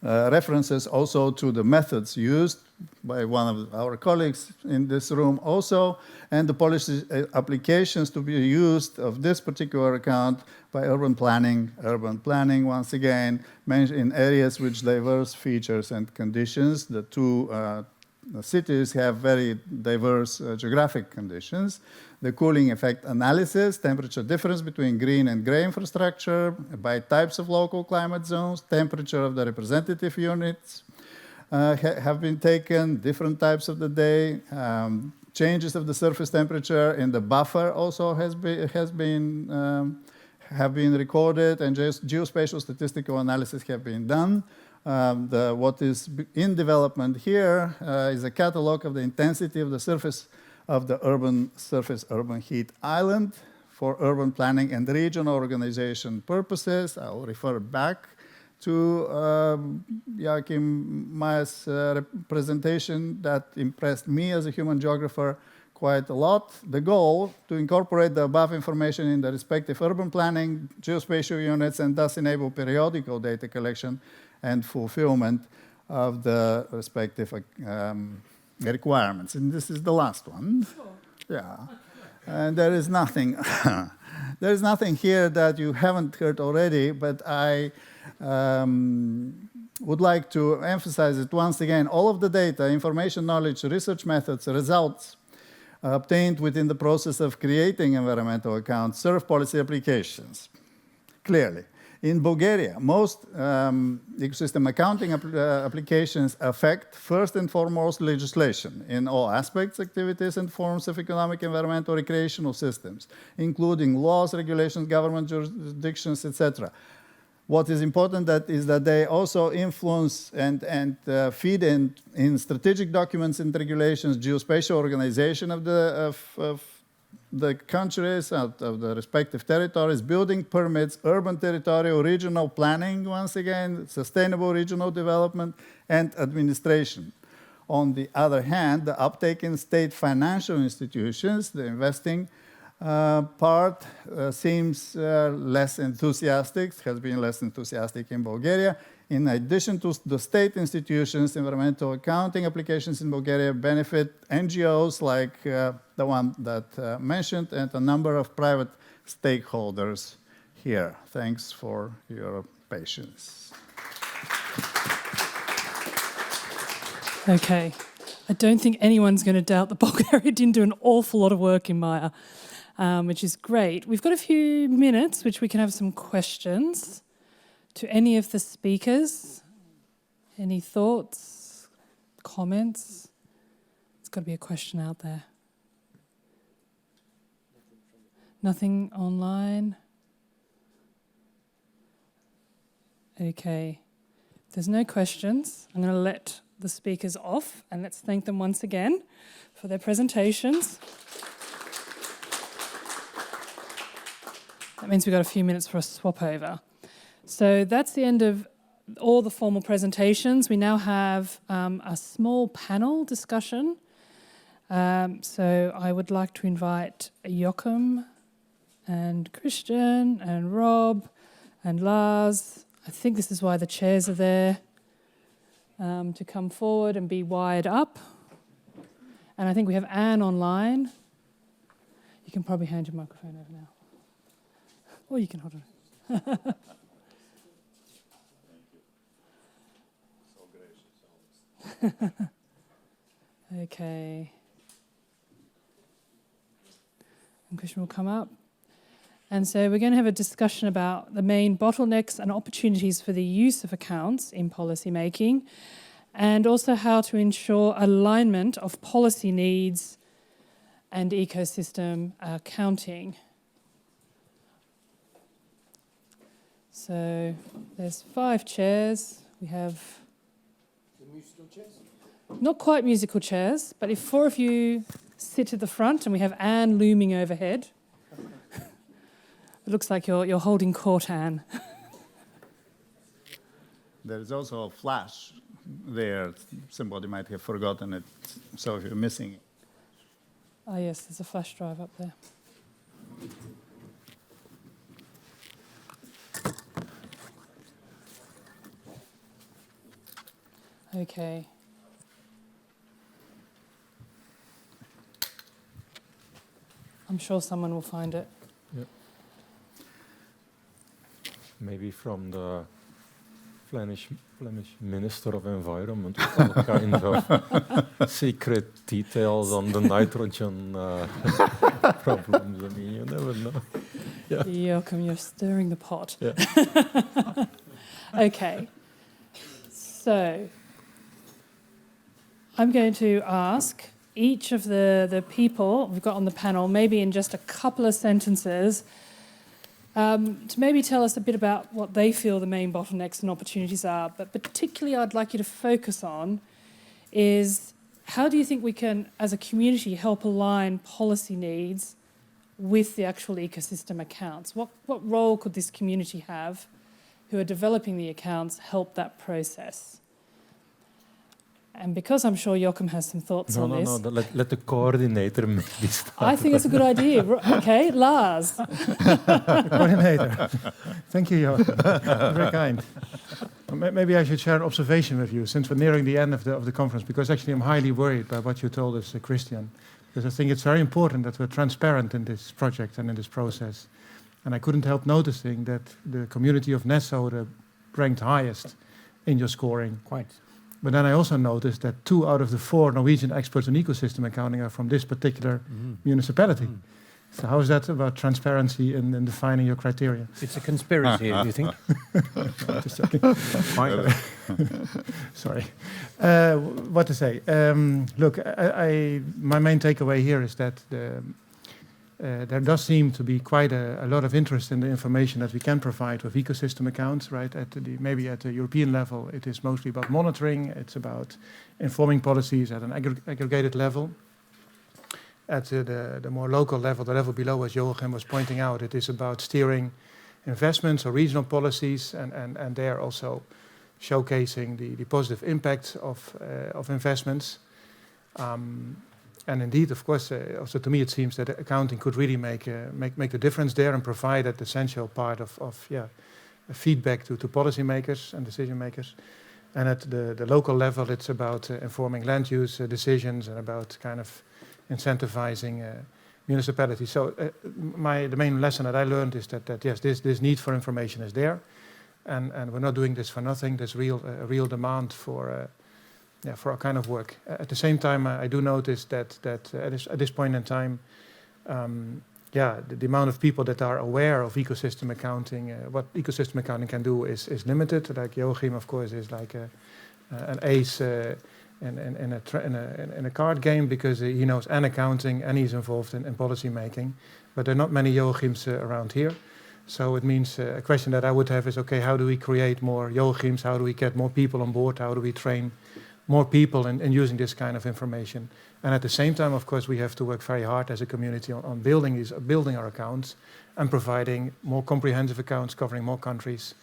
references also to the methods used by one of our colleagues in this room also, and the policy applications to be used of this particular account by urban planning. Urban planning, once again, in areas with diverse features and conditions. The 2 cities have very diverse geographic conditions. The cooling effect analysis, temperature difference between green and gray infrastructure by types of local climate zones, temperature of the representative units have been taken, different types of the day, changes of the surface temperature in the buffer also have been recorded, and geospatial statistical analysis have been done. What is in development here is a catalog of the intensity of the surface of the urban heat island for urban planning and regional organization purposes. I'll refer back to Joachim Maes' presentation that impressed me as a human geographer quite a lot. The goal, to incorporate the above information in the respective urban planning, geospatial units, and thus enable periodical data collection and fulfillment of the respective requirements. And this is the last one. Sure. Yeah. And there is nothing, there is nothing here that you haven't heard already, but I would like to emphasize it once again. All of the data, information, knowledge, research methods, results obtained within the process of creating environmental accounts serve policy applications. Clearly. In Bulgaria, most ecosystem accounting applications affect, first and foremost, legislation in all aspects, activities, and forms of economic, environmental, recreational systems, including laws, regulations, government jurisdictions, etc. What is important is that they also influence and feed in strategic documents and regulations, geospatial organization of the countries, of the respective territories, building permits, urban territorial, regional planning, once again, sustainable regional development, and administration. On the other hand, the uptake in state financial institutions, the investing part seems less enthusiastic, has been less enthusiastic in Bulgaria. In addition to the state institutions, environmental accounting applications in Bulgaria benefit NGOs like the one that mentioned, and a number of private stakeholders here. Thanks for your patience. Okay. I don't think anyone's going to doubt that Bulgaria didn't do an awful lot of work in MAIA, which is great. We've got a few minutes which we can have some questions to any of the speakers. Any thoughts, comments? There's got to be a question out there. Nothing online? Okay. If there's no questions, I'm going to let the speakers off, and let's thank them once again for their presentations. That means we've got a few minutes for a swap over. So that's the end of all the formal presentations. We now have a small panel discussion. So I would like to invite Joachim and Christian and Rob and Lars. I think this is why the chairs are there, to come forward and be wired up. And I think we have Anne online. You can probably hand your microphone over now. Or you can hold it. Okay. And Christian will come up. And so we're going to have a discussion about the main bottlenecks and opportunities for the use of accounts in policy making, and also how to ensure alignment of policy needs and ecosystem accounting. So there's 5 chairs. We have musical chairs? not quite musical chairs, but if 4 of you sit at the front, and we have Anne looming overhead. It looks like you're holding court, Anne. There's also a flash there. Somebody might have forgotten it, so if you're missing it. Ah, yes, there's a flash drive up there. Okay. I'm sure someone will find it. Yeah. Maybe from the Flemish Minister of Environment, with all kinds of secret details on the nitrogen problems. I mean, you never know. Yeah. Joachim, you're stirring the pot. Yeah. Okay. So I'm going to ask each of the people we've got on the panel, maybe in just a couple of sentences, to maybe tell us a bit about what they feel the main bottlenecks and opportunities are. But particularly I'd like you to focus on is how do you think we can, as a community, help align policy needs with the actual ecosystem accounts? What role could this community have who are developing the accounts help that process? And because I'm sure Joachim has some thoughts on this. No, let the coordinator maybe start. I think it's a good idea. Okay, Lars. Coordinator. Thank you, Joachim. Very kind. Maybe I should share an observation with you, since we're nearing the end of the conference, because actually I'm highly worried by what you told us, Christian, because I think it's very important that we're transparent in this project and in this process. And I couldn't help noticing that the community of Nassau ranked highest in your scoring. Quite. But then I also noticed that 2 out of the 4 Norwegian experts in ecosystem accounting are from this particular municipality. So how is that about transparency in defining your criteria? It's a conspiracy, do you think? Just joking. Sorry. What to say? Look, my main takeaway here is that there does seem to be quite a lot of interest in the information that we can provide with ecosystem accounts, right? Maybe at the European level, it is mostly about monitoring. It's about informing policies at an aggregated level. At the more local level, the level below, as Joachim was pointing out, it is about steering investments or regional policies, and there also showcasing the positive impact of investments. And indeed, of course, also to me it seems that accounting could really make the difference there and provide that essential part of feedback to policymakers and decision makers. And at the local level, it's about informing land use decisions and about kind of incentivizing municipalities. So the main lesson that I learned is that yes, this need for information is there, and we're not doing this for nothing. There's real demand for our kind of work. At the same time, I do notice that at this point in time, the amount of people that are aware of ecosystem accounting, what ecosystem accounting can do is limited. Like Joachim, of course, is like an ace in a card game because he knows and accounting and he's involved in policy making. But there are not many Joachims around here. So it means a question that I would have is, okay, how do we create more Joachims? How do we get more people on board? How do we train more people in using this kind of information? And at the same time, of course, we have to work very hard as a community on building our accounts and providing more comprehensive accounts covering more countries.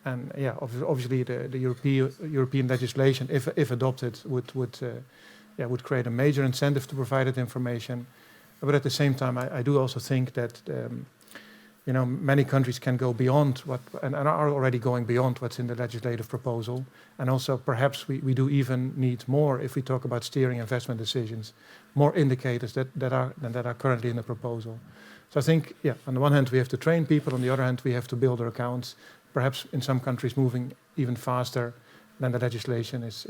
And obviously the European legislation, if adopted, would create a major incentive to provide that information. But at the same time, I do also think that many countries can go beyond what, and are already going beyond what's in the legislative proposal. And also perhaps we do even need more, if we talk about steering investment decisions, more indicators that are currently in the proposal. So I think, on the one hand we have to train people, on the other hand we have to build our accounts, perhaps in some countries moving even faster than the legislation is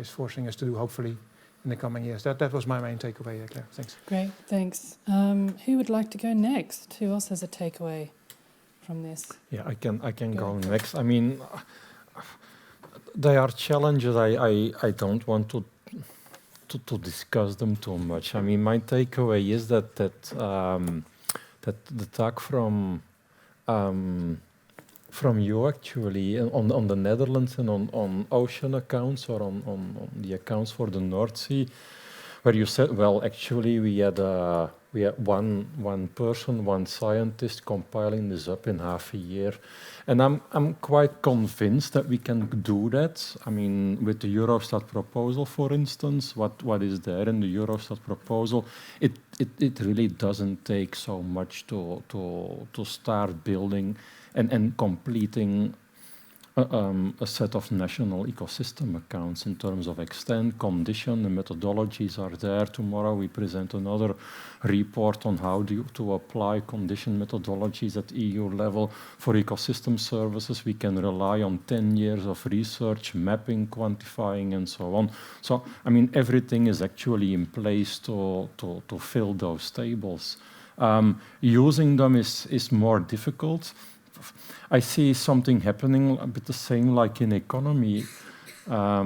forcing us to do, hopefully, in the coming years. That was my main takeaway, Claire. Thanks. Great, thanks. Who would like to go next? Who else has a takeaway from this? Yeah, I can go next. I mean, there are challenges. I don't want to discuss them too much. I mean, my takeaway is that the talk from you actually on the Netherlands and on ocean accounts or on the accounts for the North Sea, where you said, well, actually we had one person, one scientist compiling this up in half a year, and I'm quite convinced that we can do that. I mean, with the Eurostat proposal, for instance, what is there in the Eurostat proposal, it really doesn't take so much to start building and completing a set of national ecosystem accounts in terms of extent, condition. The methodologies are there. Tomorrow we present another report on how to apply condition methodologies at EU level. For ecosystem services, we can rely on 10 years of research, mapping, quantifying, and so on. So, I mean, everything is actually in place to fill those tables. Using them is more difficult. I see something happening a bit the same like in economy. I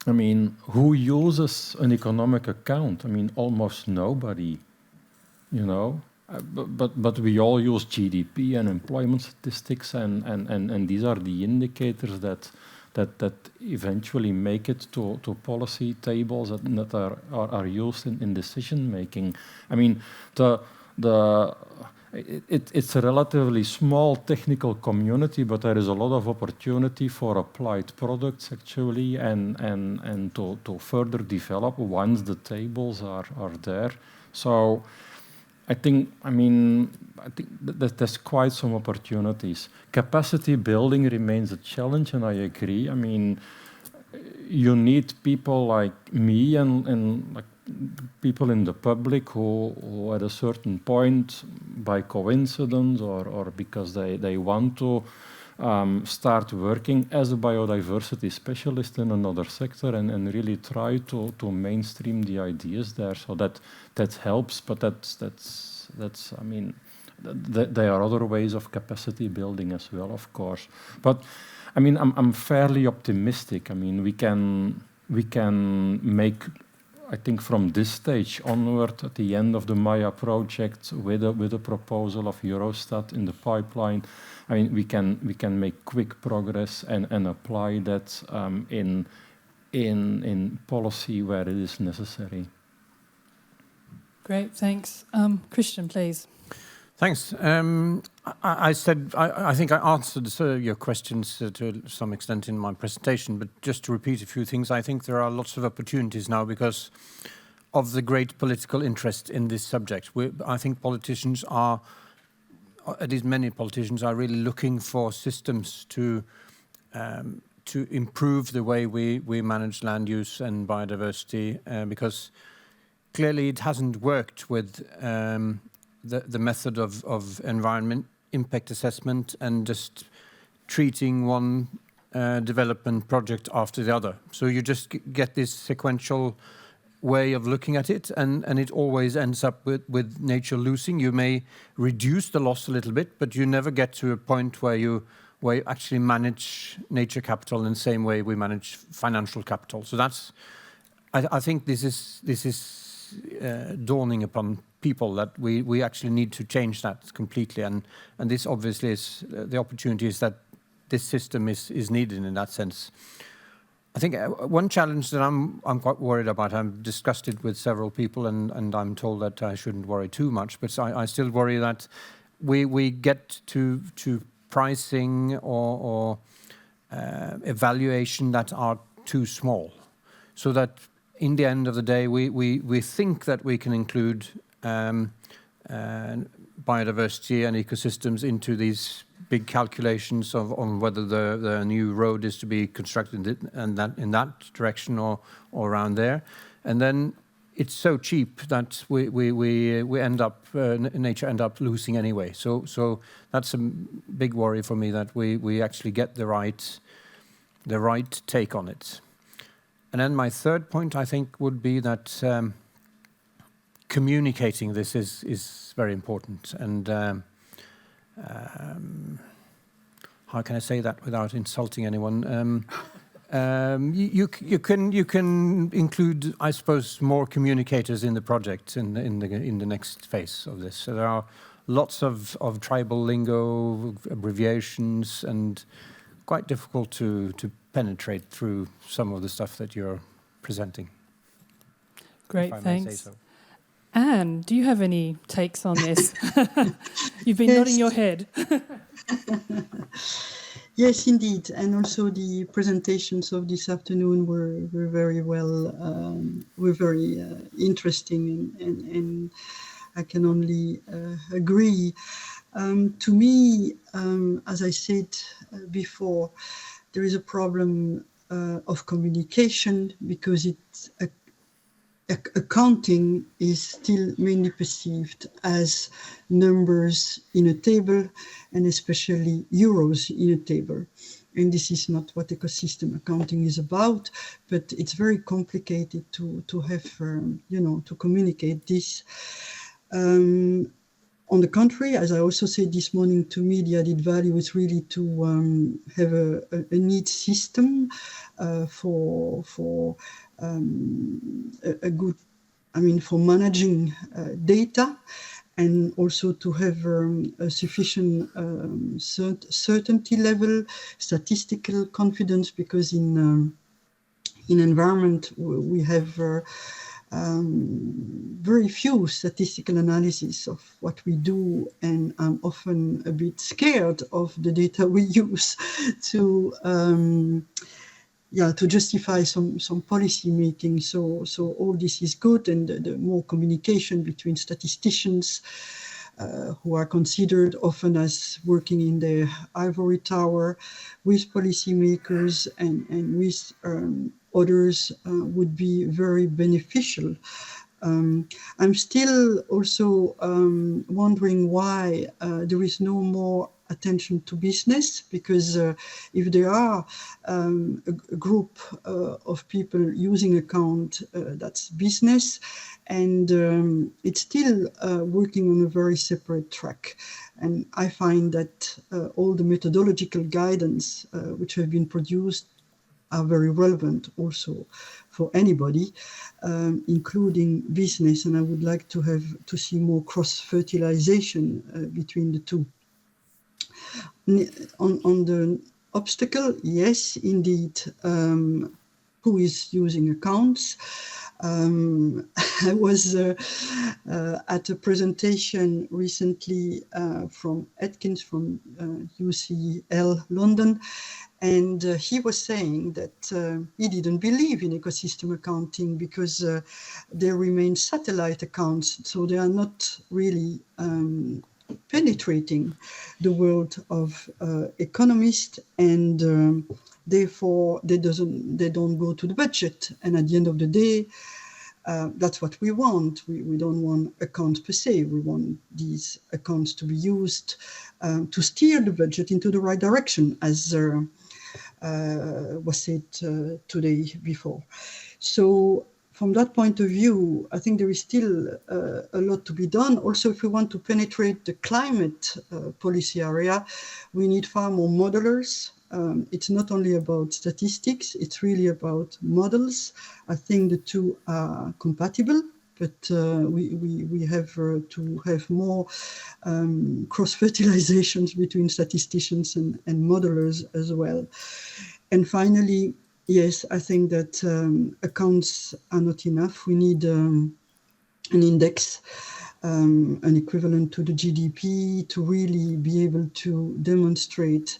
mean, who uses an economic account? I mean, almost nobody, But we all use GDP and employment statistics, and these are the indicators that eventually make it to policy tables that are used in decision making. I mean, it's a relatively small technical community, but there is a lot of opportunity for applied products actually, and to further develop once the tables are there. So I think that there's quite some opportunities. Capacity building remains a challenge, and I agree. I mean, you need people like me and like people in the public who at a certain point, by coincidence or because they want to start working as a biodiversity specialist in another sector and really try to mainstream the ideas there. So that helps, but that's I mean, there are other ways of capacity building as well, of course. But I mean, I'm fairly optimistic. I mean, we can make, I think, from this stage onward, at the end of the MAIA project, with a proposal of Eurostat in the pipeline, I mean, we can make quick progress and apply that in policy where it is necessary. Great, thanks. Christian, please. Thanks. I think I answered your questions to some extent in my presentation, but just to repeat a few things, I think there are lots of opportunities now because of the great political interest in this subject. I think politicians are, at least many politicians, are really looking for systems to improve the way we manage land use and biodiversity, because clearly it hasn't worked with the method of environment impact assessment and just treating one development project after the other. So you just get this sequential way of looking at it, and it always ends up with nature losing. You may reduce the loss a little bit, but you never get to a point where you actually manage nature capital in the same way we manage financial capital. So that's, I think this is dawning upon people that we actually need to change that completely, and this obviously is the opportunity is that this system is needed in that sense. I think one challenge that I'm quite worried about, I've discussed it with several people, and I'm told that I shouldn't worry too much, but I still worry that we get to pricing or evaluation that are too small, so that in the end of the day we think that we can include biodiversity and ecosystems into these big calculations on whether the new road is to be constructed in that direction or around there, and then it's so cheap that we end up nature end up losing anyway. So that's a big worry for me, that we actually get the right take on it. And then my third point, I think, would be that communicating this is very important. And how can I say that without insulting anyone? You can include, I suppose, more communicators in the project in the next phase of this. So there are lots of tribal lingo, abbreviations, and quite difficult to penetrate through some of the stuff that you're presenting. Great, thanks. Anne, do you have any takes on this? You've been nodding your head. Yes, indeed. And also the presentations of this afternoon were very well, were very interesting, and I can only agree. To me, as I said before, there is a problem of communication, because it's accounting is still mainly perceived as numbers in a table, and especially euros in a table. And this is not what ecosystem accounting is about, but it's very complicated to have, to communicate this. On the contrary, as I also said this morning, to me, the added value is really to have a neat system for a good, for managing data, and also to have a sufficient certainty level, statistical confidence, because in environment we have very few statistical analysis of what we do, and I'm often a bit scared of the data we use to justify some policy making. So all this is good, and the more communication between statisticians who are considered often as working in their ivory tower with policymakers and with others would be very beneficial. I'm still also wondering why there is no more attention to business, because if there are a group of people using account, that's business, and it's still working on a very separate track. And I find that all the methodological guidance which have been produced are very relevant also for anybody, including business. And I would like to see more cross-fertilization between the two. On the obstacle, yes, indeed, who is using accounts? I was at a presentation recently from Atkins from UCL London, and he was saying that he didn't believe in ecosystem accounting because they remain satellite accounts, so they are not really penetrating the world of economists, and therefore they don't go to the budget. And at the end of the day, that's what we want. We don't want accounts per se. We want these accounts to be used to steer the budget into the right direction, as was said today before. So from that point of view, I think there is still a lot to be done. Also, if we want to penetrate the climate policy area, we need far more modelers. It's not only about statistics, it's really about models. I think the two are compatible, but we have to have more cross-fertilizations between statisticians and modelers as well. And finally, yes, I think that accounts are not enough. We need an index, an equivalent to the GDP, to really be able to demonstrate,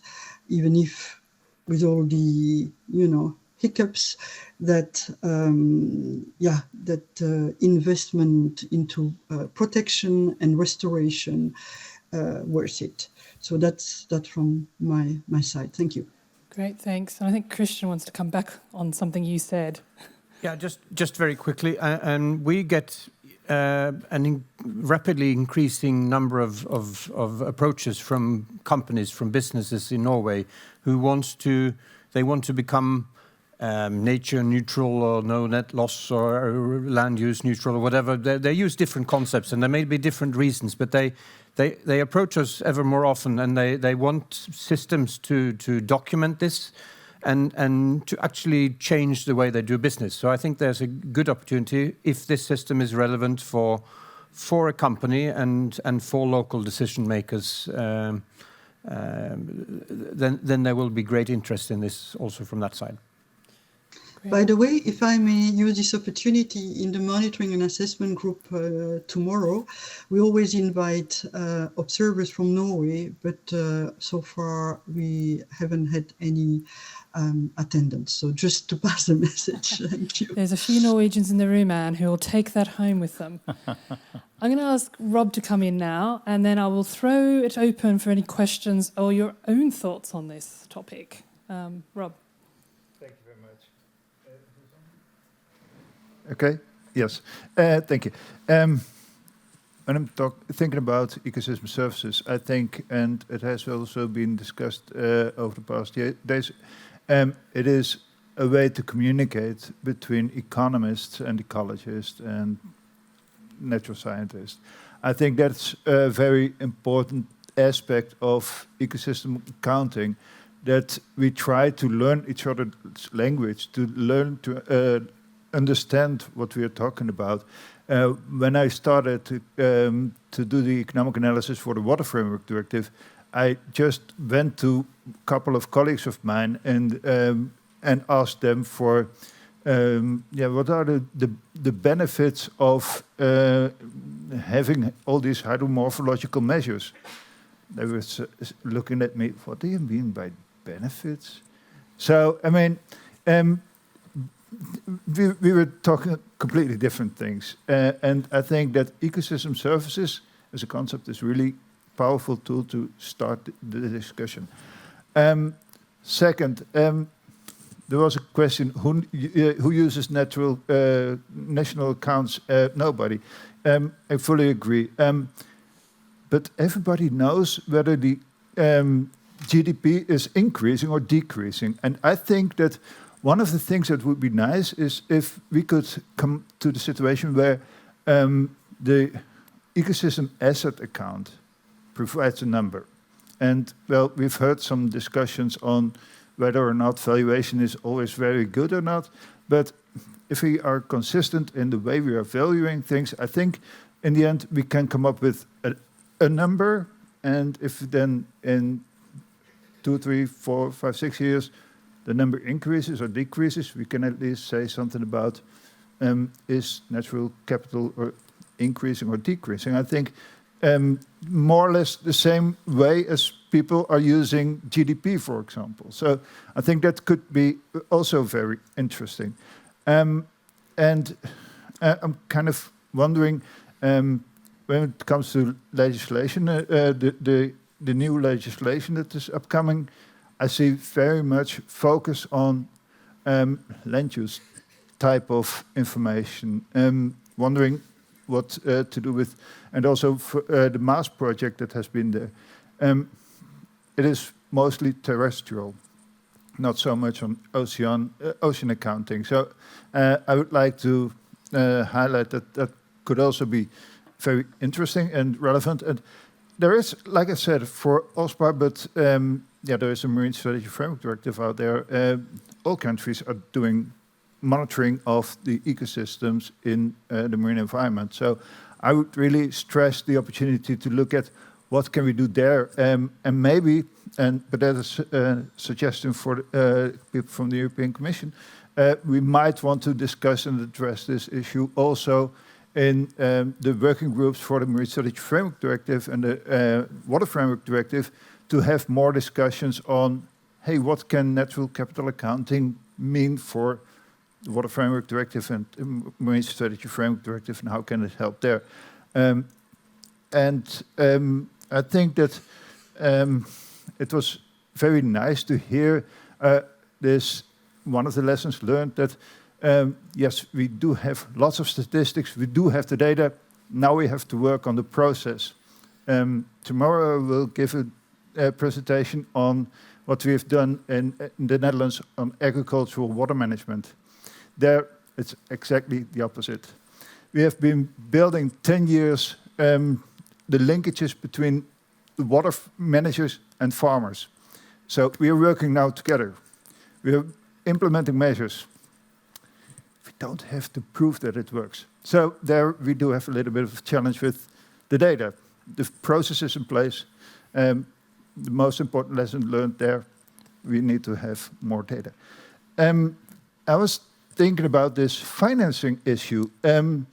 even if with all the, hiccups, that investment into protection and restoration worth it. So that's that from my side. Thank you. Great, thanks. And I think Christian wants to come back on something you said. Yeah, just very quickly, and we get rapidly increasing number of approaches from companies, from businesses in Norway who want to become nature neutral or no net loss or land use neutral or whatever. They use different concepts, and there may be different reasons, but they approach us ever more often, and they want systems to document this and to actually change the way they do business. So I think there's a good opportunity if this system is relevant for a company and for local decision makers. Then there will be great interest in this also from that side. By the way, if I may use this opportunity, in the monitoring and assessment group tomorrow, we always invite observers from Norway, but so far we haven't had any attendance. So just to pass the message. Thank you. There's a few Norwegians in the room, Anne, who will take that home with them. I'm going to ask Rob to come in now, and then I will throw it open for any questions or your own thoughts on this topic. Rob. Thank you very much. Okay, yes, thank you. When I'm thinking about ecosystem services, I think, and it has also been discussed over the past days, it is a way to communicate between economists and ecologists and natural scientists. I think that's a very important aspect of ecosystem accounting, that we try to learn each other's language, to learn to understand what we are talking about. When I started to do the economic analysis for the Water Framework Directive, I just went to a couple of colleagues of mine and asked them for what are the benefits of having all these hydromorphological measures. They were looking at me, what do you mean by benefits? So, I mean, we were talking completely different things. And I think that ecosystem services as a concept is really powerful tool to start the discussion. Second, there was a question, who uses national accounts? Nobody. I fully agree. But everybody knows whether the GDP is increasing or decreasing. And I think that one of the things that would be nice is if we could come to the situation where the ecosystem asset account provides a number. And, well, we've heard some discussions on whether or not valuation is always very good or not. But if we are consistent in the way we are valuing things, I think in the end we can come up with a number. And if then in 2, 3, 4, 5, 6 years, the number increases or decreases, we can at least say something about is natural capital or increasing or decreasing. I think more or less the same way as people are using GDP, for example. So I think that could be also very interesting. And I'm kind of wondering, when it comes to legislation, the new legislation that is upcoming, I see very much focus on land use type of information. Wondering what to do with, and also for, the Maes project that has been there. It is mostly terrestrial, not so much on ocean accounting. So I would like to highlight that could also be very interesting and relevant. And there is, like I said, for OSPAR, but there is a Marine Strategy Framework Directive out there. All countries are doing monitoring of the ecosystems in the marine environment. So I would really stress the opportunity to look at what can we do there, and maybe, but that is a suggestion for people from the European Commission, we might want to discuss and address this issue also in the working groups for the Marine Strategy Framework Directive and the Water Framework Directive, to have more discussions on, hey, what can natural capital accounting mean for the Water Framework Directive and Marine Strategy Framework Directive, and how can it help there? I think that it was very nice to hear this, one of the lessons learned, that yes, we do have lots of statistics, we do have the data, now we have to work on the process. Tomorrow we'll give a presentation on what we have done in the Netherlands on agricultural water management. There, it's exactly the opposite. We have been building 10 years the linkages between the water managers and farmers. So we are working now together. We are implementing measures. We don't have to prove that it works. So there we do have a little bit of a challenge with the data. The process is in place. The most important lesson learned there, we need to have more data. I was thinking about this financing issue and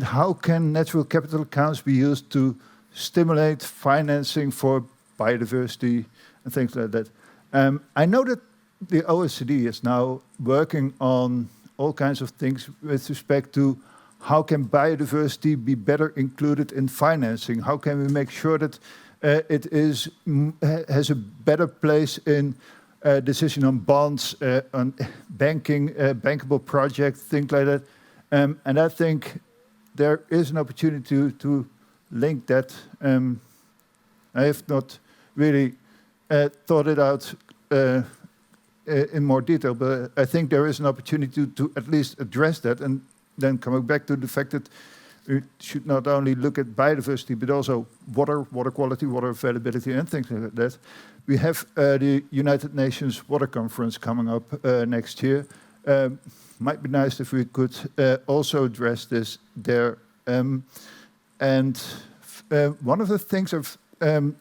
how can natural capital accounts be used to stimulate financing for biodiversity and things like that. I know that the OECD is now working on all kinds of things with respect to how can biodiversity be better included in financing? How can we make sure that it has a better place in decision on bonds, on banking, bankable projects, things like that. And I think there is an opportunity to link that. I have not really thought it out in more detail, but I think there is an opportunity to at least address that, and then coming back to the fact that we should not only look at biodiversity, but also water quality, water availability, and things like that. We have the United Nations Water Conference coming up next year. Might be nice if we could also address this there. And one of the things I've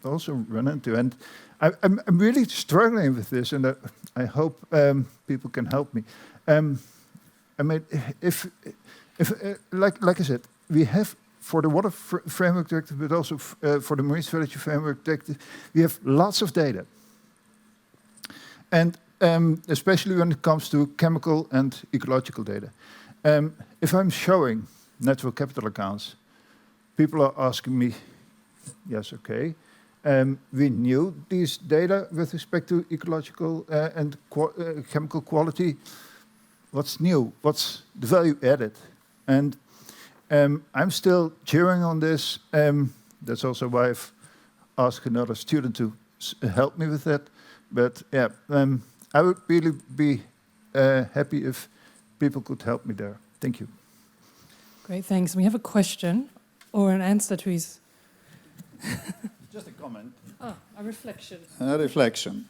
also run into, and I'm really struggling with this, and I hope people can help me. I mean, if like I said, we have for the Water Framework Directive, but also for the Marine Strategy Framework Directive, we have lots of data. And especially when it comes to chemical and ecological data. If I'm showing natural capital accounts, people are asking me, yes, okay, we knew these data with respect to ecological and chemical quality. What's new? What's the value added? And I'm still cheering on this. That's also why I've asked another student to help me with that. But yeah, I would really be happy if people could help me there. Thank you. Great, thanks. We have a question or an answer to his... Just a comment. Oh, a reflection. A reflection.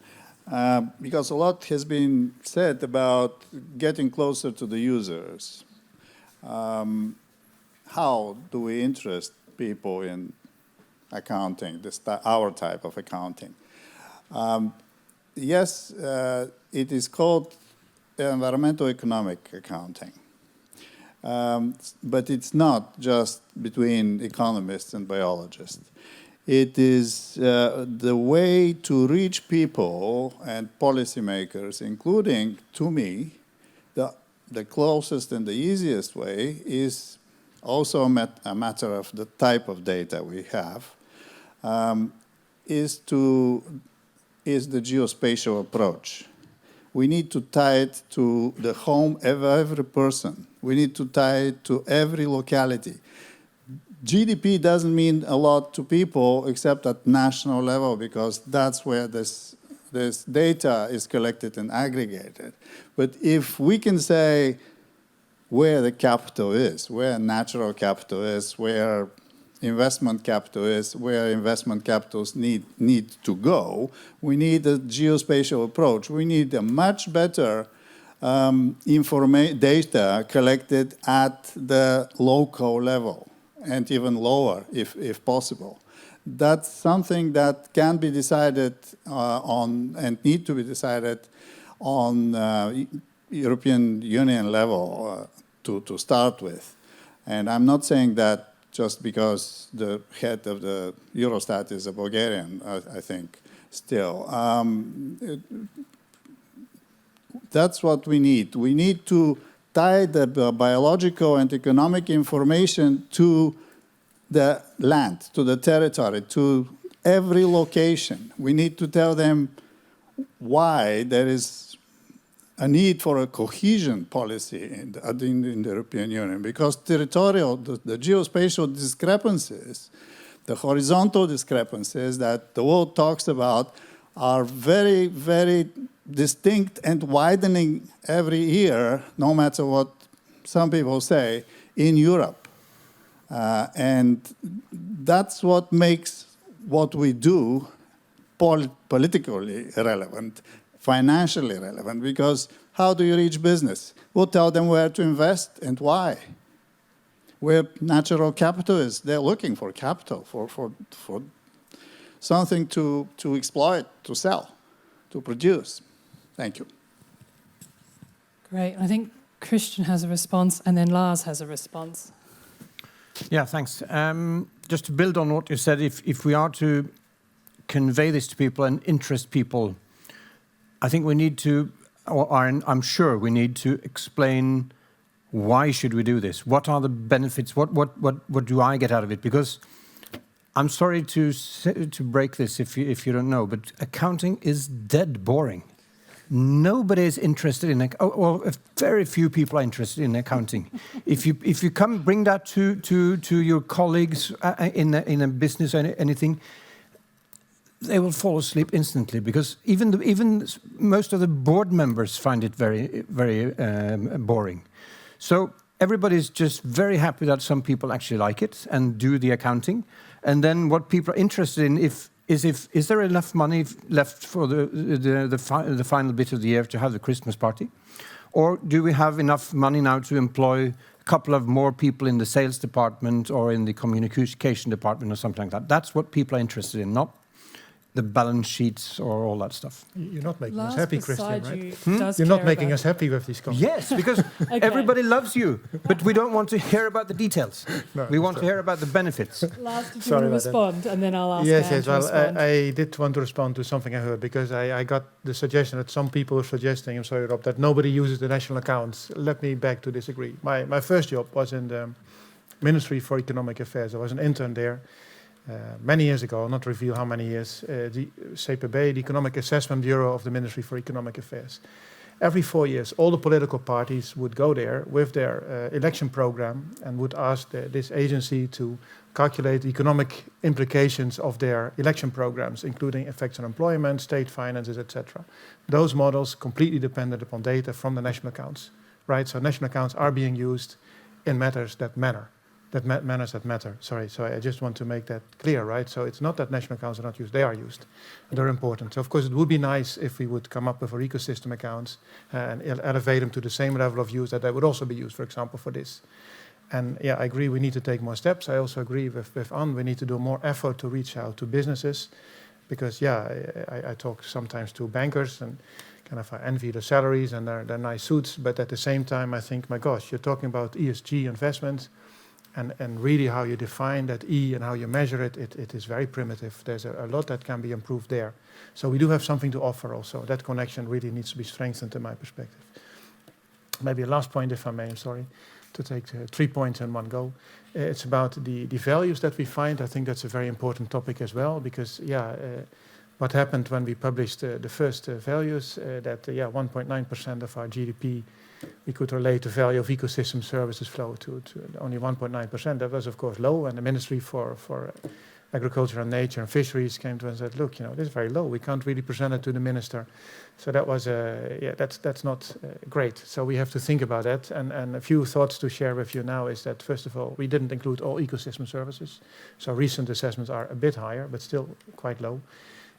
Because a lot has been said about getting closer to the users. How do we interest people in accounting, our type of accounting? Yes, it is called environmental economic accounting. But it's not just between economists and biologists. It is the way to reach people and policymakers, including to me. The closest and the easiest way is also a matter of the type of data we have, is the geospatial approach. We need to tie it to the home of every person. We need to tie it to every locality. GDP doesn't mean a lot to people except at national level, because that's where this data is collected and aggregated. But if we can say where the capital is, where natural capital is, where investment capital is, where investment capitals need to go, we need a geospatial approach. We need a much better data collected at the local level, and even lower if possible. That's something that can be decided on and need to be decided on European Union level to start with. And I'm not saying that just because the head of the Eurostat is a Bulgarian, I think, still. That's what we need. We need to tie the biological and economic information to the land, to the territory, to every location. We need to tell them why there is a need for a cohesion policy in the European Union, because territorial, the geospatial discrepancies, the horizontal discrepancies that the world talks about are very, very distinct and widening every year, no matter what some people say, in Europe. And that's what makes what we do politically relevant, financially relevant, because how do you reach business? We'll tell them where to invest and why. We're natural capitalists. They're looking for capital, for something to exploit, to sell, to produce. Thank you. Great. I think Christian has a response, and then Lars has a response. Yeah, thanks. Just to build on what you said, if we are to convey this to people and interest people, I think we need to, or I'm sure we need to explain why should we do this? What are the benefits? What do I get out of it? Because I'm sorry to break this if you don't know, but accounting is dead boring. Nobody is interested in very few people are interested in accounting. If you come bring that to your colleagues in a business or anything, they will fall asleep instantly, because even most of the board members find it very boring. So everybody's just very happy that some people actually like it and do the accounting, and then what people are interested in is there enough money left for the final bit of the year to have the Christmas party? Or do we have enough money now to employ a couple of more people in the sales department or in the communication department or something like that? That's what people are interested in, not the balance sheets or all that stuff. You're not making Lars us happy, Christian, right? You're not making us happy with these comments. Yes, because everybody loves you, but we don't want to hear about the details. No, we want to hear about the benefits. Lars, did you want to respond? And then I'll ask Yes, to respond. I did want to respond to something I heard, because I got the suggestion that some people are suggesting, I'm sorry, Rob, that nobody uses the national accounts. Let me beg to disagree. My first job was in the Ministry for Economic Affairs. I was an intern there. Many years ago, I'll not reveal how many years, the CPB, the Economic Assessment Bureau of the Ministry for Economic Affairs. Every 4 years, all the political parties would go there with their election program and would ask this agency to calculate the economic implications of their election programs, including effects on employment, state finances, etc. Those models completely depended upon data from the national accounts, right? So national accounts are being used in matters that matter. Manners that matter. Sorry, so I just want to make that clear, right? So it's not that national accounts are not used; they are used, and they're important. So of course, it would be nice if we would come up with our ecosystem accounts and elevate them to the same level of use that they would also be used, for example, for this. And yeah, I agree. We need to take more steps. I also agree with Anne. We need to do more effort to reach out to businesses, because I talk sometimes to bankers and kind of I envy the salaries and their nice suits, but at the same time, I think, my gosh, you're talking about ESG investments. And really how you define that E and how you measure it, it is very primitive. There's a lot that can be improved there. So we do have something to offer also. That connection really needs to be strengthened in my perspective. Maybe a last point, if I may, I'm sorry, to take 3 points in one go. It's about the values that we find. I think that's a very important topic as well, because, what happened when we published the first values, that 1.9% of our GDP we could relate the value of ecosystem services flow to only 1.9%. That was, of course, low, and the Ministry for Agriculture and Nature and Fisheries came to us and said, look, this is very low. We can't really present it to the minister. So that was, that's not great. So we have to think about that. And a few thoughts to share with you now is that, first of all, we didn't include all ecosystem services. So recent assessments are a bit higher, but still quite low.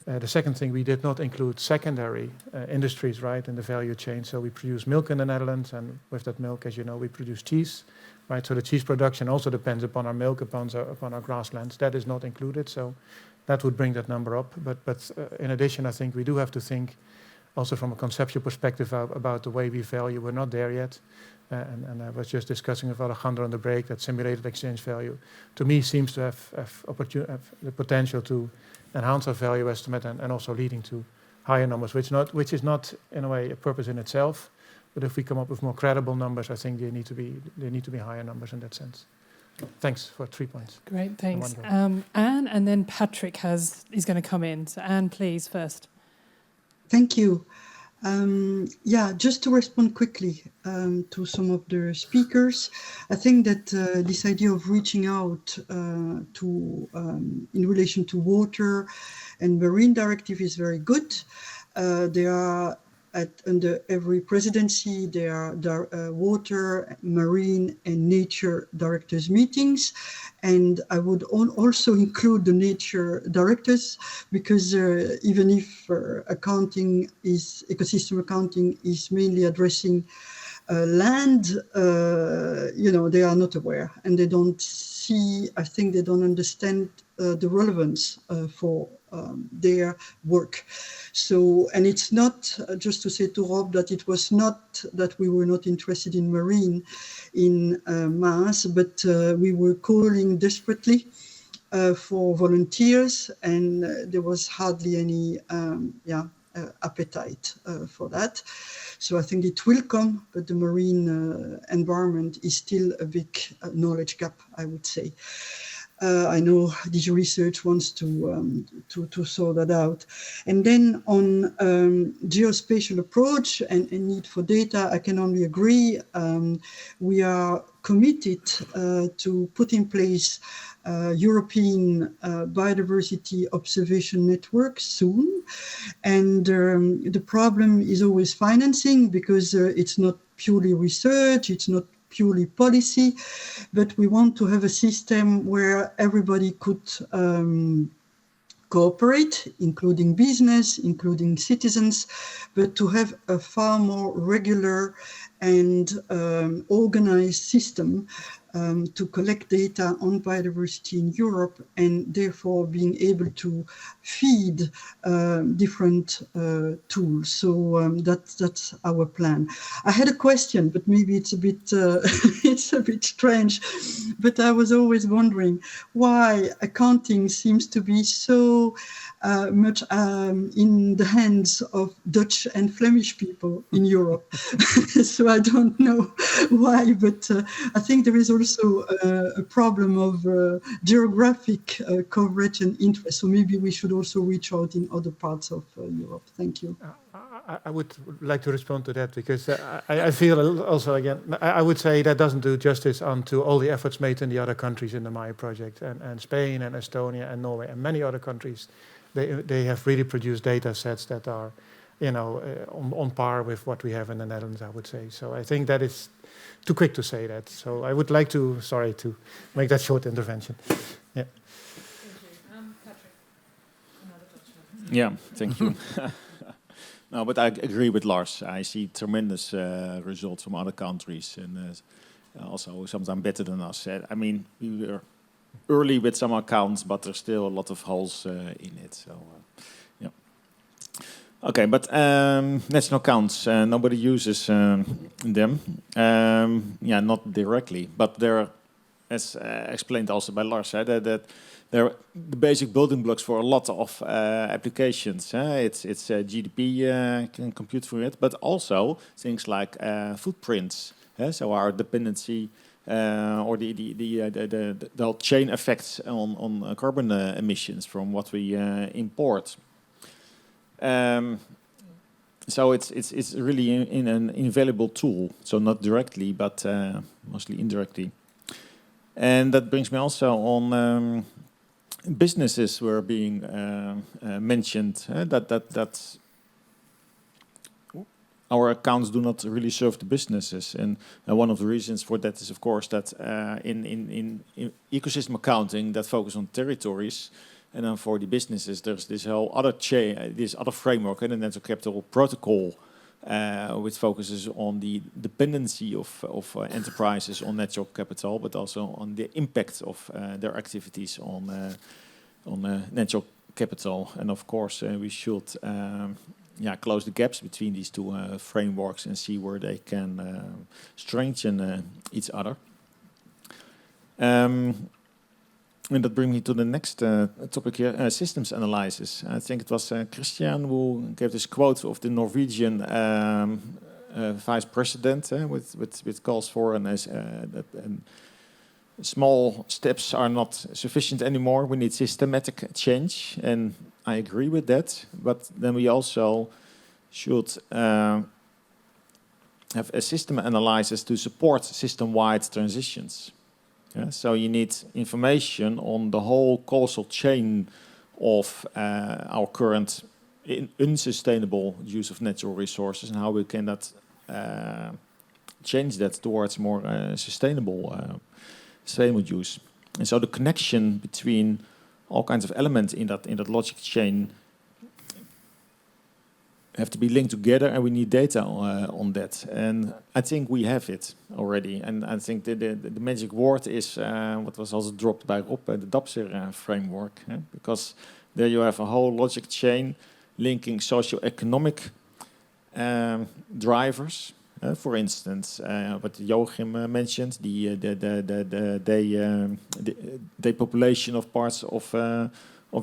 The second thing, we did not include secondary industries, right, in the value chain. So we produce milk in the Netherlands, and with that milk, as you know, we produce cheese, right? So the cheese production also depends upon our milk, upon our grasslands. That is not included, so that would bring that number up. But in addition, I think we do have to think also from a conceptual perspective about the way we value. We're not there yet. And I was just discussing with Alejandro on the break that simulated exchange value, to me, seems to have the potential to enhance our value estimate and also leading to higher numbers, which is not in a way a purpose in itself. But if we come up with more credible numbers, I think they need to be higher numbers in that sense. Thanks for 3 points. Great, thanks. Anne, and then Patrick is going to come in. So Anne, please, first. Thank you. Yeah, just to respond quickly to some of the speakers, I think that this idea of reaching out in relation to water and marine directive is very good. There are under every presidency, there are water, marine and nature directors meetings. And I would also include the nature directors, because even if ecosystem accounting is mainly addressing land, they are not aware, and they don't see, I think they don't understand the relevance for their work. So, and it's not, just to say to Rob, that it was not that we were not interested in marine in Maes, but we were calling desperately for volunteers, and there was hardly any appetite for that. So I think it will come, but the marine environment is still a big knowledge gap, I would say. I know DG Research wants to sort that out. And then on geospatial approach and need for data, I can only agree. We are committed to put in place European biodiversity observation network soon. And the problem is always financing, because it's not purely research, it's not purely policy, but we want to have a system where everybody could cooperate, including business, including citizens, but to have a far more regular and organized system to collect data on biodiversity in Europe, and therefore being able to feed different tools. So that's our plan. I had a question, but maybe it's a bit it's a bit strange. But I was always wondering why accounting seems to be so much in the hands of Dutch and Flemish people in Europe. So I don't know why, but I think there is also a problem of geographic coverage and interest. So maybe we should also reach out in other parts of Europe. Thank you. I would like to respond to that, because I feel also, again, I would say that doesn't do justice onto all the efforts made in the other countries in the MAIA project, and Spain and Estonia and Norway and many other countries. They have really produced data sets that are, on par with what we have in the Netherlands, I would say. So I think that is too quick to say that. So I would like to make that short intervention. Yeah. Patrick, another Dutchman. Yeah, thank you. No, but I agree with Lars. I see tremendous results from other countries, and also sometimes better than us. I mean, we were early with some accounts, but there's still a lot of holes in it. So, yeah. Okay, but national accounts, nobody uses them. Yeah, not directly, but they're, as explained also by Lars, that they're the basic building blocks for a lot of applications. It's GDP can compute for it, but also things like footprints. So our dependency or the whole chain effects on carbon emissions from what we import. So it's really an invaluable tool. So not directly, but mostly indirectly. And that brings me also on businesses were being mentioned. That our accounts do not really serve the businesses, and one of the reasons for that is, of course, that in ecosystem accounting that focus on territories, and then for the businesses there's this whole other chain, this other framework, the Natural Capital Protocol, which focuses on the dependency of enterprises on natural capital, but also on the impact of their activities on natural capital, and of course we should. Close the gaps between these two frameworks and see where they can strengthen each other. And that brings me to the next topic here, systems analysis. I think it was Christian who gave this quote of the Norwegian vice president with calls for that small steps are not sufficient anymore. We need systematic change, and I agree with that. But then we also should have a system analysis to support system-wide transitions. Yeah, so you need information on the whole causal chain of our current unsustainable use of natural resources and how we can change that towards more sustainable use. And so the connection between all kinds of elements in that logic chain have to be linked together, and we need data on that. And I think we have it already. And I think the magic word is what was also dropped by Rob, the DAPSER framework, because there you have a whole logic chain linking socio-economic drivers. For instance, what Joachim mentioned, the depopulation of parts of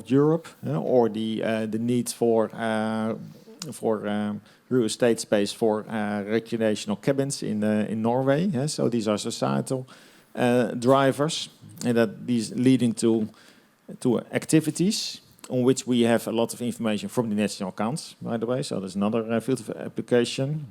Europe, or the need for real estate space for recreational cabins in Norway. So these are societal drivers, and that these leading to activities on which we have a lot of information from the national accounts, by the way. So there's another field of application.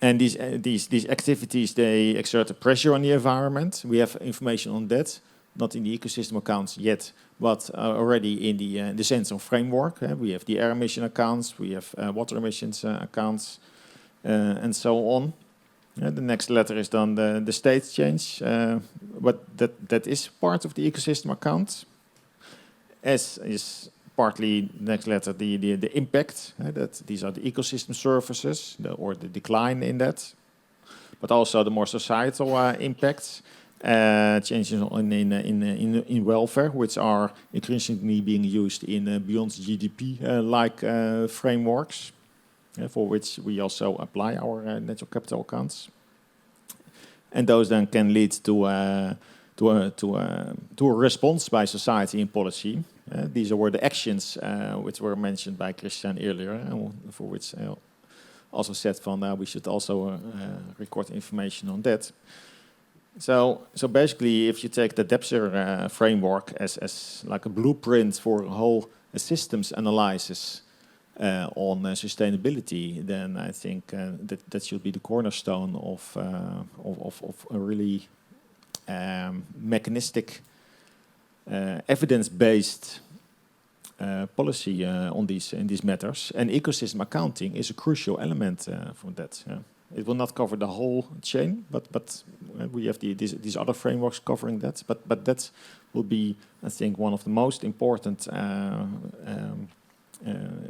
And these activities, they exert a pressure on the environment. We have information on that, not in the ecosystem accounts yet, but already in the sensor framework. We have the air emission accounts, we have water emissions accounts, and so on. The next letter is then the state change, but that is part of the ecosystem account. S is partly, next letter, the impact, that these are the ecosystem services, or the decline in that, but also the more societal impacts, changes in welfare, which are increasingly being used in beyond GDP like frameworks, for which we also apply our natural capital accounts, and those then can lead to a response by society in policy. These were the actions which were mentioned by Christian earlier, for which I also said we should also record information on that. So basically, if you take the DAPSER framework as like a blueprint for a whole systems analysis on sustainability, then I think that should be the cornerstone of a really mechanistic, evidence-based policy in these matters. And ecosystem accounting is a crucial element for that. It will not cover the whole chain, but we have these other frameworks covering that. But that will be, I think, one of the most important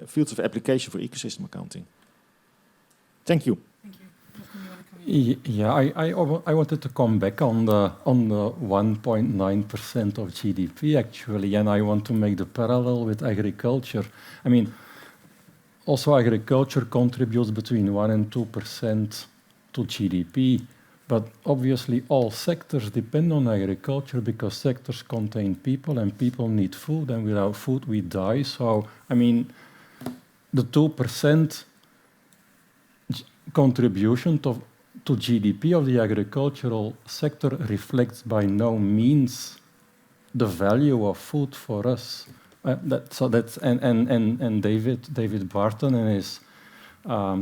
fields of application for ecosystem accounting. Thank you. Yeah, I wanted to come back on the 1.9% of GDP actually, and I want to make the parallel with agriculture. I mean, also agriculture contributes between 1 and 2% to GDP, but obviously all sectors depend on agriculture because sectors contain people and people need food, and without food we die. So, I mean, the 2% contribution to GDP of the agricultural sector reflects by no means the value of food for us. David Barton in his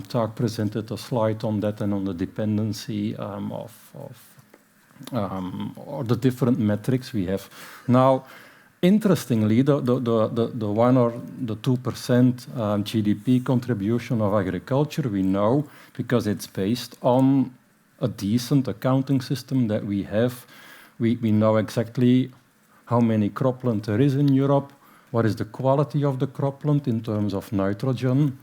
talk presented a slide on that and on the dependency or the different metrics we have. Now, interestingly, the 1 or the 2% GDP contribution of agriculture, we know because it's based on a decent accounting system that we have. We know exactly how many cropland there is in Europe, what is the quality of the cropland in terms of nitrogen.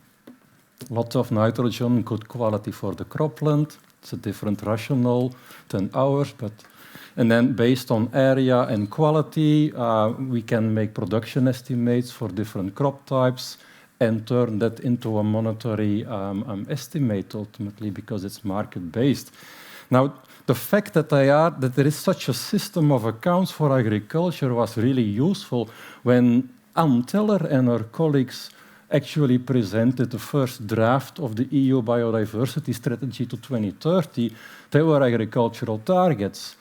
Lots of nitrogen, good quality for the cropland. It's a different rationale than ours, and then based on area and quality, we can make production estimates for different crop types and turn that into a monetary estimate ultimately because it's market-based. Now, the fact that there is such a system of accounts for agriculture was really useful when Ann Teller and her colleagues actually presented the first draft of the EU biodiversity strategy to 2030. There were agricultural targets.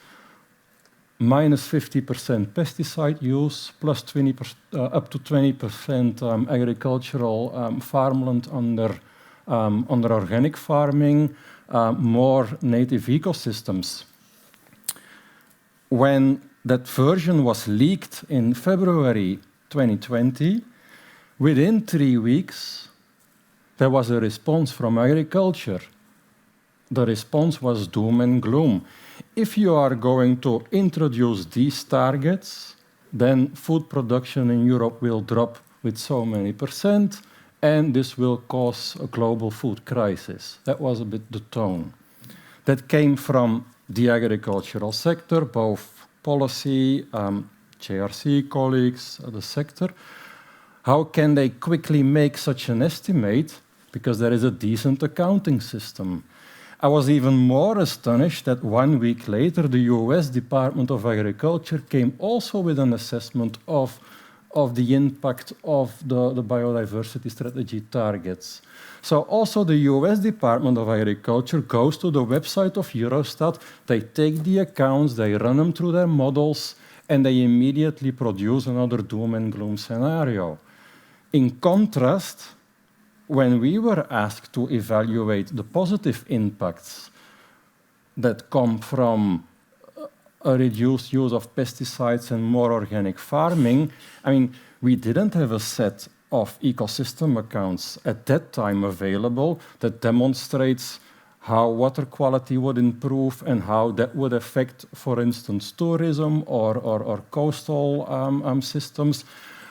Minus 50% pesticide use, plus 20%, up to 20% agricultural farmland under organic farming, more native ecosystems. When that version was leaked in February 2020, within 3 weeks, there was a response from agriculture. The response was doom and gloom. If you are going to introduce these targets, then food production in Europe will drop with so many %, and this will cause a global food crisis. That was a bit the tone. That came from the agricultural sector, both policy, JRC colleagues, the sector. How can they quickly make such an estimate? Because there is a decent accounting system. I was even more astonished that 1 week later, the US Department of Agriculture came also with an assessment of the impact of the biodiversity strategy targets. So also the US Department of Agriculture goes to the website of Eurostat, they take the accounts, they run them through their models, and they immediately produce another doom and gloom scenario. In contrast, when we were asked to evaluate the positive impacts that come from a reduced use of pesticides and more organic farming, I mean, we didn't have a set of ecosystem accounts at that time available that demonstrates how water quality would improve and how that would affect, for instance, tourism or coastal systems,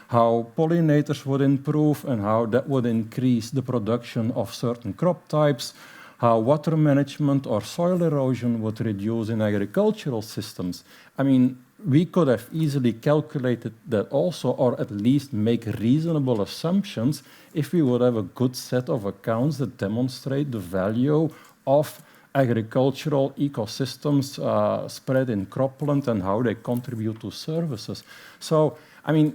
how pollinators would improve and how that would increase the production of certain crop types, how water management or soil erosion would reduce in agricultural systems. I mean, we could have easily calculated that also, or at least make reasonable assumptions if we would have a good set of accounts that demonstrate the value of agricultural ecosystems spread in cropland and how they contribute to services. So, I mean,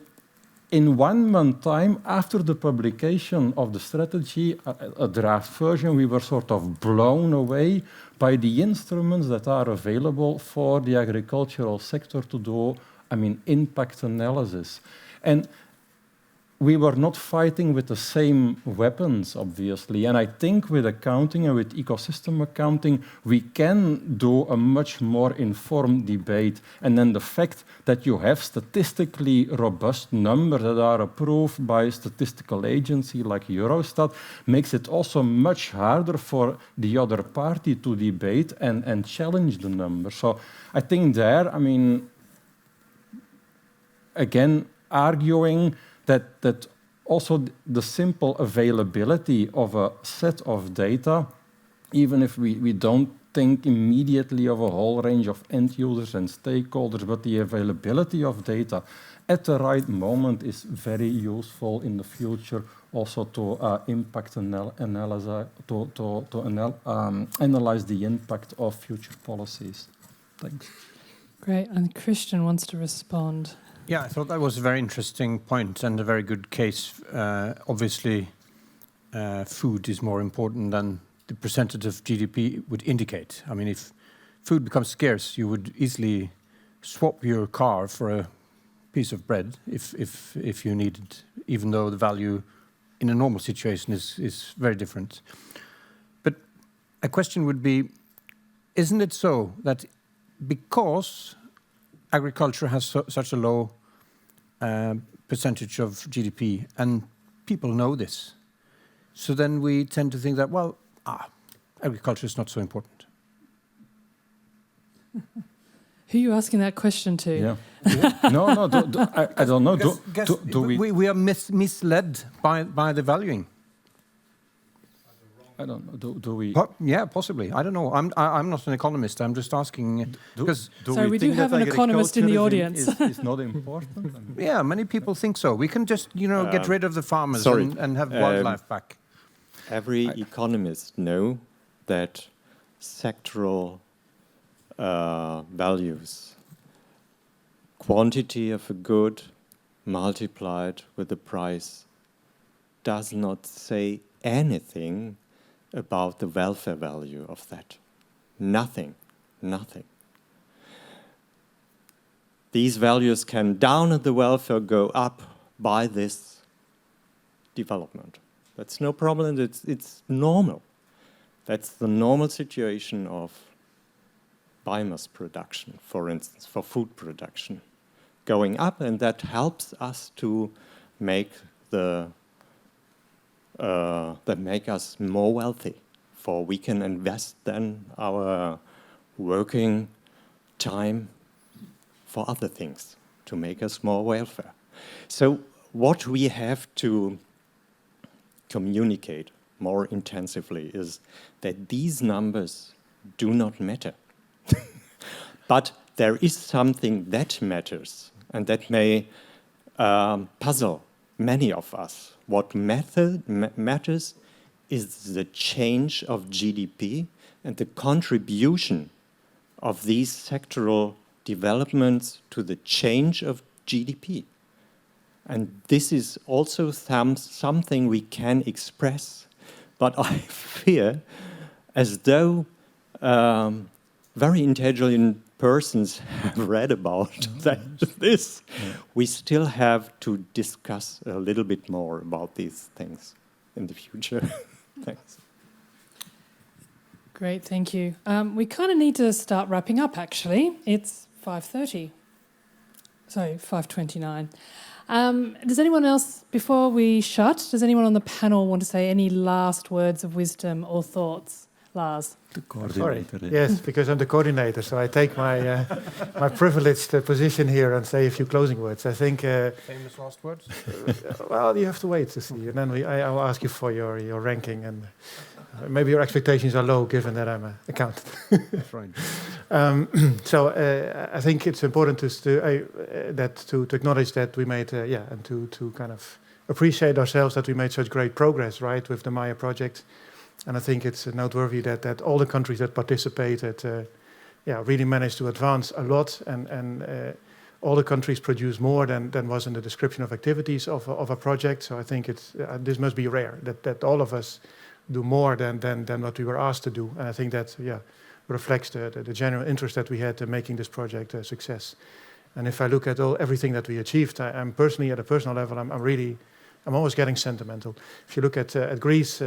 in 1 month time, after the publication of the strategy, a draft version, we were sort of blown away by the instruments that are available for the agricultural sector to do, I mean, impact analysis. And we were not fighting with the same weapons, obviously. And I think with accounting and with ecosystem accounting, we can do a much more informed debate. And then the fact that you have statistically robust numbers that are approved by a statistical agency like Eurostat makes it also much harder for the other party to debate and challenge the numbers. So I think there, I mean, again, arguing that also the simple availability of a set of data, even if we don't think immediately of a whole range of end users and stakeholders, but the availability of data at the right moment is very useful in the future also to analyze the impact of future policies. Thanks. Great, and Christian wants to respond. Yeah, I thought that was a very interesting point and a very good case. Obviously, food is more important than the percentage of GDP would indicate. I mean, if food becomes scarce, you would easily swap your car for a piece of bread if you need it, even though the value in a normal situation is very different. But a question would be, isn't it so that because agriculture has such a low percentage of GDP, and people know this, so then we tend to think that, well, agriculture is not so important. Who are you asking that question to? Yeah. No, I don't know. We are misled by the valuing. I don't know. Do we? Yeah, possibly. I don't know. I'm not an economist. I'm just asking. Sorry, we do have an economist in the audience. Is not important. Yeah, many people think so. We can just, get rid of the farmers and have wildlife back. Every economist know that sectoral values. Quantity of a good multiplied with the price does not say anything about the welfare value of that. Nothing, nothing. These values can down at the welfare go up by this development. That's no problem, it's normal. That's the normal situation of biomass production, for instance, for food production, going up, and that helps us to make that make us more wealthy, for we can invest then our working time for other things to make us more welfare. So what we have to communicate more intensively is that these numbers do not matter. But there is something that matters, and that may puzzle many of us. What matters is the change of GDP and the contribution of these sectoral developments to the change of GDP. And this is also something we can express, but I fear, as though very intelligent persons have read about this, we still have to discuss a little bit more about these things in the future. Thanks. Great, thank you. We kind of need to start wrapping up, actually. It's 5:30. Sorry, 5:29. Does anyone else, before we shut, does anyone on the panel want to say any last words of wisdom or thoughts? Lars. Sorry. Yes, because I'm the coordinator, so I take my my privileged position here and say a few closing words. I think. Famous last words. Well, you have to wait to see, and then I'll ask you for your ranking, and maybe your expectations are low, given that I'm an accountant. That's right. So I think it's important to acknowledge that we made and to kind of appreciate ourselves that we made such great progress, right, with the MAIA project. And I think it's noteworthy that all the countries that participated really managed to advance a lot, and all the countries produce more than was in the description of activities of a project. So I think it's this must be rare, that all of us do more than what we were asked to do. And I think that reflects the general interest that we had in making this project a success. And if I look at everything that we achieved, I'm personally, at a personal level, I'm always getting sentimental. If you look at Greece,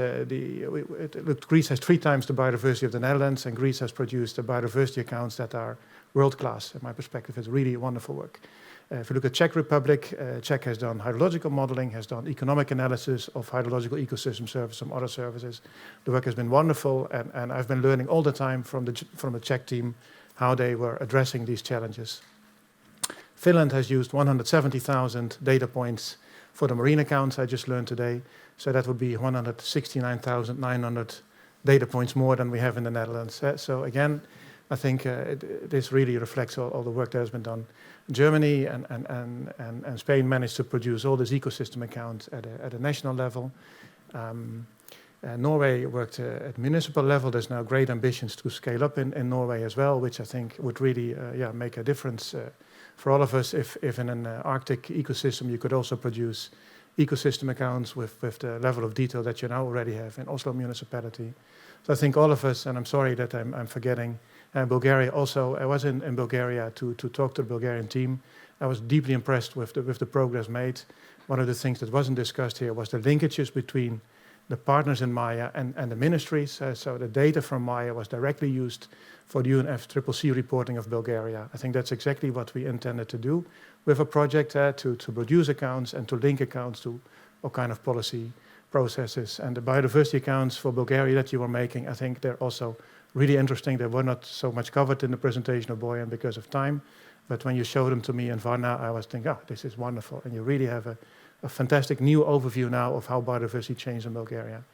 Greece has 3 times the biodiversity of the Netherlands, and Greece has produced the biodiversity accounts that are world-class. In my perspective, it's really wonderful work. If you look at Czech Republic, Czech has done hydrological modeling, has done economic analysis of hydrological ecosystem service, some other services. The work has been wonderful, and I've been learning all the time from the Czech team how they were addressing these challenges. Finland has used 170,000 data points for the marine accounts I just learned today. So that would be 169,900 data points more than we have in the Netherlands. So again, I think this really reflects all the work that has been done. Germany and Spain managed to produce all these ecosystem accounts at a national level. Norway worked at municipal level. There's now great ambitions to scale up in Norway as well, which I think would really make a difference for all of us, if in an Arctic ecosystem you could also produce ecosystem accounts with the level of detail that you now already have in Oslo municipality. So I think all of us, and I'm sorry that I'm forgetting, Bulgaria also. I was in Bulgaria to talk to the Bulgarian team. I was deeply impressed with the progress made. One of the things that wasn't discussed here was the linkages between the partners in MAIA and the ministries. So the data from MAIA was directly used for the UNFCCC reporting of Bulgaria. I think that's exactly what we intended to do with a project to produce accounts and to link accounts to all kind of policy processes. And the biodiversity accounts for Bulgaria that you were making, I think they're also really interesting. They were not so much covered in the presentation of Bojan because of time, but when you showed them to me in Varna, I was thinking, this is wonderful. And you really have a fantastic new overview now of how biodiversity changed in Bulgaria.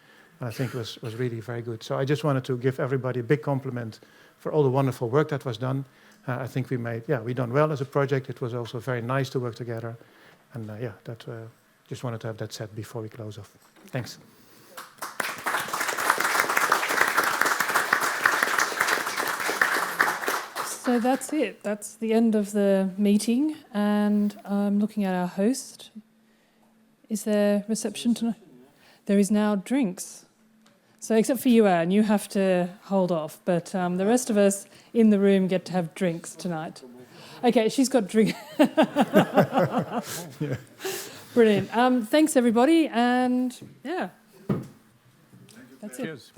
And I think it was really very good. So I just wanted to give everybody a big compliment for all the wonderful work that was done. I think we done well as a project. It was also very nice to work together. And just wanted to have that said before we close off. Thanks. So that's it. That's the end of the meeting. And I'm looking at our host. Is there reception tonight? There is now drinks. So except for you, Anne, you have to hold off. But the rest of us in the room get to have drinks tonight. Okay, she's got drink. Yeah. Brilliant. Thanks, everybody. And yeah, that's it. Cheers.